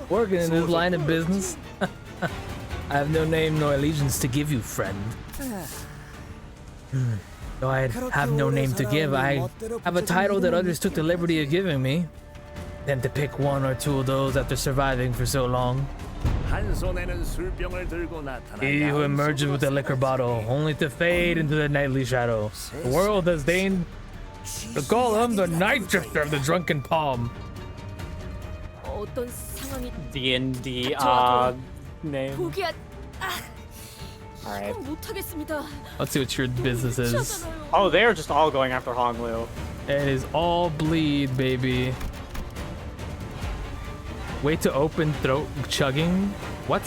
Working in this line of business? I have no name nor allegiance to give you, friend. Though I have no name to give, I have a title that others took the liberty of giving me. Then to pick one or two of those after surviving for so long. He who emerges with a liquor bottle, only to fade into the nightly shadow. The world has deigned to call him the night drifter of the drunken palm. 어떤 상황이 D&D name. 포기한. Alright. 못하겠습니다. Let's see what your business is. Oh, they're just all going after Honglu. It is all bleed, baby. Way to open throat chugging. What?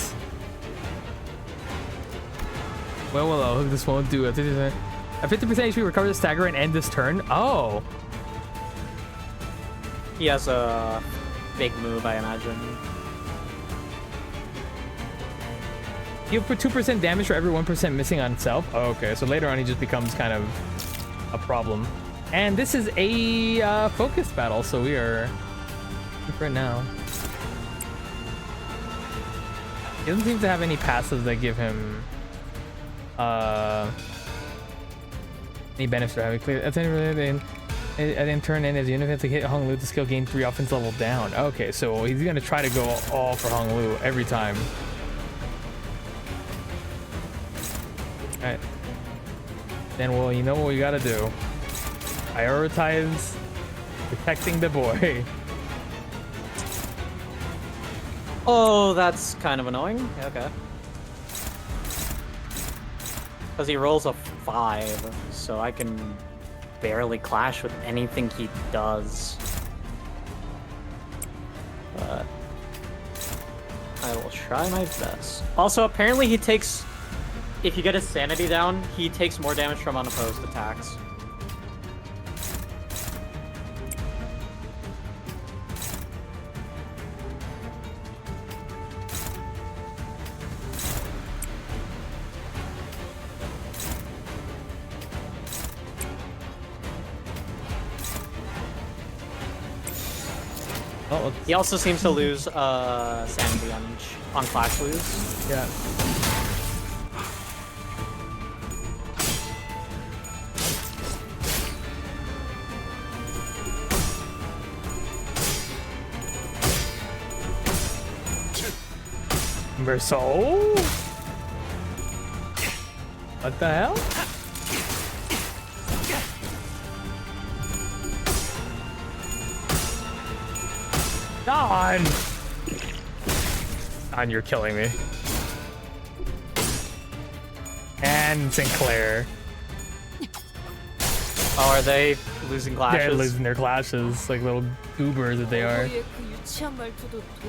Well, this won't do it. A 50% HP recover the stagger and end this turn. Oh. He has a big move, I imagine. Heal for 2% damage for every 1% missing on itself. Oh, okay, so later on he just becomes kind of a problem. And this is a focus battle, so we are right now. He doesn't seem to have any passives that give him any benefits for having clear. At then turn in as the unit to hit Hong Lu, the skill gain 3 offense level down. Okay, so he's gonna try to go all for Hong Lu every time. Alright. Then, well, you know what we gotta do. Prioritize protecting the boy. Oh, that's kind of annoying. Okay. Because he rolls a 5, so I can barely clash with anything he does. But I will try my best. Also, apparently he takes... If you get his sanity down, he takes more damage from unopposed attacks. Oh, he also seems to lose sanity on clash lose. Yeah. Soul? What the hell? Don! Don, you're killing me. And Sinclair. Oh, are they losing clashes? They're losing their clashes, like little goobers that they are.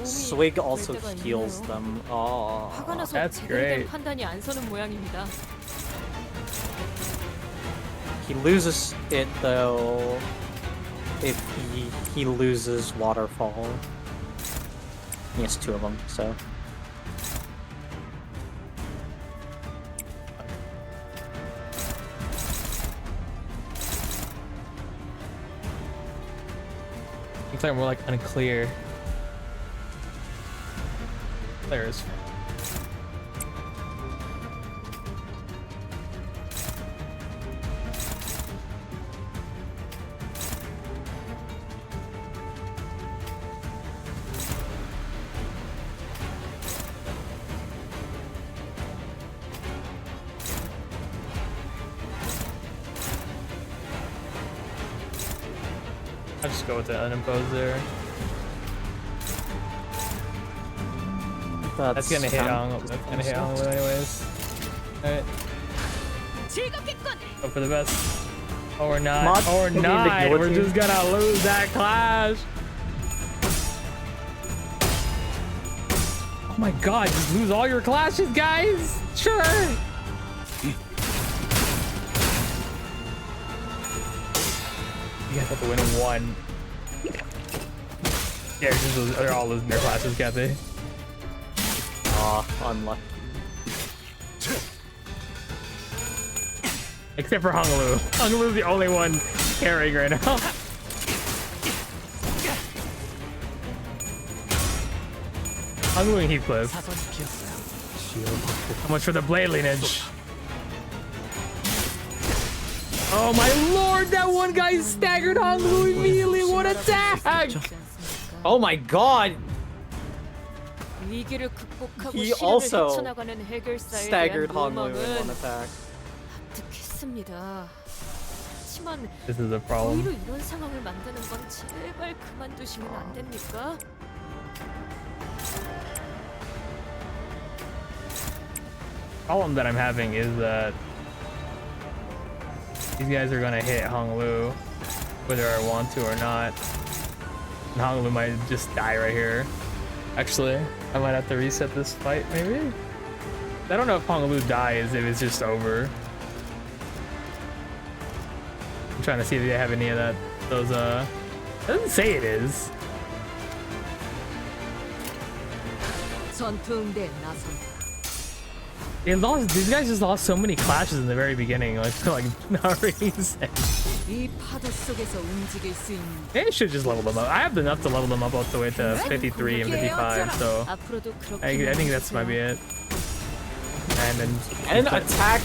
Swig also heals them. Oh, that's great. He loses it though if he loses waterfall. He has 2 of them, so. It's like more like unclear. There's. I'll just go with the unimposed there. That's gonna hit on. That's gonna hit on anyways. Alright. Go for the best. Or not. Or not. We're just gonna lose that clash. Oh my god, just lose all your clashes, guys. Sure. You guys have to win one. Yeah, they're all losing their classes, can't they? Aw, unlucky. Except for Honglu. Honglu's the only one carrying right now. Honglu and Heathcliff. How much for the blade lineage? Oh my lord, that one guy staggered Honglu immediately. What attack! Oh my god! He also staggered Honglu in one attack. This is a problem. 이런 상황을 만드는 건 제발 그만두시면 안 됩니까? Problem that I'm having is that these guys are gonna hit Honglu whether I want to or not. And Honglu might just die right here. Actually, I might have to reset this fight maybe. I don't know if Honglu dies, if it's just over. I'm trying to see if they have any of that. Those it doesn't say it is. They lost. These guys just lost so many clashes in the very beginning. Like no reason. They should just level them up. I have enough to level them up all the way to 53 and 55. So I think that's might be it. And then attack,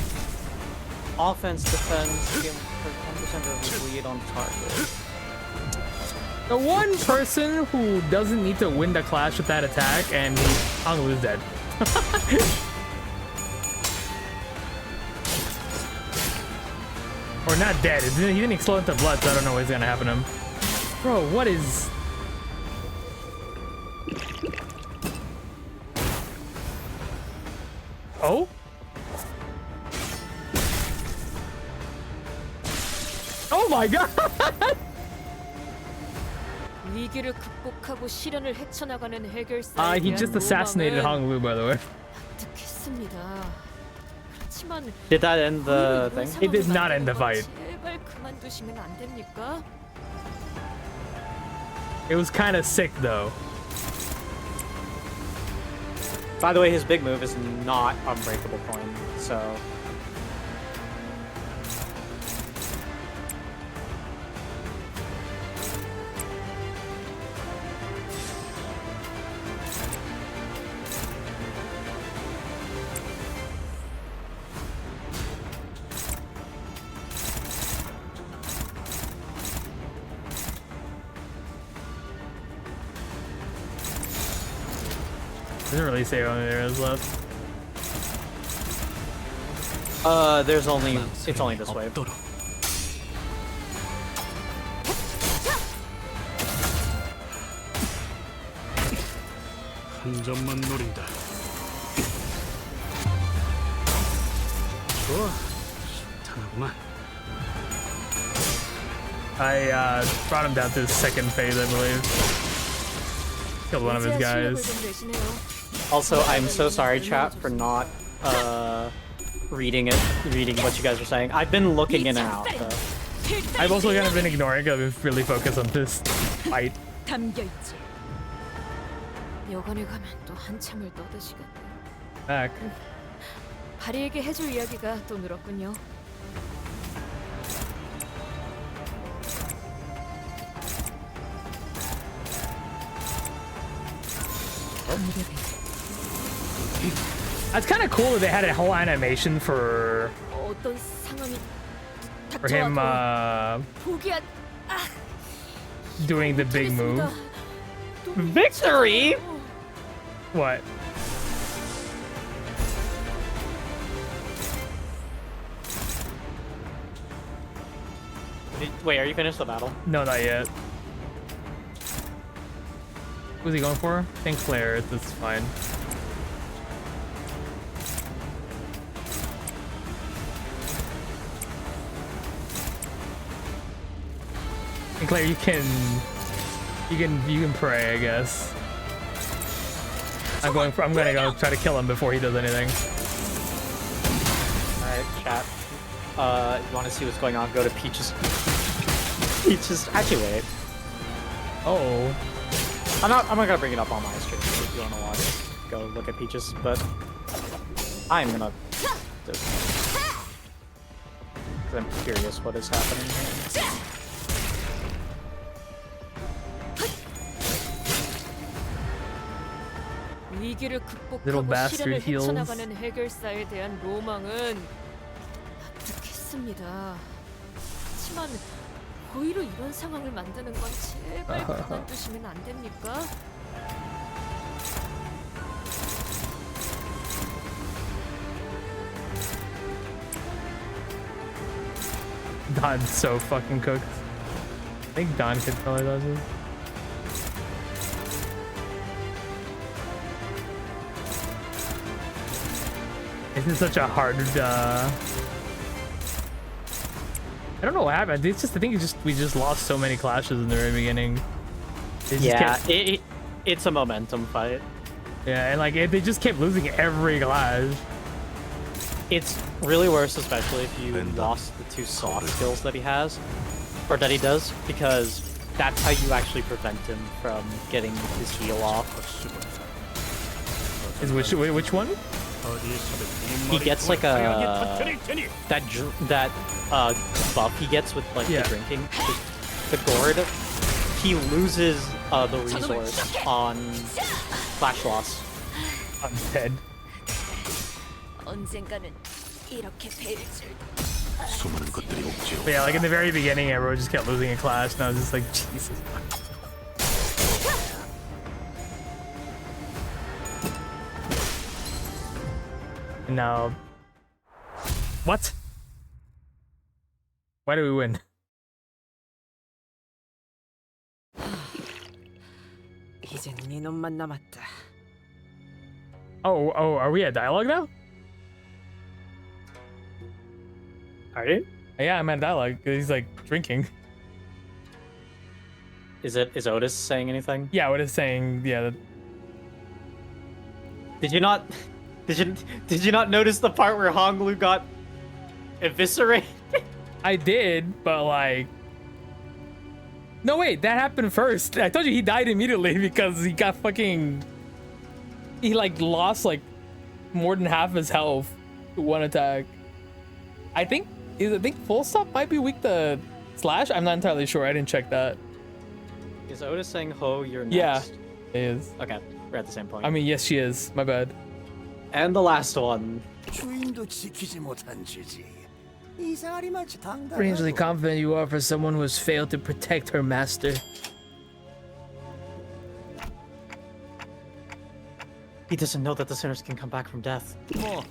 offense, defense, give for 10% of the lead on target. The one person who doesn't need to win the clash with that attack, and Honglu's dead. Or not dead. He didn't explode into blood, so I don't know what's gonna happen to him. Bro, what is... Oh? Oh my god! He just assassinated Honglu, by the way. Did that end the thing? It did not end the fight. It was kind of sick, though. By the way, his big move is not Unbreakable Coin, so... Doesn't really say how many there is left. There's only... It's only this wave. 한 점만 노린다. 좋아, 탄하구만. I brought him down to his second phase, I believe. Killed one of his guys. Also, I'm so sorry, chat, for not reading what you guys are saying. I've been looking in and out, though. I've also kind of been ignoring it. I've been really focused on this fight. Back. 바리에게 해줄 이야기가 또 늘었군요. That's kind of cool that they had a whole animation for him doing the big move. Victory? What? Wait, are you finished the battle? No, not yet. Who's he going for? Think Claire. That's fine. And Claire, you can pray, I guess. I'm gonna go try to kill him before he does anything. Alright, chat. You want to see what's going on? Go to Peach's. Peach's. Actually, wait. Oh. I'm not gonna bring it up on my stream if you wanna watch. Go look at Peach's, but I'm gonna just. 'Cause I'm curious what is happening here. 위기를 Little 극복하고 bastard 시련을 heals. 헤쳐나가는 해결사에 대한 로망은 납득했습니다. 하지만 고의로 이런 상황을 만드는 건 제발 그만두시면 안 됩니까? Don's so fucking cooked. I think Don could probably does this. This is such a hard. I don't know what happened. It's just I think we just lost so many clashes in the very beginning. Yeah, it's a momentum fight. Yeah, and like they just kept losing every clash. It's really worse, especially if you lost the 2 soft skills that he has, or that he does, because that's how you actually prevent him from getting his heal off. Is which one? He gets like a that buff he gets with like the drinking, the gourd. He loses the resource on flash loss. I'm dead. 언젠가는 이렇게 될 줄. But yeah, like in the very beginning, everyone just kept losing a clash, and I was just like, Jesus. And now, what? Why do we win? 이젠 네 놈만 남았다. Oh, are we at dialogue now? Are you? Yeah, I'm at dialogue. He's like drinking. Is Otis saying anything? Yeah, Otis saying, yeah. Did you not notice the part where Honglu got eviscerated? I did, but like, no wait, that happened first. I told you he died immediately because he got fucking. He like lost like more than half his health to one attack. I think full stop might be weak to slash. I'm not entirely sure. I didn't check that. Is Otis saying Ho, you're next? Yeah, it is. Okay, we're at the same point. I mean, yes, she is. My bad. And the last one. Strangely confident you are for someone who has failed to protect her master. He doesn't know that the sinners can come back from death. Well,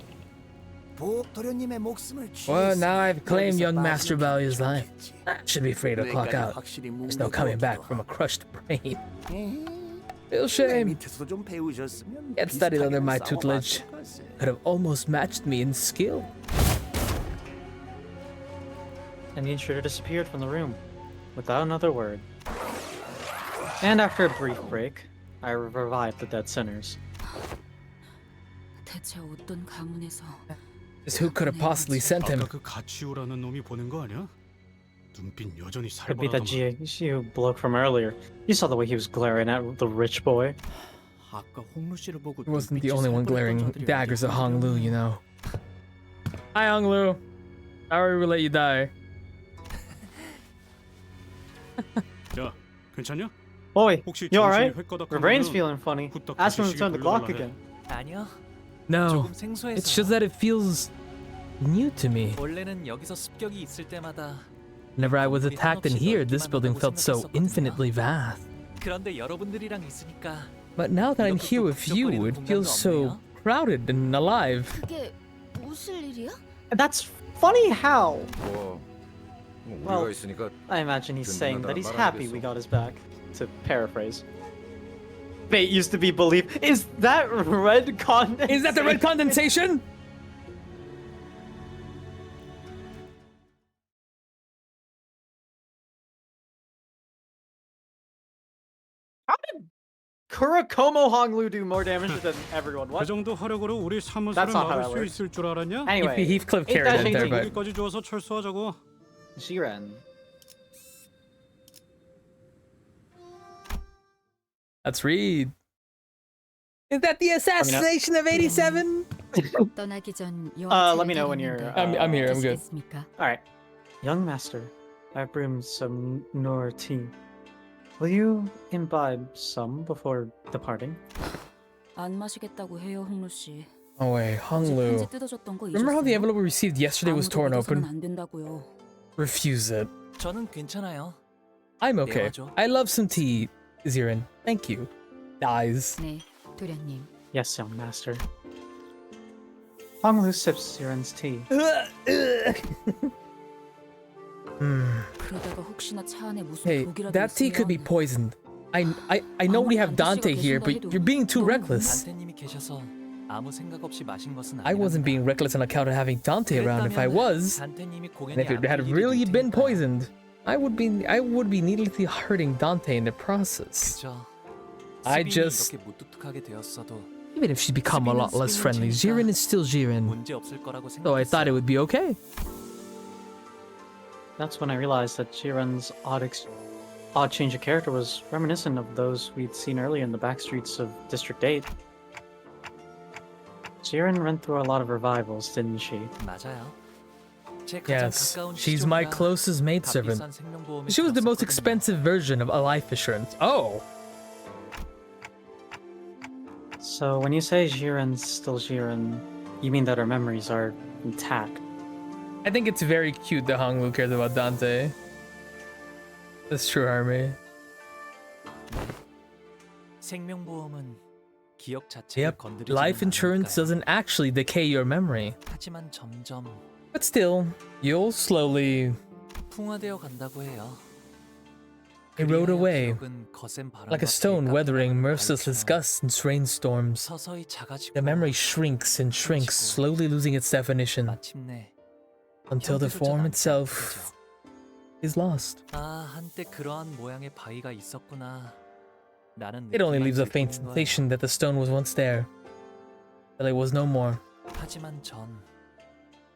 now I've claimed young Master Balia's life. Should be free to clock out. There's no coming back from a crushed brain. Real shame. Yet studied under my tutelage. Could have almost matched me in skill. And the intruder disappeared from the room, without another word. And after a brief break, I revived the dead sinners. 대체 어떤 가문에서 Just who could have possibly sent him? 아까 그 가치오라는 놈이 보낸 거 아니야? 눈빛 여전히 Could be that 살벌하더만. Gio bloke from earlier. You saw the way he was glaring at the rich boy. He wasn't the only one glaring daggers at Hong Lu, you know. Hi, Hong Lu. Sorry we let you die. 야, 괜찮냐? Boy, 혹시 you alright? 정신이 획거덕한 Your brain's 거면 feeling funny. 후딱 Ask him 다시 to turn the 시계 clock 돌려달라 해. again. 아니요. No, 조금 생소해서. it's just that it feels new to me. 원래는 여기서 습격이 있을 때마다 Whenever I was attacked in here, this building felt so infinitely vast. 그런데 여러분들이랑 있으니까 But now that I'm here with you, it feels so crowded and alive. 그게 무슨 일이야? That's funny how. 우리가 있으니까 I imagine he's saying that he's happy we got his back, to paraphrase. Fate used to be belief. Is that red condensation? Is that the red condensation? How did Kurakomo Honglu do more damage than everyone? 그 What? 정도 화력으로 우리 사무소를 That's not how 막을 that 수 works. 있을 줄 알았냐? Anyway, Heathcliff carried it there, but 여기까지 줘서 철수하자고. Jiren. let's read. Is that the assassination of 87? 떠나기 전 Let me know when you're. I'm here. I'm good. All right, young master, I've brewed some Noor tea. Will you imbibe some before departing? 안 마시겠다고 해요, 홍루 씨. Oh wait, Honglu. 편지 뜯어줬던 거 Remember how the 잊었어요? envelope we received yesterday was 아무도 torn 믿어서는 open? 안 된다고요. Refuse it. 저는 괜찮아요. I'm okay. 내와줘. I love some tea, Zirin. Thank you. Dies. 네, 도련님. Yes, young master. Honglu sips Jiren's tea. 그러다가 혹시나 차 안에 무슨 Hey, 독이라도 that tea could be 있으면 poisoned. I know we have Dante here, but you're being too reckless. 단테님이 계셔서 아무 생각 없이 마신 것은 I wasn't being reckless on account of having Dante around. If I was, 단테님이 and if it had really been poisoned, I would be needlessly hurting Dante in the process. I just, even if she become a lot less friendly, Jiren is still Jiren. So I thought it would be okay. That's when I realized that Jiren's odd change of character was reminiscent of those we'd seen earlier in the backstreets of District 8. Jiren ran through a lot of revivals, didn't she? 맞아요. Yes, she's my closest maidservant. She was the most expensive version of a life assurance. Oh! So when you say Jiren's still Jiren, you mean that her memories are intact? I think it's very cute that Honglu cares about Dante. That's true, Army. 생명보험은 기억 자체를 Yep, 건드리지는 life insurance 않으니까요. doesn't actually decay your memory. 하지만 점점 But still, you'll slowly 풍화되어 간다고 해요. erode away, 기억은 거센 바람과 like a stone weathering merciless 바위처럼 gusts and rainstorms. 서서히 작아지고 The memory shrinks and shrinks, slowly losing its definition, 마침내 until the form 형태조차 itself is lost. 아, 한때 그러한 모양의 바위가 있었구나. 나는 It only 느끼만 leaves a faint 즐기는 거야. sensation that the stone was once there, but it was no more. 하지만 전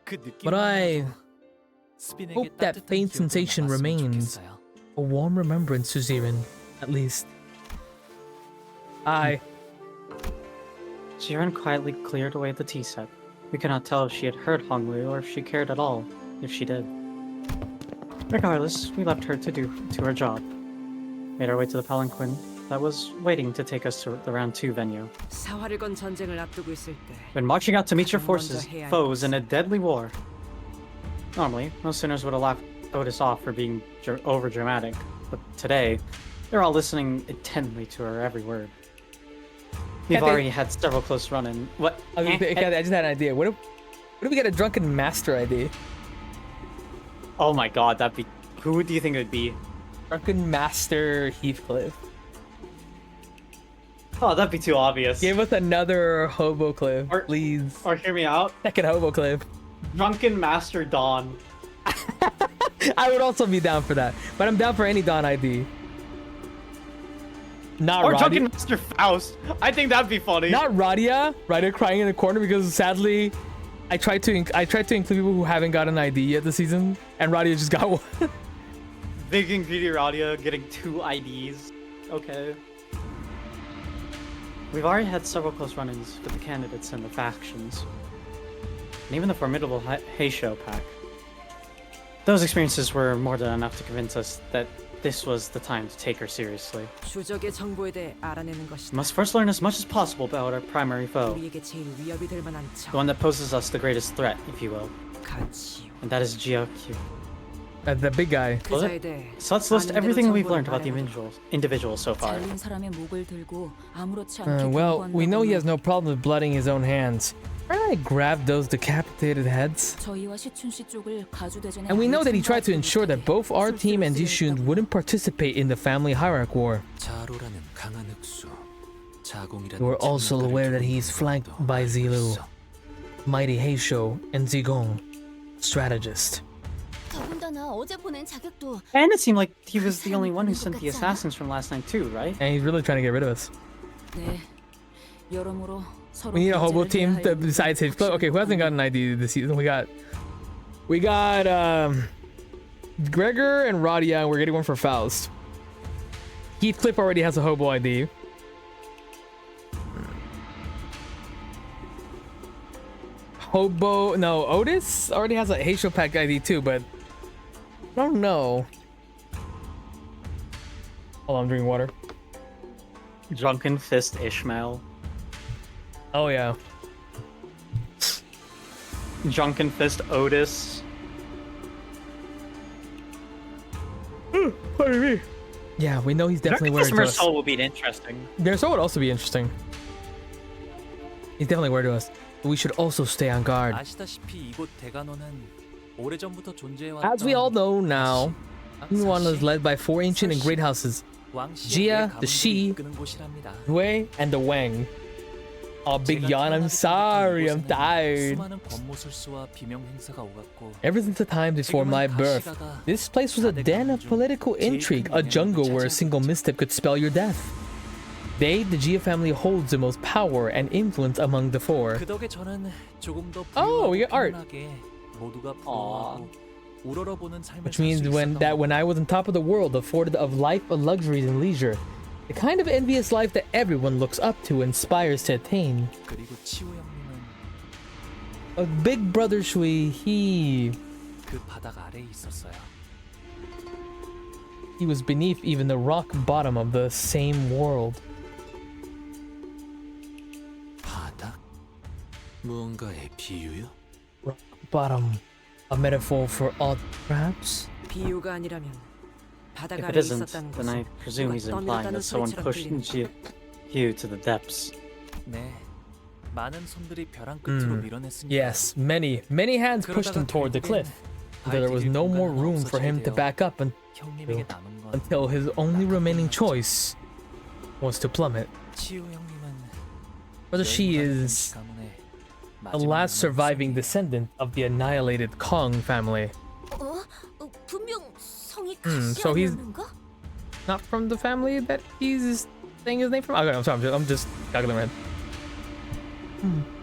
그 But I 느낌만으로도 스빈에게 hope that 따뜻한 faint 기억으로 sensation 남았으면 remains. 좋겠어요. A warm remembrance to Zirin, at least. I. Jiren quietly cleared away the tea set. We could not tell if she had heard Honglu or if she cared at all, if she did. Regardless, we left her to her job. Made our way to the palanquin that was waiting to take us to the round 2 venue. 사활을 건 전쟁을 앞두고 있을 때 When marching out to meet your foes in a deadly war. Normally, most sinners would have laughed Otis off for being over dramatic, but today, they're all listening intently to her every word. We've already had several close run-in. What? I just had an idea. What if we get a Drunken Master ID? Oh my god, that'd be... Who do you think it would be? Drunken Master Heathcliff. Oh, that'd be too obvious. Give us another Hobo Cliff, please. Or hear me out. Second Hobo Cliff. Drunken Master Dawn. I would also be down for that, but I'm down for any Dawn ID. Not Or Radia. Drunken Master Faust. I think that'd be funny. Not Radia. Radia crying in the corner because sadly, I tried to include people who haven't got an ID yet this season, and Radia just got one. Big and greedy Radia getting 2 IDs. Okay. We've already had several close run-ins with the candidates and the factions. And even the formidable Heisho pack. Those experiences were more than enough to convince us that this was the time to take her seriously. 추적의 정보에 대해 알아내는 것이다. We must first learn as much as possible about our primary foe. 우리에게 제일 위협이 될 만한 적. The one that poses us the greatest threat, if you will. 가치요. And that is GLQ. The big guy. 그자에 대해 So let's list 아는 everything 대로 we've learned 정보를 about the 말해보자. individuals so far. 잘린 사람의 목을 들고 아무렇지 않게 Well, we know he has 경고한다고는 no problem with blooding his own hands. Why did I grab those decapitated heads? 저희와 시춘 씨 쪽을 가주대전에 And we know that he tried to 참가하지 ensure that 못하게 both our team and 술수를 Jishun 쓰겠다고. wouldn't participate in the family hierarch war. 자로라는 강한 흑수. You are also aware that he is flanked by Zilu, mighty Heisho, and Zigong, strategist. 더군다나 어제 보낸 자격도 And it seemed like he was the only one who sent the assassins from last night too, right? And he's really trying to get rid of us. 네. 여러모로 서로 We need a hobo 견제를 team 해야 to, 할 besides his club. Okay, who hasn't got an ID this season? We got Gregor and Radia, and we're getting one for Faust. Heathcliff already has a hobo ID. Otis already has a Heisho Pack ID too, but I don't know. Hold on, I'm drinking water. Drunken Fist Ishmael. Oh yeah. Drunken Fist Otis. Pardon me. Yeah, we know he's definitely Drunken worried Fist to us. Merceau will be interesting. Merceau would also be interesting. He's definitely worried to us. But we should also stay on guard. 아시다시피 이곳 대간호는 오래전부터 존재해왔던 As we all know now, Yunwan is led by 4 ancient and great houses, Jia, the Shi, Wei, and the Wang. Oh, Big Yawn, I'm sorry, I'm tired. Ever since the time before my birth, this place was a den of political intrigue, a jungle where a single misstep could spell your death. They, the Jia family, holds the most power and influence among the 4. Oh, we got art. Which means when I was on top of the world, afforded of life, of luxuries, and leisure, the kind of envious life that everyone looks up to and aspires to attain. A big brother Shui, he was beneath even the rock bottom of the same world. Rock bottom, a metaphor for odd, perhaps? 비유가 아니라면 If 바다가 it 아래 isn't, 있었다는 then I 것은 presume he's 누가 implying 떠밀었다는 that someone 소리처럼 pushed 들리는 Hugh to the depths. 네. 많은 손들이 벼랑 끝으로 밀어냈으니까. Yes, many hands pushed him toward the cliff. There was no more room for him to back up until his only remaining choice was to plummet. Brother Shi is the last surviving descendant of the annihilated Kong family. 분명 성이 So he's 가시아니었는가? not from the family that he's saying his name from? Okay, I'm sorry, I'm just calculating my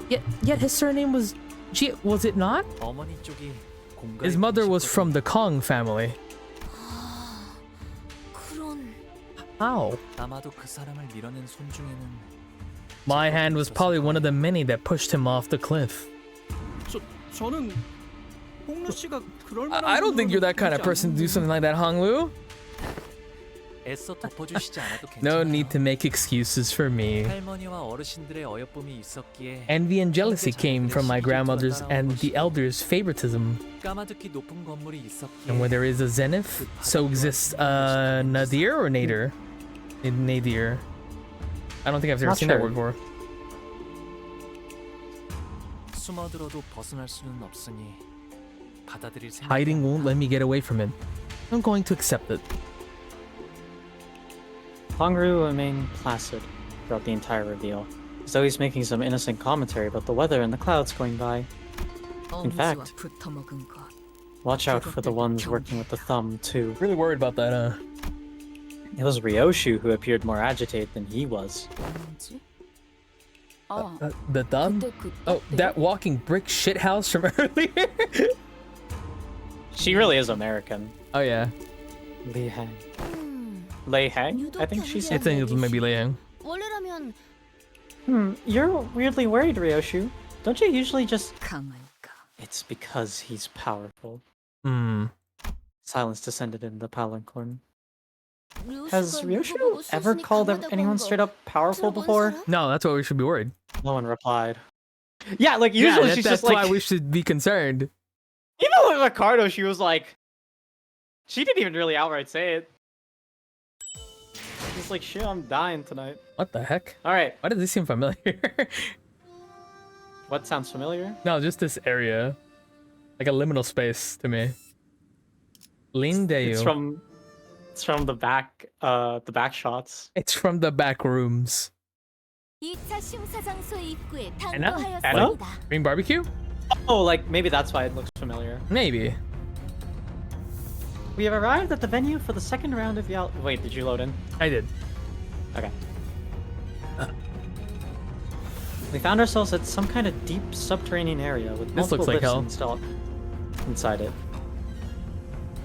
head. Yet his surname was Jia, was it not? 어머니 쪽이 His mother was from the Kong family. 그런 How? 아마도 그 사람을 밀어낸 손 중에는 My hand was probably one of the many that pushed him off the cliff. 저는 홍루 씨가 그럴 I don't think you're that kind of person to do something like that, Honglu. 애써 덮어주시지 않아도 No 괜찮아요. need to make excuses for me. 할머니와 어르신들의 어여쁨이 있었기에 Envy and jealousy came from my grandmother's and the elders' favoritism. 까마득히 높은 건물이 있었기에 And where there is a zenith, so exists a nadir or nadir? Nadir. I don't think I've ever Not seen that sure. word before. 숨어들어도 벗어날 수는 없으니 받아들일 생각이 Hiding 없다. won't let me get away from it. I'm going to accept it. Hongru remained placid throughout the entire reveal, as though he's making some innocent commentary about the weather and the clouds going by. In fact, 붙어먹은 것. watch out for the ones working with the thumb, too. Really worried about that, It was Ryoshu who appeared more agitated than he was. 뭐지? 아, The thumb? 그때 그 Oh, 떡대요? that walking brick shithouse from earlier? She really is American. Oh, yeah. Li Hang. Lei Hang? I think she I said. think it's maybe Liang. 원래라면 You're weirdly worried, Ryoshu. Don't you usually just... 강할까? It's because he's powerful. Hmm. Silence descended in the palanquin. 류슈가 Has 누구 Ryoshu 보고 ever 수순이 called 강하다고 anyone 한 거 straight up powerful 들어본 before? 사람? No, that's why we should be worried. No one replied. Yeah, like usually she's that's just like... why we should be concerned. Even with Ricardo, she was like... She didn't even really outright say it. She's like, shit, I'm dying tonight. What the heck? Alright, Why does this seem familiar? what sounds familiar? No, just this area. Like a liminal space to me. Lindayu. It's from the back shots. It's from the back rooms. 2차 심사장소 입구에 Anna? 당도하였습니다. Green barbecue? Oh, like maybe that's why it looks familiar. Maybe. We have arrived at the venue for the second round of Wait, did you load in? I did. Okay. We found ourselves at some kind of deep subterranean area with This multiple looks like lifts hell. installed inside it.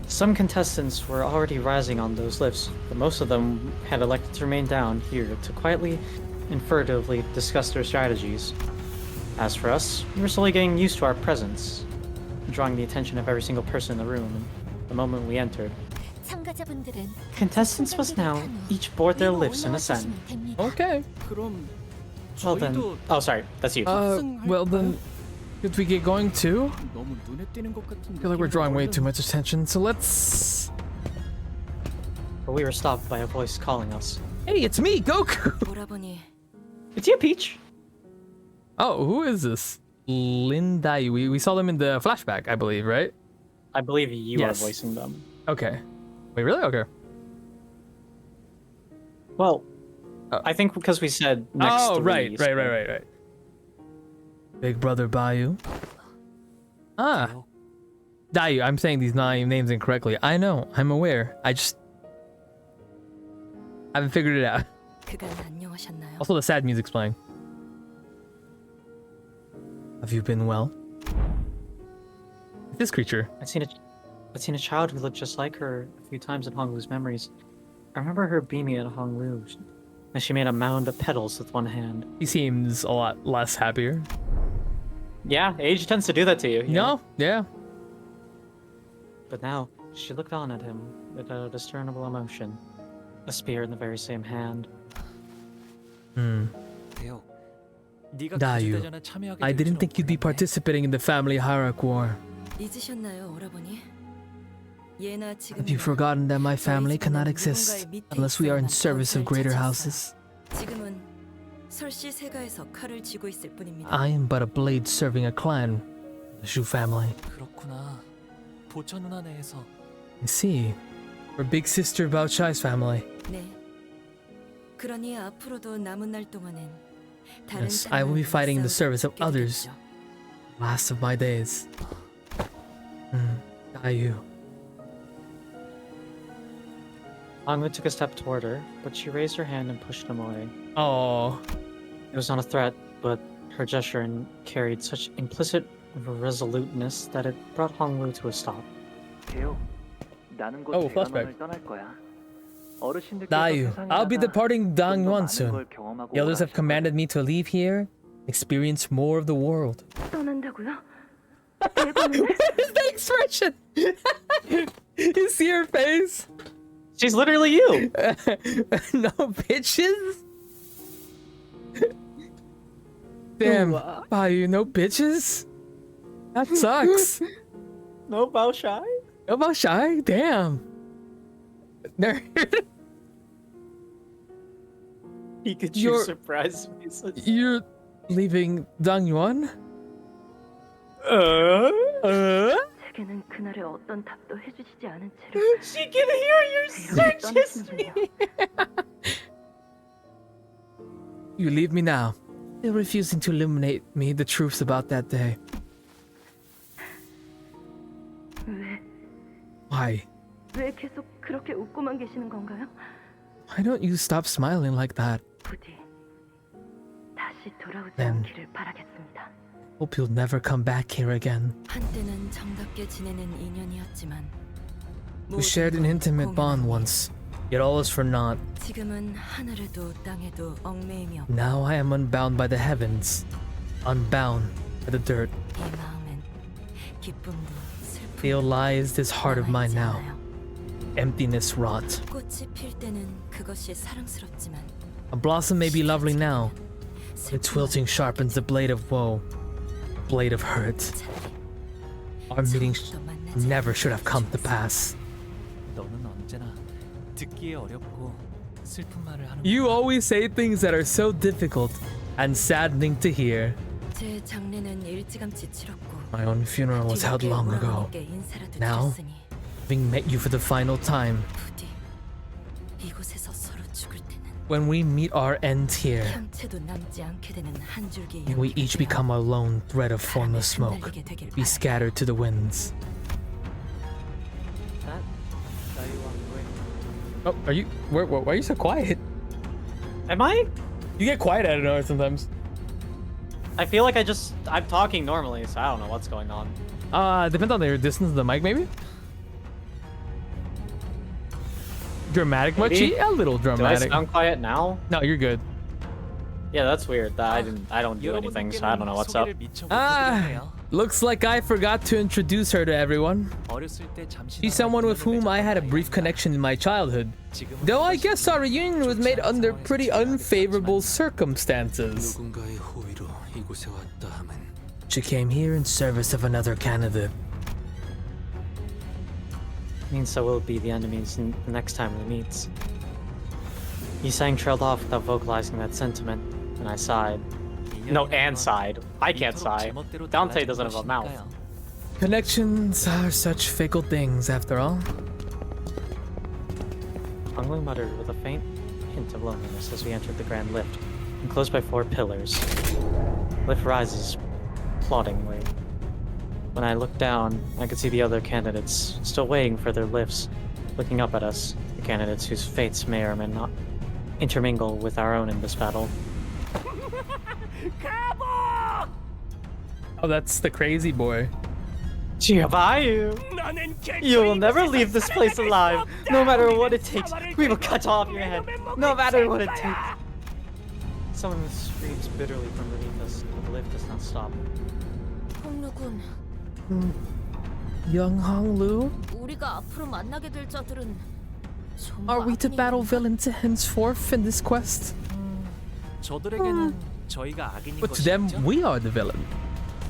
Some contestants were already rising on those lifts, but most of them had elected to remain down here to quietly and furtively discuss their strategies. As for us, we were slowly getting used to our presence, drawing the attention of every single person in the room the moment we entered. 참가자분들은 Contestants must now each board their lifts and ascend. Okay. 그럼 Well then, oh sorry, that's you. Well then, could we get going too? 너무 눈에 띄는 것 같은 I feel like we're drawing way too much attention, so let's... But we were stopped by a voice calling us. Hey, it's me, Goku! 오라버니 It's you, Peach! Oh, who is this? Lindai. We saw them in the flashback, I believe, right? I believe you Yes. are voicing them. Okay. Wait, really? Okay. Well, I think because we said next Oh, three, right. so- Big Brother Bayou. Ah. Dayu, I'm saying these names incorrectly. I know, I'm aware. I just haven't figured it out. 그간 안녕하셨나요? Also, the sad music's playing. Have you been well? This creature. I'd seen a child who looked just like her a few times in Honglu's memories. I remember her beaming at Honglu as she made a mound of petals with one hand. He seems a lot less happier. Yeah, age tends to do that to you. you know? No? Yeah. But now, she looked on at him with a discernible emotion. A spear in the very same hand. Dayu, I didn't think you'd be participating in the family hierarchy war. 잊으셨나요, 오라버니? 예나 지금 Have you forgotten that my family cannot exist unless we are in service of greater houses? 지금은 설씨 세가에서 칼을 쥐고 있을 뿐입니다. I am but a blade serving a clan, the Shu family. 그렇구나. 보처 누나 내에서 I see. We're big sister Bao Chai's family. 네. 그러니 앞으로도 남은 날 동안은 다른 Yes, I will be fighting in the service of others. Last of my days. Dayu. Honglu took a step toward her, but she raised her hand and pushed him away. Oh. It was not a threat, but her gesture carried such implicit resoluteness that it brought Honglu to a stop. Oh, flashback. Dayu, I'll be departing Dangyuan soon. The elders have commanded me to leave here, experience more of the world. 떠난다고요? What is the expression? You see her face? She's literally you! No bitches? Damn, Bayu, no bitches? That sucks. No Bao Shai? No Bao Shai? Damn. Nerd. Pikachu surprise me. You're leaving Dangyuan? 제게는 그날의 어떤 답도 해주시지 않은 채로 She can hear your search history! You leave me now. Still refusing to illuminate me the truths about that day. Why? 왜 계속 그렇게 웃고만 계시는 건가요? Why don't you stop smiling like that? 부디 다시 돌아오지 Then- 않기를 바라겠습니다. Hope you'll never come back here again. 한때는 정답게 지내는 인연이었지만 We shared an intimate bond once, yet all is for naught. 지금은 하늘에도 땅에도 얽매이며 Now I am unbound by the heavens, unbound by the dirt. 이 마음엔 기쁨도 슬픔도 Feel lies this heart of mine now. Emptiness rot. 꽃이 필 때는 그것이 사랑스럽지만 A blossom may be lovely now, but its wilting sharpens the blade of woe, a blade of hurt. Our meeting never should have come to pass. 너는 언제나 듣기에 어렵고 슬픈 말을 하는 You always say things that are so difficult and saddening to hear. 제 장례는 일찌감치 치렀고 My own funeral was held long ago. Now, having met you for the final time, 부디 이곳에서 서로 죽을 때는 When we meet our end here, 형체도 남지 않게 되는 한 줄기 we each become a lone thread of formless smoke, be scattered to the winds. Oh, are you? Why are you so quiet? Am I? You get quiet out of nowhere sometimes. I feel like I'm talking normally, so I don't know what's going on. Depends on your distance of the mic, maybe. Dramatic much? Maybe? Yeah, a little Do I dramatic. sound quiet now? No, you're good. Yeah, that's weird. That I don't do anything, so I don't know what's up. Looks like I forgot to introduce her to everyone. She's someone with whom I had a brief connection in my childhood. Though I guess our reunion was made under pretty unfavorable circumstances. She came here in service of another candidate. Means so will be the enemies the next time we meet. Yisang trailed off without vocalizing that sentiment, and I sighed. No, and sighed. I can't sigh. Dante doesn't have a mouth. Connections are such fickle things, after all. Honglu muttered with a faint hint of loneliness as we entered the grand lift, enclosed by 4 pillars. Lift rises, ploddingly. When I looked down, I could see the other candidates, still waiting for their lifts, looking up at us, the candidates whose fates may or may not intermingle with our own in this battle. Oh, that's the crazy boy. Chiabayu! You will never leave this place alive, no matter what it takes. We will cut off your head, no matter what it takes. Someone screams bitterly from beneath us, but the lift does not stop. 홍루군, Young Honglu? 우리가 앞으로 만나게 될 자들은 전부 Are we to 악인이 battle 아닌가? villains henceforth in this quest? 저들에게는 저희가 악인인 But to them, 것이죠? we are the villain.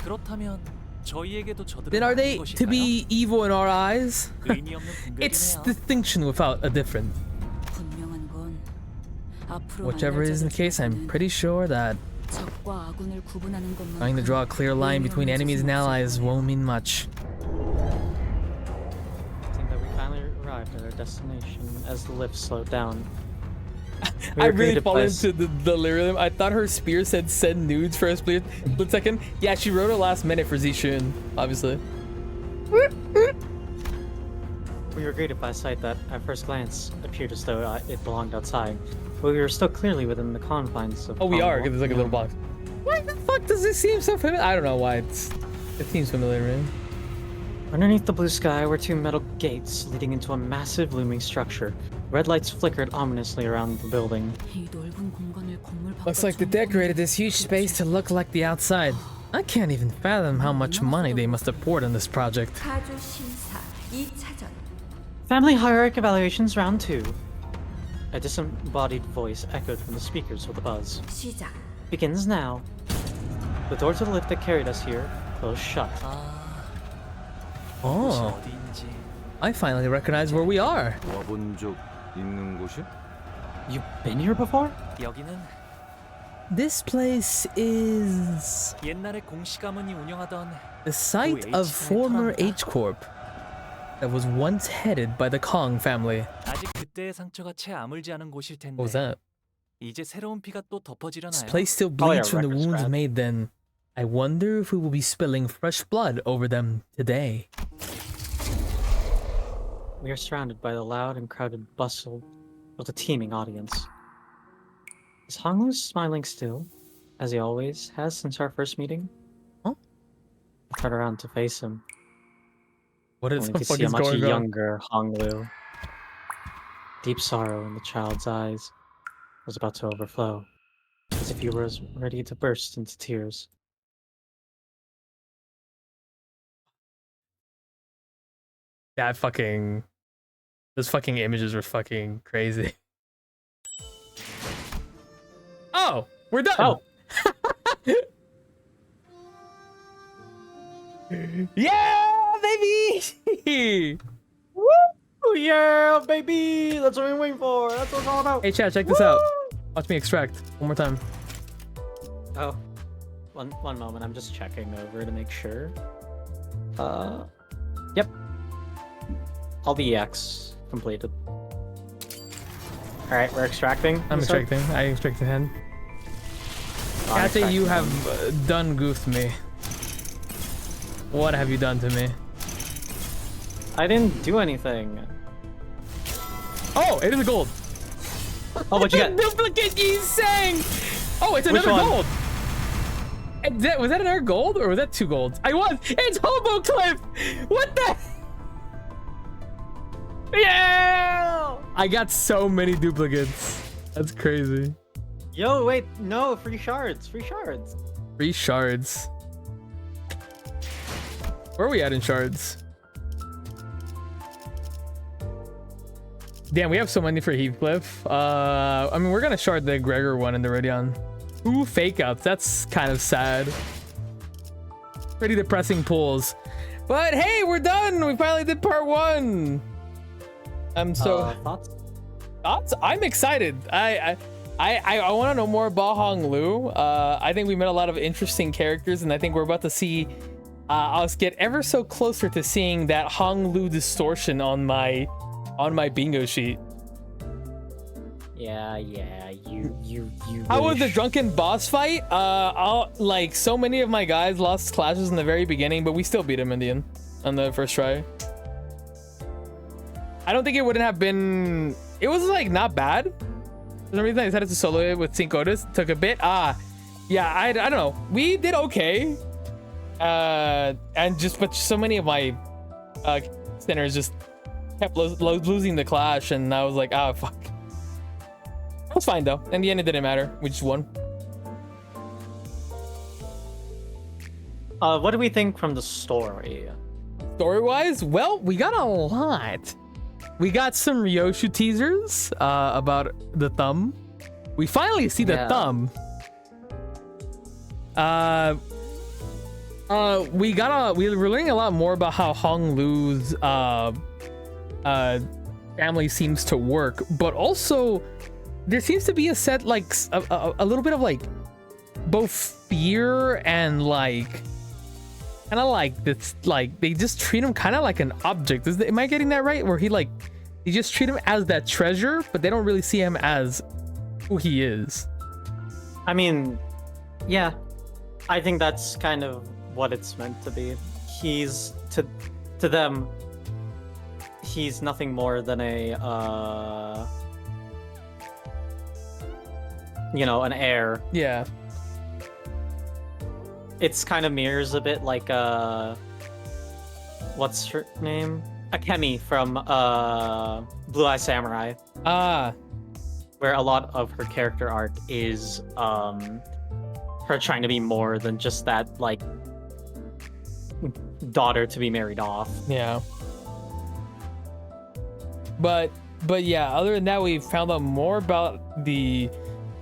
그렇다면 저희에게도 저들은 Then are they 악인인 to 것일까요? be evil in our eyes? 의미 없는 It's 분별이네요. distinction without a difference. 분명한 건 앞으로 Whichever is the case, I'm pretty sure that 적과 아군을 구분하는 것만 trying to draw a clear line between enemies and allies won't mean much. It seemed that we finally arrived at our destination as the lift slowed down. We I were really greeted fall by into the delirium. I thought her spear said send nudes for a split second. Yeah, she wrote it last minute for Zishun, obviously. We were greeted by a sight that, at first glance, appeared as though it belonged outside, but we were still clearly within the confines of. Oh, we are, Hongwu. because there's like a little box. Why the fuck does this seem so familiar? I don't know why it seems familiar to me. Underneath the blue sky were 2 metal gates leading into a massive looming structure. Red lights flickered ominously around the building. 이 넓은 공간을 건물 Looks like they decorated this huge space to look like the outside. I can't even fathom how much money they must have poured on this project. 가주 심사 2차전 Family hierarchy evaluations round 2. A disembodied voice echoed from the speakers with a buzz. 시작. Begins now. The door to the lift that carried us here closed shut. Oh, 어디인지 I finally recognize where we are. 와본 적 있는 곳이? You've been here before? 여기는 This place is 옛날에 공시 가문이 운영하던 the site of former H-Corp that was once headed by the Kong family. 아직 그때의 상처가 채 아물지 않은 곳일 텐데 What was that? 이제 새로운 피가 또 This 덮어지려나요? place still Oh, yeah, bleeds from the record wounds scratch. made then. I wonder if we will be spilling fresh blood over them today. We are surrounded by the loud and crowded bustle of the teeming audience. Is Honglu smiling still, as he always has since our first meeting? Huh? I turned around to face him, What is only the to fuck see a is much going on? younger Honglu. Deep sorrow in the child's eyes was about to overflow, as if he was ready to burst into tears. That fucking... Those fucking images were fucking crazy. Oh! We're done! Oh. Yeah, baby! Woo! Yeah, baby! That's what we're waiting for! That's what it's all about! Hey, chat, check this out. Watch me extract. One more time. Oh. One moment, I'm just checking over to make sure. Yep. All the EX completed. Alright, we're extracting. I'm you said? extracting. I extracted him. I'm Can't say you extracting have them. done goofed me. What have you done to me? I didn't do anything. Oh, it is a gold. Oh, what you got? Duplicate, you sang. Oh, it's Which another one? gold. Was that another gold or was that 2 golds? I won. It's Hobo Cliff. What the? Yeah! I got so many duplicates. That's crazy. Yo, wait, no, free shards, free shards. Free shards. Where are we at in shards? Damn, we have so many for Heathcliff. I mean, we're gonna shard the Gregor one in the Rodion. 2 fake ups. That's kind of sad. Pretty depressing pulls. But hey, we're done. We finally did part 1. I'm so Thoughts? I'm excited. I want to know more about Hong Lu. I think we met a lot of interesting characters, and I think we're about to see us get ever so closer to seeing that Hong Lu distortion on my bingo sheet. Yeah, you. How was the drunken boss fight? Like so many of my guys lost clashes in the very beginning, but we still beat him in the end on the first try. I don't think it wouldn't have been. It was like not bad. For some reason I decided to solo it with Cincodes. Took a bit. Yeah, I don't know. We did okay. But so many of my sinners just kept losing the clash, and I was like, fuck. It was fine though. In the end, it didn't matter. We just won. What do we think from the story? Story-wise, well, we got a lot. We got some Ryoshu teasers about the thumb. We finally see the thumb. We're learning a lot more about how Hong Lu's family seems to work, but also there seems to be a set like a little bit of like both fear and like kind of like this, like they just treat him kind of like an object. Am I getting that right? Where they just treat him as that treasure, but they don't really see him as who he is. I mean, yeah, I think that's kind of what it's meant to be. He's to them, he's nothing more than a an heir. Yeah. It's kind of mirrors a bit like what's her name? Akemi from Blue Eye Samurai. Where a lot of her character arc is her trying to be more than just that like daughter to be married off. Yeah. But yeah, other than that, we found out more about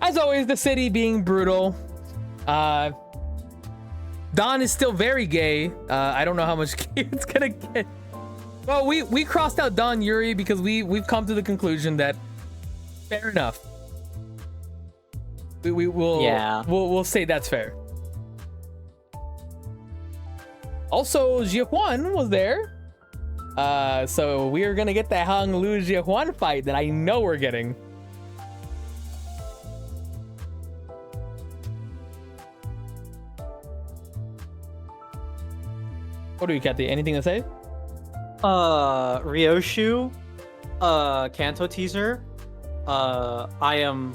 as always, the city being brutal. Don is still very gay. I don't know how much gay it's gonna get. Well, we crossed out Don Yuri because we've come to the conclusion that fair enough. We'll say that's fair. Also, Jiahuan was there. So we are gonna get that Hong Lu Jiahuan fight that I know we're getting. What do you, Kathy? Anything to say? Ryoshu, Canto teaser. I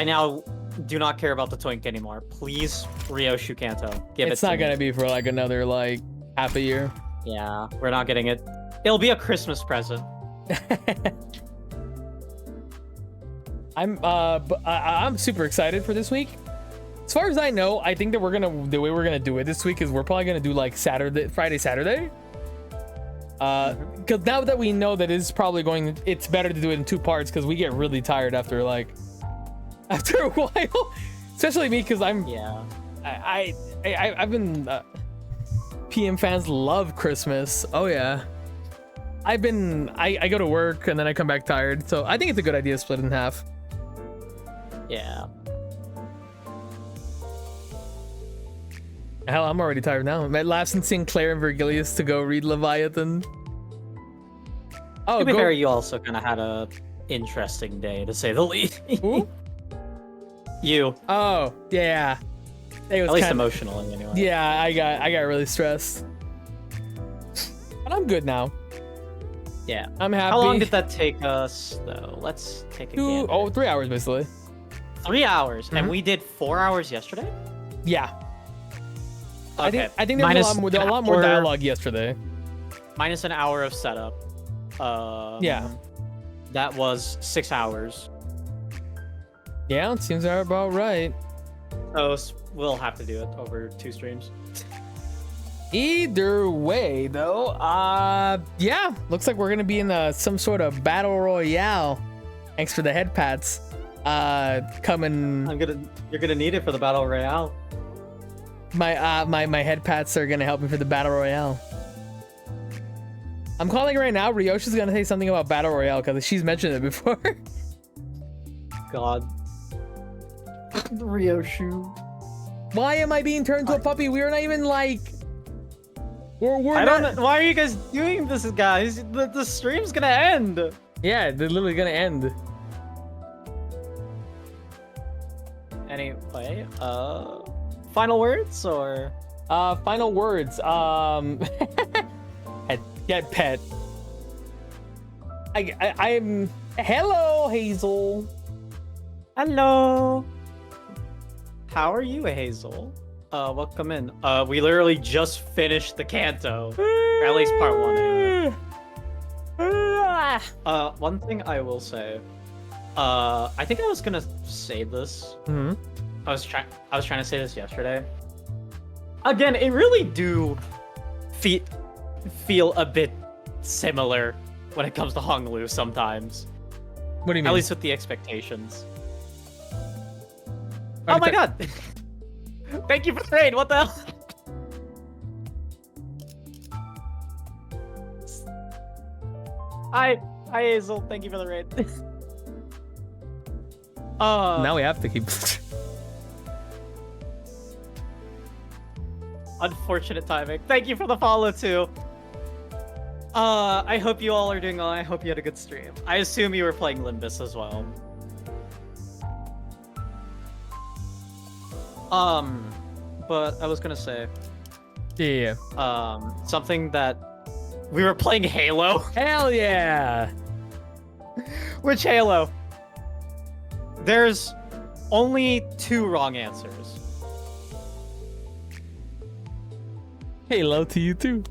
now do not care about the Twink anymore. Please, Ryoshu Canto, give it to me. It's not gonna be for like another like half a year. Yeah, we're not getting it. It'll be a Christmas present. I'm super excited for this week. As far as I know, I think that the way we're gonna do it this week is we're probably gonna do like Friday, Saturday. Because now that we know that it's better to do it in 2 parts because we get really tired after a while, especially me because I've been PM fans love Christmas. Oh yeah, I go to work and then I come back tired, so I think it's a good idea to split it in half. Yeah. Hell, I'm already tired now. My last in Sinclair and Virgilius to go read Leviathan. To be fair, you also kind of had a interesting day to say the least. Who? You. Oh, yeah. It was At least kinda- emotionally, anyway. Yeah, I got really stressed. But I'm good now. Yeah. I'm happy. How long did that take us, though? Let's take a gander. 3 hours basically. 3 hours, and Mhm. we did 4 hours yesterday. Yeah. Okay. I think there was a lot more dialogue yesterday. Minus an hour of setup. Yeah. That was 6 hours. Yeah, it seems about right. So we'll have to do it over 2 streams. Either way, though, yeah, looks like we're gonna be in some sort of battle royale. Thanks for the head pats. Coming. You're gonna need it for the battle royale. My head pats are gonna help me for the battle royale. I'm calling right now. Ryoshi's gonna say something about battle royale because she's mentioned it before. God. Ryoshu. Why am I being turned to a puppy? We're not even like. We're I not. don't know. Why are you guys doing this, guys? The stream's gonna end. Yeah, they're literally gonna end. Anyway, final words or? Final words. Get pet. I'm. Hello, Hazel. Hello. How are you, Hazel? Welcome in. We literally just finished the Canto. Or at least part 1 anyway. One thing I will say. I think I was gonna say this. Mm-hmm. I was trying to say this yesterday. Again, it really do feel a bit similar when it comes to Honglu sometimes. What do you mean? At least with the expectations. Oh my god! Thank you for the raid, what the hell? Hi, Hazel, thank you for the raid. Now we have to keep. Unfortunate timing. Thank you for the follow too. I hope you all are doing well. I hope you had a good stream. I assume you were playing Limbus as well. But I was gonna say. Yeah. Something that we were playing Halo. Hell yeah! Which Halo? There's only 2 wrong answers. Halo to you too.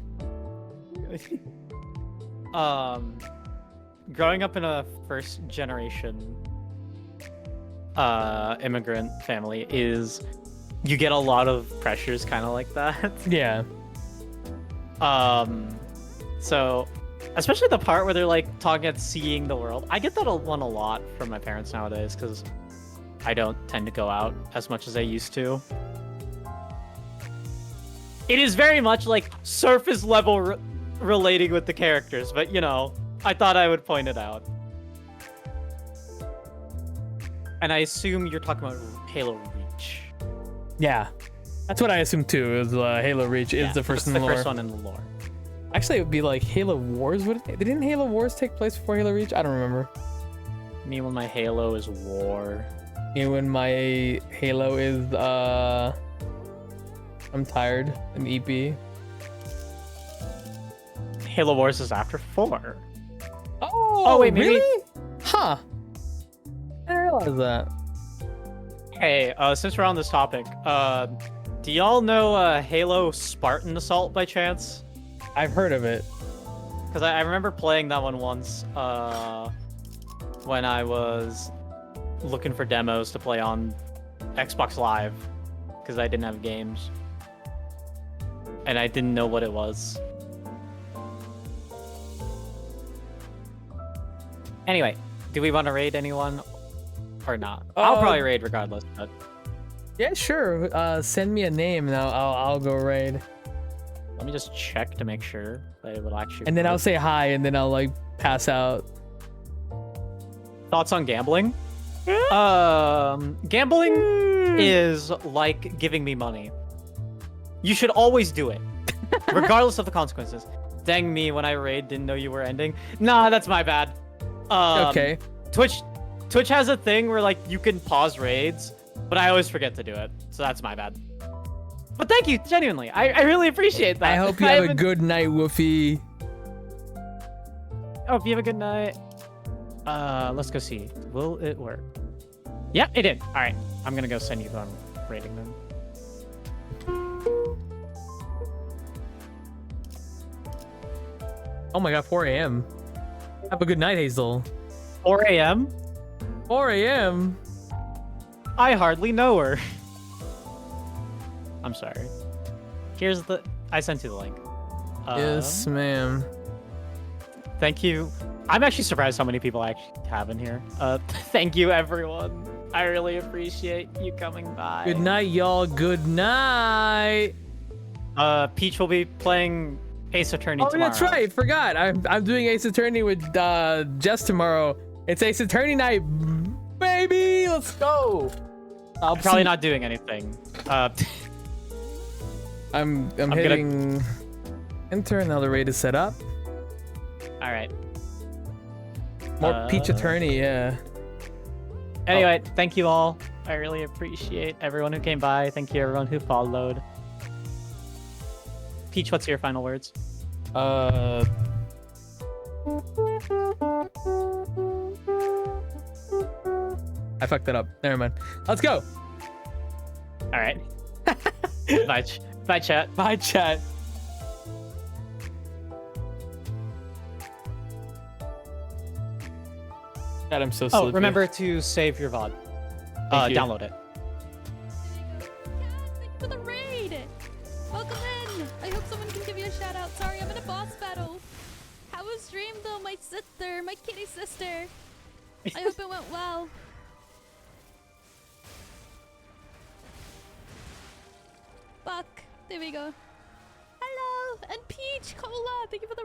Growing up in a first generation immigrant family is you get a lot of pressures kind of like that. Yeah. So especially the part where they're like talking about seeing the world. I get that one a lot from my parents nowadays because I don't tend to go out as much as I used to. It is very much like surface level relating with the characters, but you know, I thought I would point it out. And I assume you're talking about Halo Reach. Yeah. That's what I assumed too. Is Halo Reach is the first in the lore. First one in the lore. Actually, it would be like Halo Wars. Didn't Halo Wars take place before Halo Reach? I don't remember. Me when my Halo is War. Me when my Halo is I'm tired. An EP. Halo Wars is after 4. Oh wait, maybe. Really? Huh. I didn't realize that. Hey, since we're on this topic, do y'all know Halo Spartan Assault by chance? I've heard of it. Because I remember playing that one once when I was looking for demos to play on Xbox Live because I didn't have games. And I didn't know what it was. Anyway, do we want to raid anyone or not? I'll probably raid regardless, but... Yeah, sure. Send me a name and I'll go raid. Let me just check to make sure that it will actually... And then I'll say hi and then I'll like pass out. Thoughts on gambling? Gambling is like giving me money. You should always do it, regardless of the consequences. Dang me, when I raid, didn't know you were ending. Nah, that's my bad. Okay. Twitch has a thing where like you can pause raids, but I always forget to do it, so that's my bad. But thank you, genuinely. I really appreciate that. I hope you have a good night, Woofy. Oh, if you have a good night. Let's go see. Will it work? Yeah, it did. All right, I'm gonna go send you on rating then. Oh my god, 4 a.m. Have a good night, Hazel. 4 a.m. 4 a.m. I hardly know her. I'm sorry. Here's the. I sent you the link. Yes, ma'am. Thank you. I'm actually surprised how many people I actually have in here. Thank you, everyone. I really appreciate you coming by. Good night, y'all. Good night. Peach will be playing Ace Attorney tomorrow. That's right. Forgot. I'm doing Ace Attorney with Jess tomorrow. It's Ace Attorney night, baby. Let's go. I'm probably not doing anything. I'm hitting enter. Another raid is set up. All right. More Peach Attorney, yeah. Anyway, thank you all. I really appreciate everyone who came by. Thank you everyone who followed. Peach, what's your final words? I fucked that up. Never mind. Let's go. All right. Bye, bye, chat. Bye, chat. God, I'm so sleepy. Oh, remember to save your VOD. Download it. Thank you for the raid. Welcome in. I hope someone can give you a shout out. Sorry, I'm in a boss battle. How was stream though, my sister, my kitty sister? I hope it went well. Fuck. There we go. Hello, and Peach Cola. Thank you for the